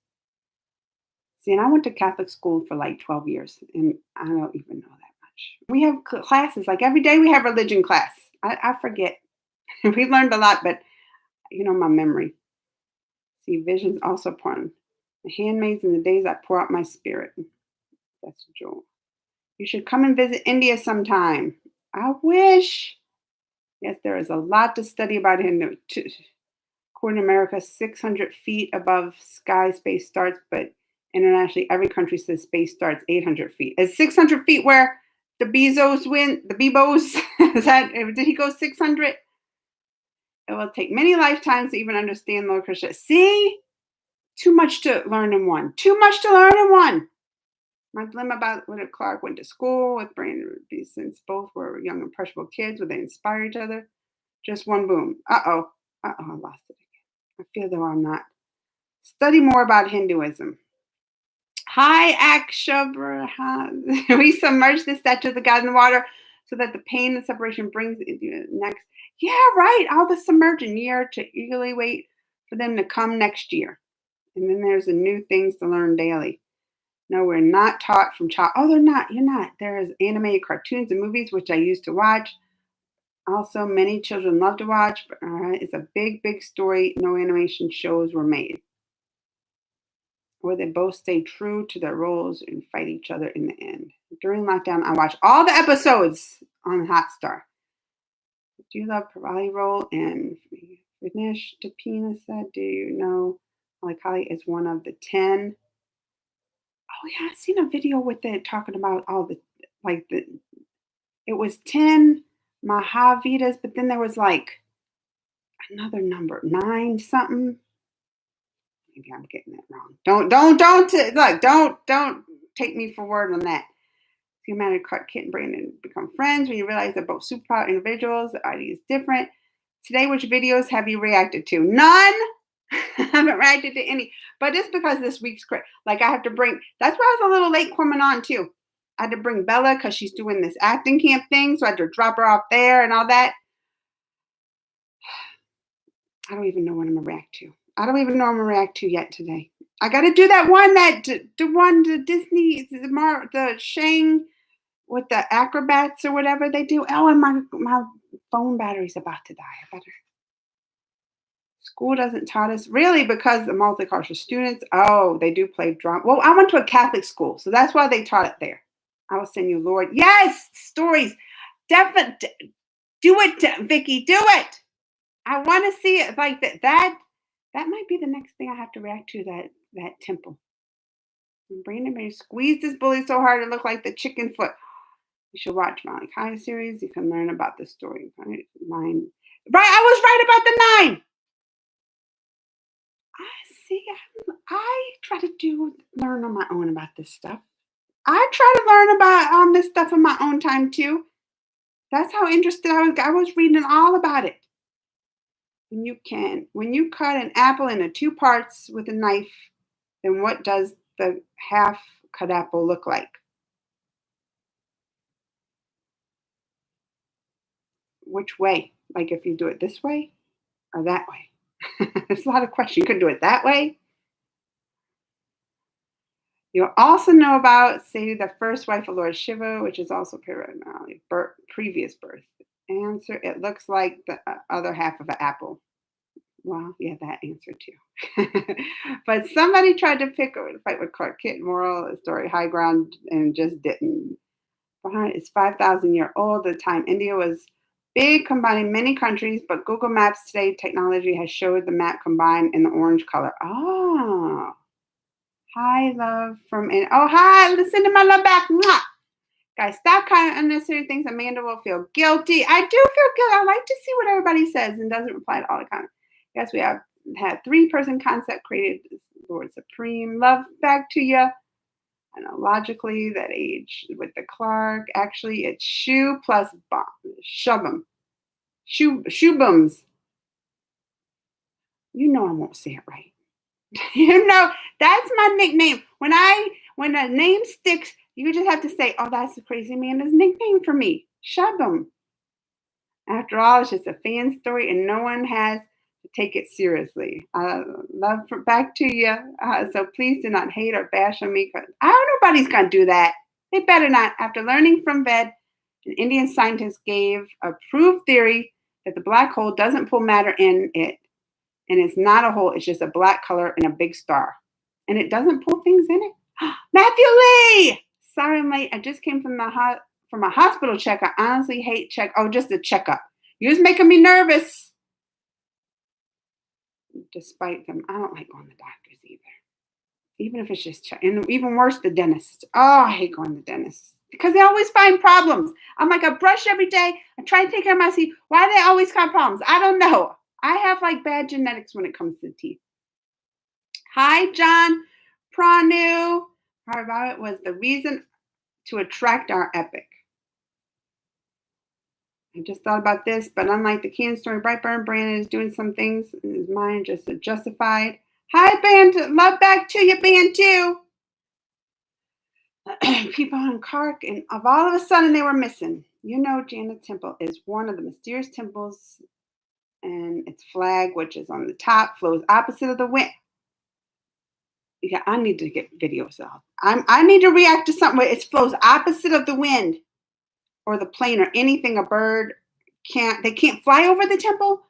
See, and I went to Catholic school for like 12 years, and I don't even know that much. We have classes, like every day we have religion class. I forget. We learned a lot, but my memory. See, visions also upon the handmaids in the days I pour out my spirit. That's Joel. You should come and visit India sometime. I wish. Yes, there is a lot to study about Hindu. According to America, 600 feet above sky space starts, but internationally, every country says space starts 800 feet. Is 600 feet where the Bezos win? The Bebos? Did he go 600? It will take many lifetimes to even understand Lord Krishna. See? Too much to learn in one. Too much to learn in one. My dilemma about when Clark went to school with Brandon, since both were young, impressionable kids, would they inspire each other? Just one boom. I lost it again. I feel though I'm not. Study more about Hinduism. Hi, Akshabra. We submerge the statue of the god in the water so that the pain and separation brings next. Yeah, right. All the submerging year to eagerly wait for them to come next year. And then there's the new things to learn daily. No, we're not taught from child. Oh, they're not. You're not. There's animated cartoons and movies, which I used to watch. Also, many children love to watch, but it's a big, big story. No animation shows were made. Where they both stay true to their roles and fight each other in the end. During lockdown, I watched all the episodes on Hotstar. Do you love Pravali role? And Vinesh Tapina said, do you know Malikali is one of the 10? Oh yeah, I've seen a video with it talking about all the it was 10 Mahavitas, but then there was like another number, 9 something. Maybe I'm getting it wrong. Don't take me for word on that. Humanity, Kit and Brandon become friends when you realize they're both superpower individuals. The idea is different. Today, which videos have you reacted to? None. I haven't reacted to any, but it's because this week's I have to bring. That's why I was a little late coming on too. I had to bring Bella because she's doing this acting camp thing, so I had to drop her off there and all that. I don't even know what I'm gonna react to. I don't even know what I'm gonna react to yet today. I got to do that one the Disney the Shang with the acrobats or whatever they do. Oh, and my phone battery's about to die. I better. School doesn't taught us really because the multicultural students. Oh, they do play drum. Well, I went to a Catholic school, so that's why they taught it there. I will send you, Lord. Yes, stories. Definitely do it, Vicky. Do it. I want to see it like that. That might be the next thing I have to react to. That temple. And Brandon may squeeze this bully so hard it looked like the chicken foot. You should watch Molly Kai series. You can learn about the story. Right? Mine. Right, I was right about the 9. I see. I try to learn on my own about this stuff. I try to learn about this stuff in my own time too. That's how interested I was. I was reading all about it. When you cut an apple into 2 parts with a knife, then what does the half cut apple look like? Which way? Like if you do it this way or that way? It's a lot of questions. You could do it that way. You'll also know about, say, the first wife of Lord Shiva, which is also previous birth. Answer, it looks like the other half of an apple. Well, yeah, that answer too. But somebody tried to pick a fight with Clark Kent, moral of the story, high ground, and just didn't. It's 5,000 years old. At the time India was big, combining many countries, but Google Maps today technology has showed the map combined in the orange color. Oh. Hi, love from oh hi, listen to my love back. Mwah. Guys, stop kind of unnecessary things. Amanda will feel guilty. I do feel guilty. I like to see what everybody says and doesn't reply to all the comments. Yes, we have had three-person concept created Lord Supreme. Love back to you. I know logically that age with the Clark. Actually, it's shoe plus bomb. Shove 'em. Shoe bums. You know I won't say it right. You know, that's my nickname. When a name sticks, you just have to say, "Oh, that's the crazy man's nickname for me." Shove 'em. After all, it's just a fan story, and no one has to take it seriously. Love for back to you. So please do not hate or bash on me, because nobody's gonna do that. They better not. After learning from Ved, an Indian scientist gave a proved theory that the black hole doesn't pull matter in it, and it's not a hole. It's just a black color in a big star, and it doesn't pull things in it. Matthew Lee. Sorry I'm late. I just came from a hospital check. I honestly hate check. Oh, just a checkup. You're just making me nervous. Despite them, I don't like going to doctors either. Even if it's just check. And even worse, the dentist. Oh, I hate going to the dentist because they always find problems. I'm like, I brush every day. I try to take care of my teeth. Why do they always have problems? I don't know. I have like bad genetics when it comes to teeth. Hi, John Pranu. How about it was the reason to attract our epic. I just thought about this, but unlike the Can story, Brightburn Brandon is doing some things in his mind just justified. Hi, band. Love back to you, band too. People on Kark, and all of a sudden they were missing. You know, Janet Temple is one of the mysterious temples, and its flag, which is on the top, flows opposite of the wind. Yeah, I need to get videos out. I need to react to something where it flows opposite of the wind or the plane or anything. A bird can't fly over the temple.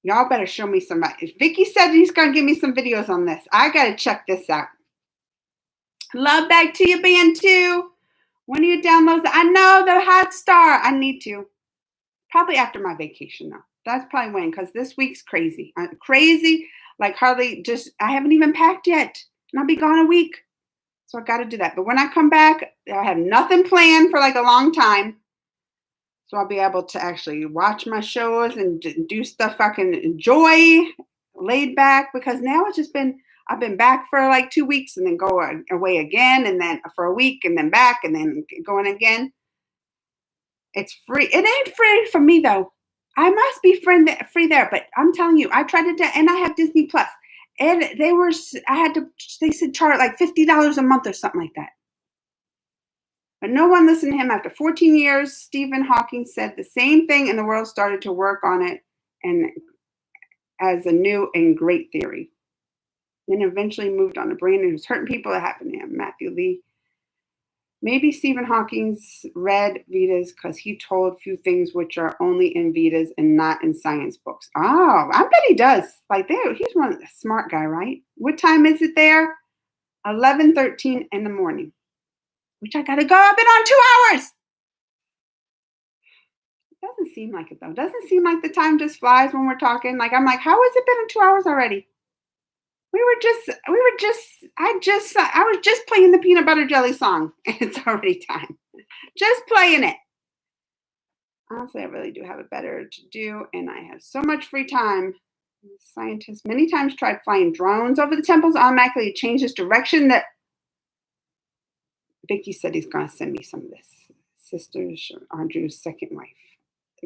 Y'all better show me some. Vicky said he's gonna give me some videos on this. I gotta check this out. Love back to you, band too. When do you download I know the hot star. I need to. Probably after my vacation though. That's probably when, because this week's crazy. Crazy, like hardly I haven't even packed yet. And I'll be gone a week. So I got to do that. But when I come back, I have nothing planned for like a long time. So I'll be able to actually watch my shows and do stuff I can enjoy, laid back, because now I've been back for like 2 weeks and then go away again, and then for a week and then back and then going again. It's free. It ain't free for me though. I must be free there, but I'm telling you, I tried to, and I have Disney Plus, and they said charge like $50 a month or something like that. But no one listened to him. After 14 years, Stephen Hawking said the same thing, and the world started to work on it and as a new and great theory. Then eventually moved on to Brandon, who's hurting people. It happened to him, Matthew Lee. Maybe Stephen Hawking's read Vedas because he told few things which are only in Vedas and not in science books. Oh, I bet he does. Like he's one smart guy, right? What time is it there? 11:13 in the morning. Which I gotta go. I've been on 2 hours. It doesn't seem like it though. Doesn't seem like the time just flies when we're talking. Like I'm like, how has it been in 2 hours already? I was just playing the peanut butter jelly song, and it's already time. Just playing it. Honestly, I really do have it better to do, and I have so much free time. Scientists many times tried flying drones over the temples, automatically changes direction. That Vicky said he's gonna send me some of this. Sister Andrew's second wife.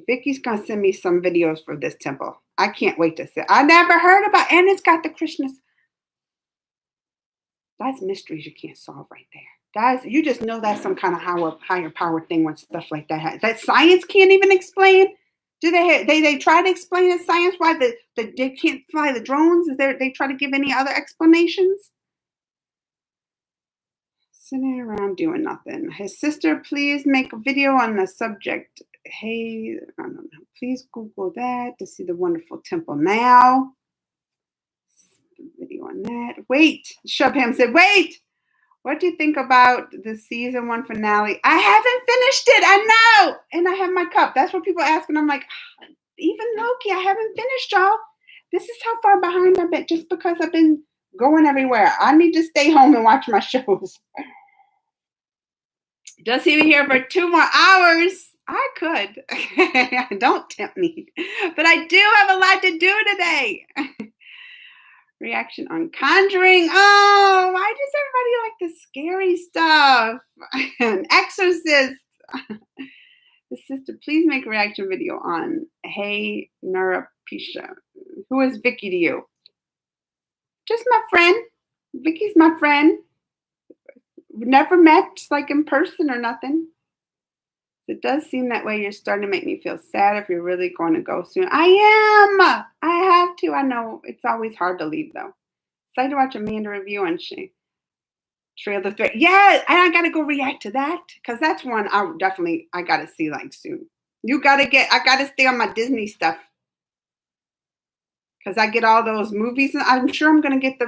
Vicky's gonna send me some videos for this temple. I can't wait to see. I never heard about, and it's got the Krishnas. That's mysteries you can't solve right there. You just know that's some kind of higher power thing when stuff like that. That science can't even explain. Do they try to explain in science why they can't fly the drones? They try to give any other explanations? Sitting around doing nothing. His sister, please make a video on the subject. Hey, I don't know. Please Google that to see the wonderful temple now. Video on that. Wait, Shubham said, wait. What do you think about the season 1 finale? I haven't finished it. I know. And I have my cup. That's what people ask. And I'm like, even Loki, I haven't finished, y'all. This is how far behind I've been just because I've been going everywhere. I need to stay home and watch my shows. Just even here for 2 more hours. I could. Don't tempt me. But I do have a lot to do today. Reaction on Conjuring. Oh, why does everybody like the scary stuff? An Exorcist. The sister, please make a reaction video on Hey Narapisha. Who is Vicky to you? Just my friend. Vicky's my friend. Never met, like in person or nothing. It does seem that way. You're starting to make me feel sad if you're really going to go soon. I am. I have to. I know it's always hard to leave though. Excited to watch Amanda review on Trailer 3. Yeah, I gotta go react to that because that's one I gotta see like soon. I gotta stay on my Disney stuff because I get all those movies. And I'm sure I'm gonna get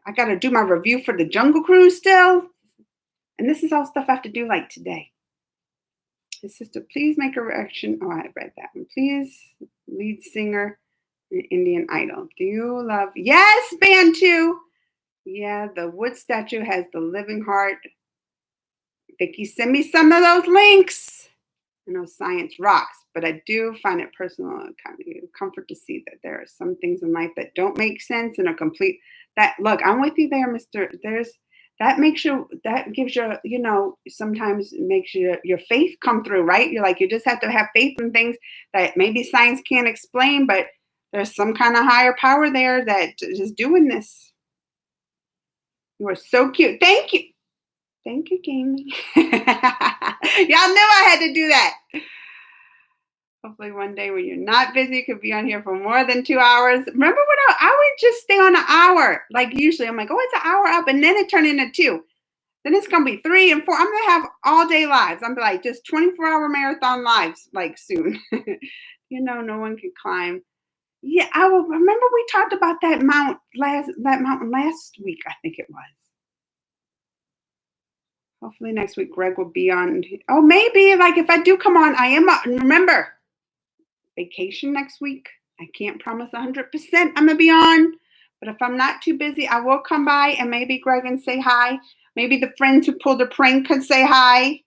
I gotta do my review for the Jungle Cruise still. And this is all stuff I have to do like today. His sister, please make a reaction. Oh, I read that one. Please, lead singer in Indian Idol. Do you love? Yes, Bantu. Yeah, the wood statue has the living heart. Vicky, send me some of those links. I know science rocks, but I do find it personal and kind of comfort to see that there are some things in life that don't make sense and are complete. That look, I'm with you there, Mister. That gives you, sometimes makes your faith come through, right? You just have to have faith in things that maybe science can't explain, but there's some kind of higher power there that is doing this. You are so cute. Thank you. Thank you, Jamie. Y'all knew I had to do that. Hopefully one day when you're not busy, you could be on here for more than 2 hours. Remember when I would just stay on an hour. Like usually I'm like, oh, it's an hour up. And then it turned into 2. Then it's going to be 3 and 4. I'm going to have all day lives. I'm like just 24-hour marathon lives like soon. No one can climb. Yeah, I will remember we talked about that mountain last week, I think it was. Hopefully next week Greg will be on. Oh, maybe like if I do come on, I am remember vacation next week. I can't promise 100% I'm gonna be on, but if I'm not too busy, I will come by and maybe Greg and say hi. Maybe the friends who pulled a prank could say hi.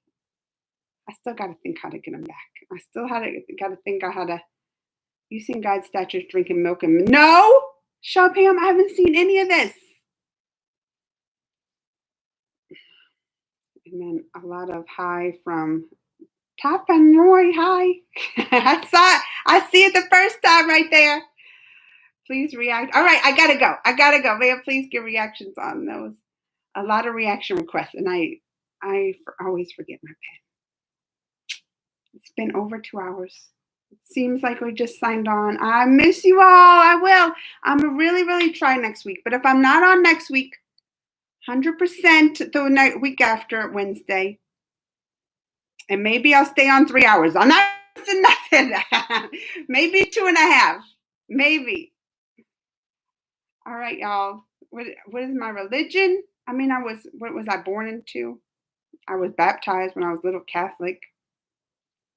I still got to think how to get them back. I still got to think of how to. You seen God's statues drinking milk and no, show Pam. I haven't seen any of this. And then a lot of hi from Tapanoy. Hi. I see it the first time right there. Please react. All right, I gotta go. May I please give reactions on those? A lot of reaction requests, and I always forget my pen. It's been over 2 hours. It seems like we just signed on. I miss you all. I will. I'm gonna really, really try next week. But if I'm not on next week, 100% the week after Wednesday. And maybe I'll stay on 3 hours. I'm not missing nothing. Maybe 2.5. Maybe. All right, y'all. What is my religion? I mean, what was I born into? I was baptized when I was little Catholic.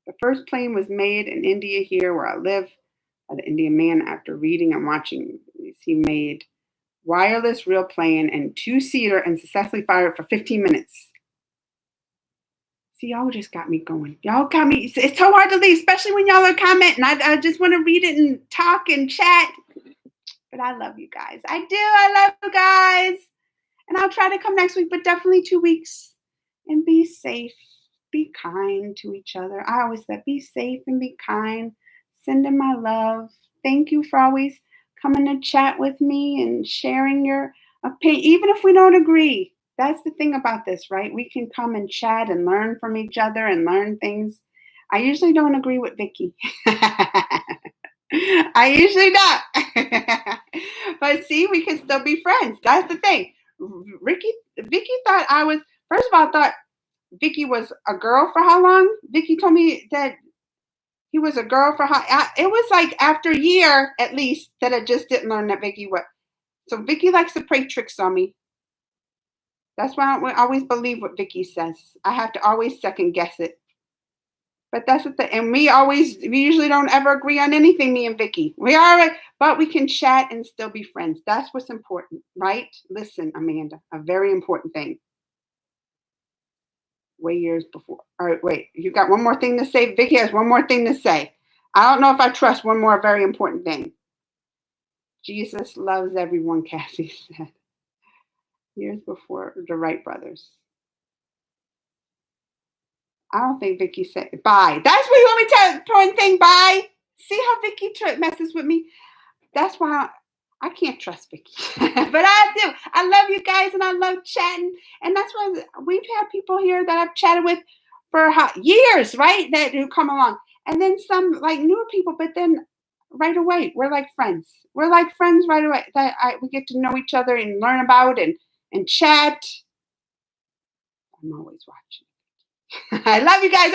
The first plane was made in India here where I live by the Indian man after reading and watching. He made wireless real plane and 2-seater and successfully fired for 15 minutes. See, y'all just got me going. Y'all got me. It's so hard to leave, especially when y'all are commenting. I just want to read it and talk and chat. But I love you guys. I do. I love you guys. And I'll try to come next week, but definitely 2 weeks. And be safe. Be kind to each other. I always said be safe and be kind. Send in my love. Thank you for always coming to chat with me and sharing your opinion, even if we don't agree. That's the thing about this, right? We can come and chat and learn from each other and learn things. I usually don't agree with Vicky. I usually don't. But see, we can still be friends. That's the thing. Vicky thought first of all, I thought Vicky was a girl for how long? Vicky told me that he was a girl for it was like after a year at least that I just didn't learn that Vicky was. So Vicky likes to play tricks on me. That's why I always believe what Vicky says. I have to always second guess it. But that's the thing. And we usually don't ever agree on anything, me and Vicky. But we can chat and still be friends. That's what's important, right? Listen, Amanda, a very important thing. way years before. All right, wait. You got one more thing to say? Vicky has one more thing to say. I don't know if I trust one more very important thing. Jesus loves everyone, Cassie said. Years before the Wright brothers. I don't think Vicky said bye. That's what you want me to throw in thing bye. See how Vicky messes with me? That's why I can't trust Vicky. But I do. I love you guys and I love chatting. And that's why we've had people here that I've chatted with for years, right? That who come along. And then some like newer people, but then right away, we're like friends. We're like friends right away. We get to know each other and learn about and chat. I'm always watching. I love you guys.